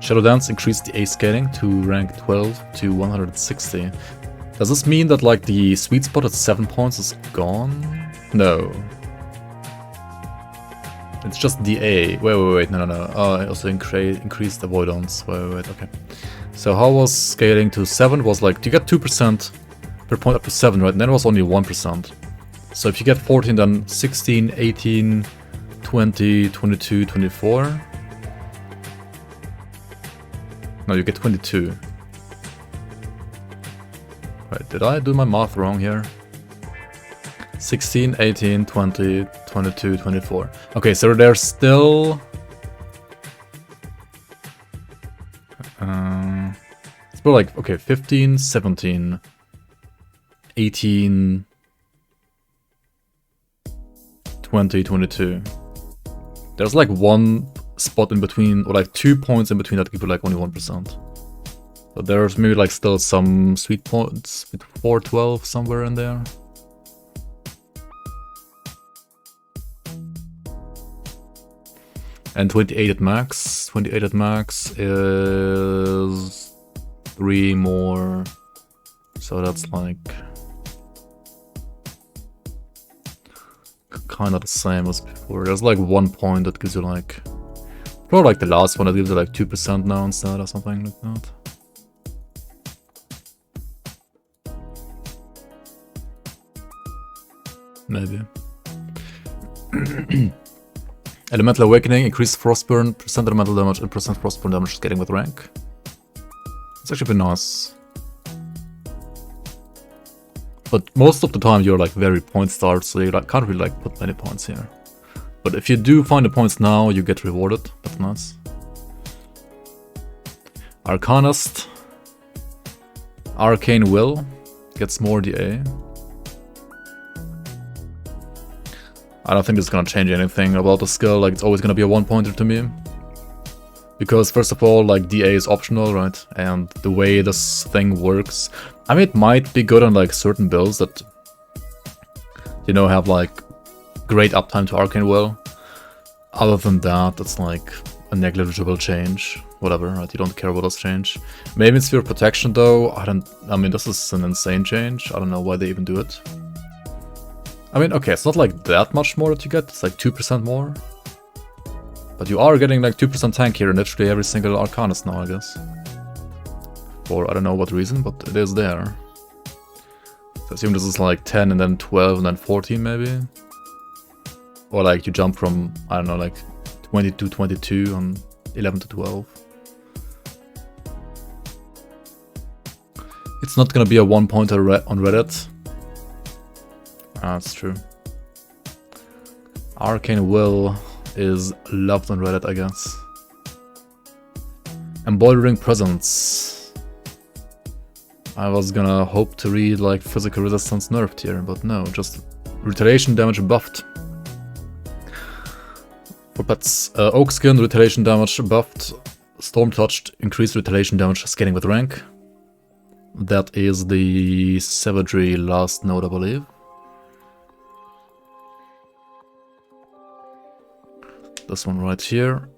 Speaker 1: Shadow Dance increased the ace scaling to rank 12 to 160. Does this mean that like the sweet spot at 7 points is gone? No. It's just DA. Wait, no. I also increased avoidance. Wait, okay. So how was scaling to 7? Was like, you get 2% per point up to 7, right? And then it was only 1%. So if you get 14, then 16, 18, 20, 22, 24. No, you get 22. Right, did I do my math wrong here? 16, 18, 20, 22, 24. Okay, so there's still... it's more like, okay, 15, 17, 18, 20, 22. There's like one spot in between, or like 2 points in between that give you like only 1%. But there's maybe like still some sweet points with 412 somewhere in there. And 28 at max. 28 at max is 3 more. So that's like kind of the same as before. There's like 1 point that gives you like, probably like the last one that gives you like 2% now instead or something like that. Maybe. Elemental Awakening, increased Frostburn, percent elemental damage, and percent Frostburn damage getting with rank. It's actually been nice. But most of the time you're like very point starved, so you like, can't really like put many points here. But if you do find the points now, you get rewarded. That's nice. Arcanist. Arcane Will. gets more DA. I don't think it's gonna change anything about the skill, like it's always gonna be a 1-pointer to me. Because first of all, like DA is optional, right? And the way this thing works, I mean, it might be good on like certain builds that, you know, have like great uptime to Arcane Will. Other than that, it's like a negligible change. Whatever, right? You don't care about this change. Maybe in Sphere of Protection though, I mean, this is an insane change. I don't know why they even do it. I mean, okay, it's not like that much more that you get, it's like 2% more. But you are getting like 2% tank here in literally every single Arcanist now, I guess. For I don't know what reason, but it is there. So I assume this is like 10 and then 12 and then 14 maybe. Or like you jump from, I don't know, like 20 to 22 and 11 to 12. It's not gonna be a 1-pointer on Reddit. That's true. Arcane Will is loved on Reddit, I guess. Embroidering Presence. I was gonna hope to read like Physical Resistance nerfed here, but no, just Retaliation damage buffed. For pets, Oak Skin, Retaliation damage buffed. Storm Touched, increased Retaliation damage scaling with rank. That is the Savagery last node, I believe. This one right here.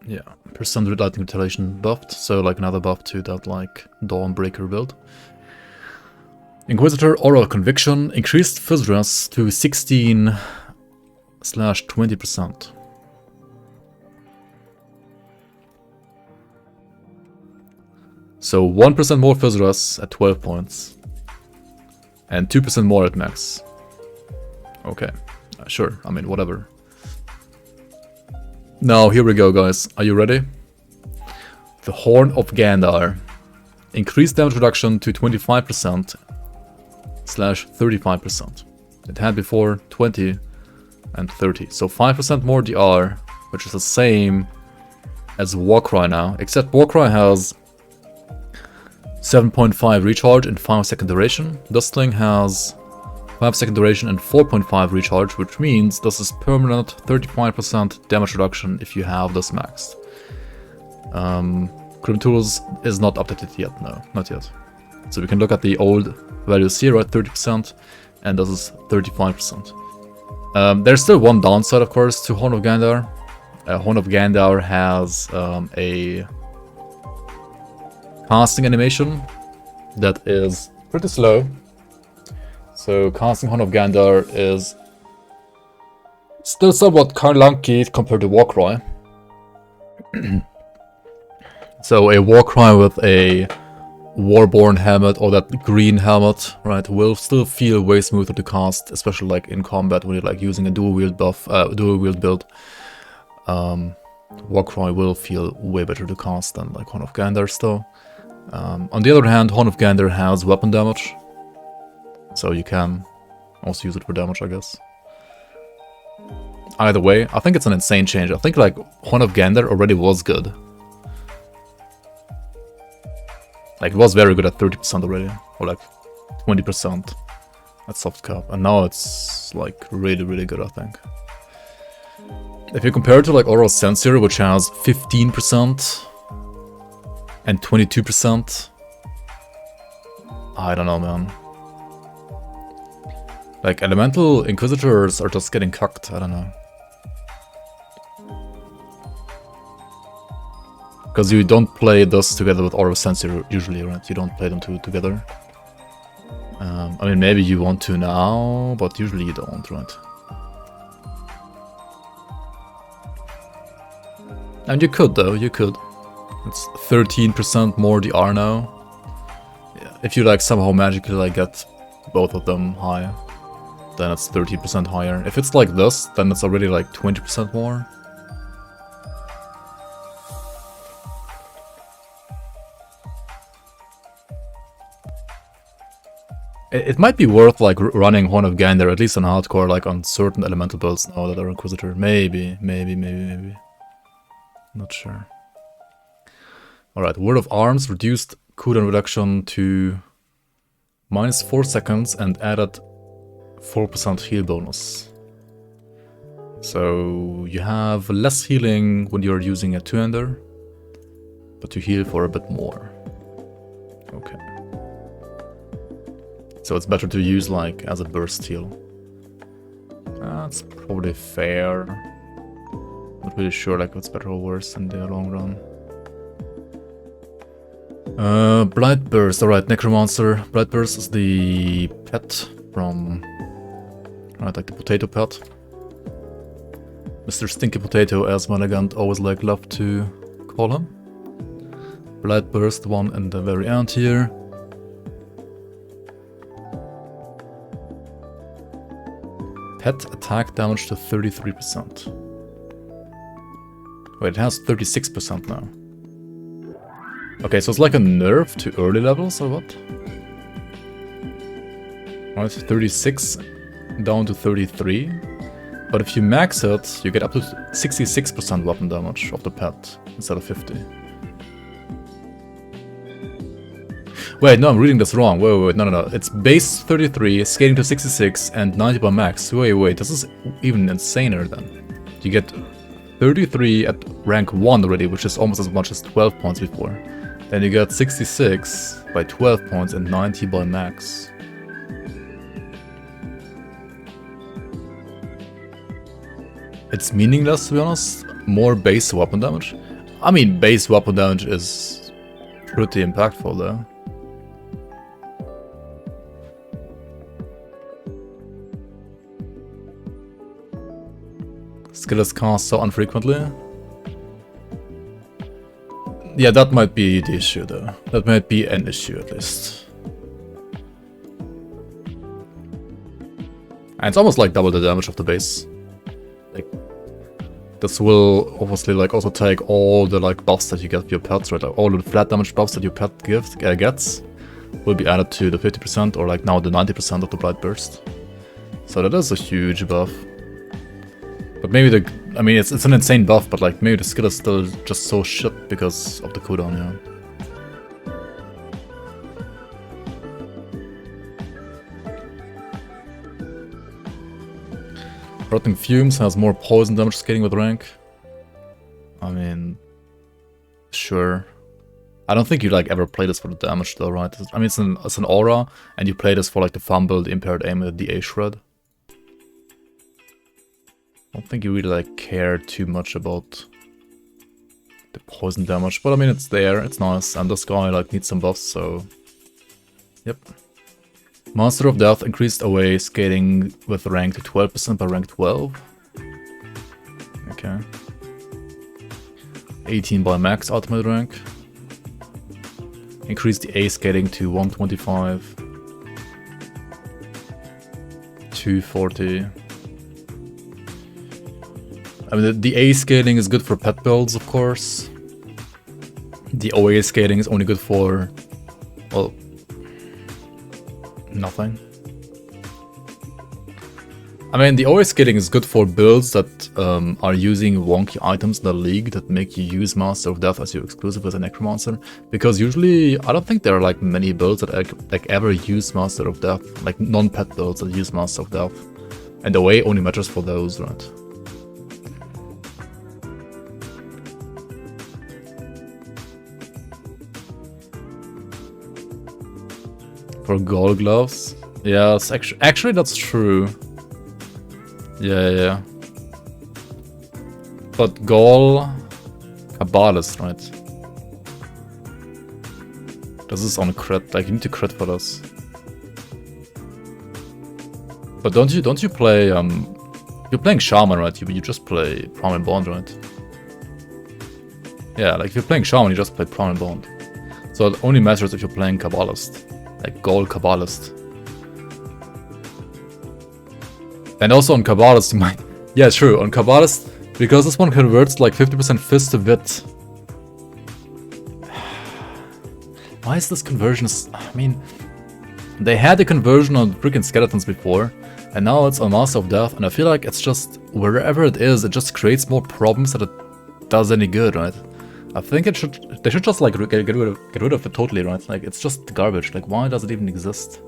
Speaker 1: Yeah, percent lightning retaliation buffed, so like another buff to that like Dawnbreaker build. Inquisitor Oral Conviction, increased Fizz to 16/20%. So 1% more Fizz at 12 points. And 2% more at max. Okay, sure, I mean, whatever. Now, here we go, guys. Are you ready? The Horn of Gandar. Increased damage reduction to 25%/35%. It had before 20 and 30. So 5% more DR, which is the same as Warcry now. Except Warcry has 7.5 recharge and 5-second duration. This thing has 5-second duration and 4.5 recharge, which means this is permanent 35% damage reduction if you have this maxed. GranTurismo is not updated yet, no, not yet. So we can look at the old values here, right, 30%, and this is 35%. There's still one downside, of course, to Horn of Gandar. Horn of Gandar has a casting animation that is pretty slow. So casting Horn of Gandar is still somewhat clunky compared to Warcry. So a Warcry with a Warborn helmet or that green helmet, right, will still feel way smoother to cast, especially like in combat when you're like using a dual wield build. Warcry will feel way better to cast than like Horn of Gandar still. On the other hand, Horn of Gandar has weapon damage, so you can also use it for damage, I guess. Either way, I think it's an insane change. I think like Horn of Gandar already was good. Like it was very good at 30% already, or like 20% at soft cap, and now it's like really, really good, I think. If you compare it to like Oral Sensory, which has 15% and 22%, I don't know, man. Like Elemental Inquisitors are just getting cucked, I don't know. Because you don't play this together with Aura of Sensory usually, right? You don't play them together. I mean, maybe you want to now, but usually you don't, right? And you could, though, you could. It's 13% more DR now. Yeah, if you like somehow magically like get both of them high, then it's 30% higher. If it's like this, then it's already like 20% more. It might be worth like running Horn of Gandar, at least on hardcore, like on certain elemental builds now that are Inquisitor. Maybe. Not sure. Alright, Word of Arms reduced cooldown reduction to Minus 4 seconds and added 4% heal bonus. So you have less healing when you're using a two-hander, but you heal for a bit more. Okay. So it's better to use like as a burst heal. That's probably fair. Not really sure like what's better or worse in the long run. Blight Burst, alright, Necromancer. Blight Burst is the pet from... Right, like the potato pet. Mr. Stinky Potato, as Malagant always love to call him. Blight Burst, one in the very end here. Pet attack damage to 33%. Wait, it has 36% now. Okay, so it's like a nerf to early levels or what? Right, 36 down to 33. But if you max it, you get up to 66% weapon damage of the pet instead of 50. Wait, no, I'm reading this wrong. Wait, no. It's base 33, skating to 66, and 90 by max. Wait, this is even insaner then. You get 33 at rank 1 already, which is almost as much as 12 points before. Then you get 66 by 12 points and 90 by max. It's meaningless, to be honest. More base weapon damage. I mean, base weapon damage is pretty impactful though. Skill is cast so infrequently. Yeah, that might be the issue though. That might be an issue at least. And it's almost like double the damage of the base. Like, this will obviously like also take all the like buffs that you get for your pets, right? Like, all the flat damage buffs that your pet gets will be added to the 50% or like now the 90% of the Blight Burst. So that is a huge buff. But maybe I mean, it's an insane buff, but like maybe the skill is still just so shit because of the cooldown, yeah. Rotting Fumes has more poison damage skating with rank. I mean, sure. I don't think you like ever play this for the damage though, right? I mean, it's an aura, and you play this for like the fumble, the impaired aim, and the A shred. I don't think you really like care too much about the poison damage, but I mean it's there, it's nice, and this guy like needs some buffs, so yep. Master of Death increased away skating with rank to 12% by rank 12. Okay. 18 by max ultimate rank. Increased the A skating to 125. 240. I mean, the A scaling is good for pet builds, of course. The OA scaling is only good for, well, nothing. I mean, the OA scaling is good for builds that are using wonky items in the league that make you use Master of Death as your exclusive as a Necromancer. Because usually, I don't think there are like many builds that like ever use Master of Death, like non-pet builds that use Master of Death. And the OA only matters for those, right? For gold gloves? Yeah, actually that's true. Yeah. But Gaul Kabbalist, right? This is on a crit, like you need to crit for this. But don't you play you're playing Shaman, right? You just play Prominent Bond, right? Yeah, like if you're playing Shaman, you just play Prominent Bond. So it only matters if you're playing Kabbalist. Like Gold Kabbalist. And also on Kabbalist you might... Yeah, true, on Kabbalist, because this one converts like 50% fist to wit. Why is this conversion... I mean, they had the conversion on freaking skeletons before, and now it's on Master of Death, and I feel like it's just... Wherever it is, it just creates more problems than it does any good, right? I think they should just like get rid of it totally, right? Like it's just garbage. Like why does it even exist?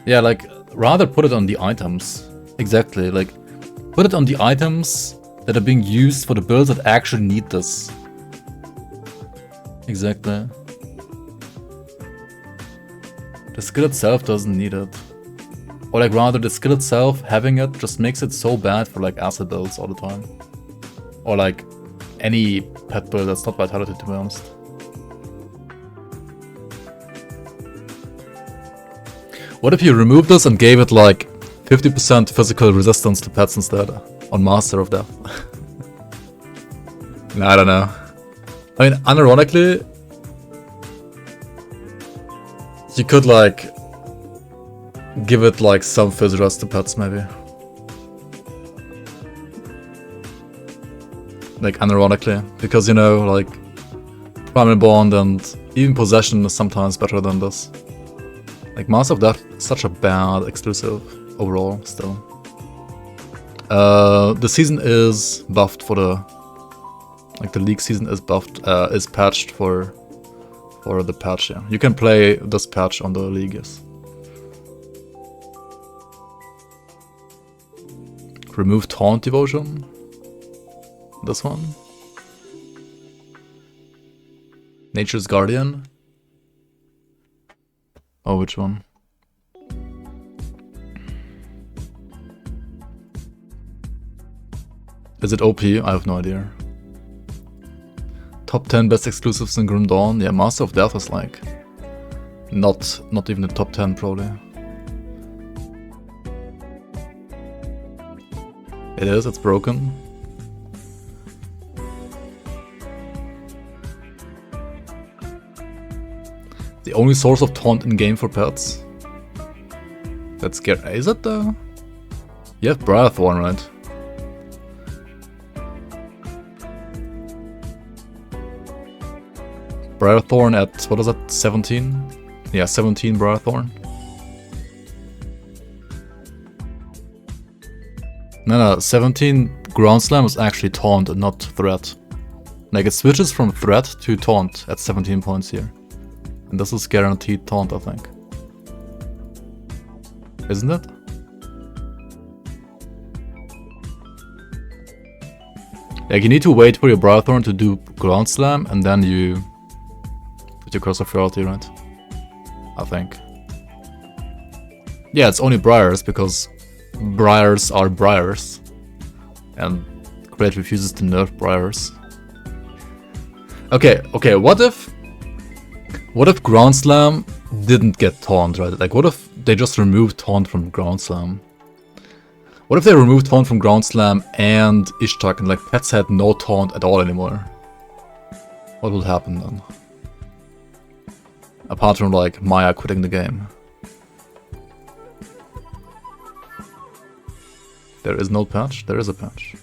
Speaker 1: Yeah, like, rather put it on the items. Exactly, like, put it on the items that are being used for the builds that actually need this. Exactly. The skill itself doesn't need it. Or like rather the skill itself, having it, just makes it so bad for like acid builds all the time. Or like any pet build that's not Vitality, to be honest. What if you removed this and gave it like 50% physical resistance to pets instead on Master of Death? Nah, I don't know. I mean, unironically, you could like give it like some phys rest to pets maybe. Like unironically, because you know, like Primal Bond and even Possession is sometimes better than this. Like Master of Death is such a bad exclusive overall still. The season is buffed for the League season is buffed, is patched for the patch, yeah. You can play this patch on the League, yes. Remove Taunt Devotion. This one. Nature's Guardian. Oh, which one? Is it OP? I have no idea. Top 10 best exclusives in Grim Dawn. Yeah, Master of Death is like not even the top 10 probably. It is, it's broken. The only source of taunt in game for pets. That's scary. Is it though? You have Briarthorn, right? Briarthorn at, what is that, 17? Yeah, 17 Briarthorn. No, 17 Ground Slam is actually taunt and not threat. Like it switches from threat to taunt at 17 points here. And this is guaranteed taunt, I think. Isn't it? Like you need to wait for your Briarthorn to do Ground Slam and then you put your Curse of Ferality, right? I think. Yeah, it's only Briars because Briars are Briars. And Great refuses to nerf Briars. Okay, what if Ground Slam didn't get taunt, right? Like what if they just removed taunt from Ground Slam? What if they removed taunt from Ground Slam and Ishtar and like pets had no taunt at all anymore? What would happen then? Apart from like Maya quitting the game. There is no patch? There is a patch.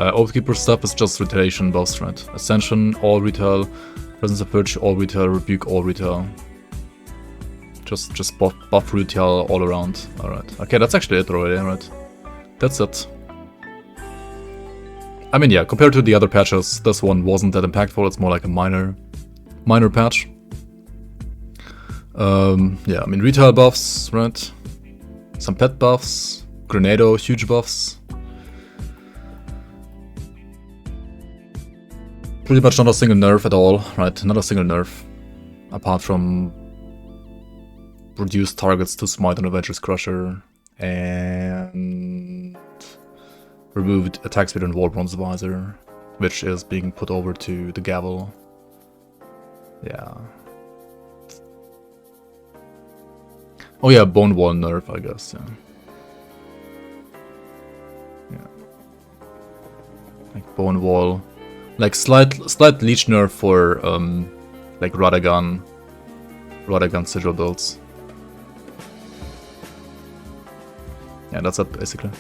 Speaker 1: Oathkeeper stuff is just Retaliation buffs, right? Ascension, all retail. Presence of Virtue, all retail. Rebuke, all retail. Just buff retail all around. Alright. Okay, that's actually it already, right? That's it. I mean, yeah, compared to the other patches, this one wasn't that impactful. It's more like a minor patch. Yeah, I mean, retail buffs, right? Some pet buffs. Grenado, huge buffs. Pretty much not a single nerf at all, right? Not a single nerf. Apart from reduced targets to Smite and Avengers Crusher. And removed attack speed and War Bronze Visor, which is being put over to the Gavel. Yeah. Oh yeah, Bone Wall nerf, I guess, yeah. Yeah. Like Bone Wall. Like slight leech nerf for like Radagon Sigil builds. Yeah, that's it basically.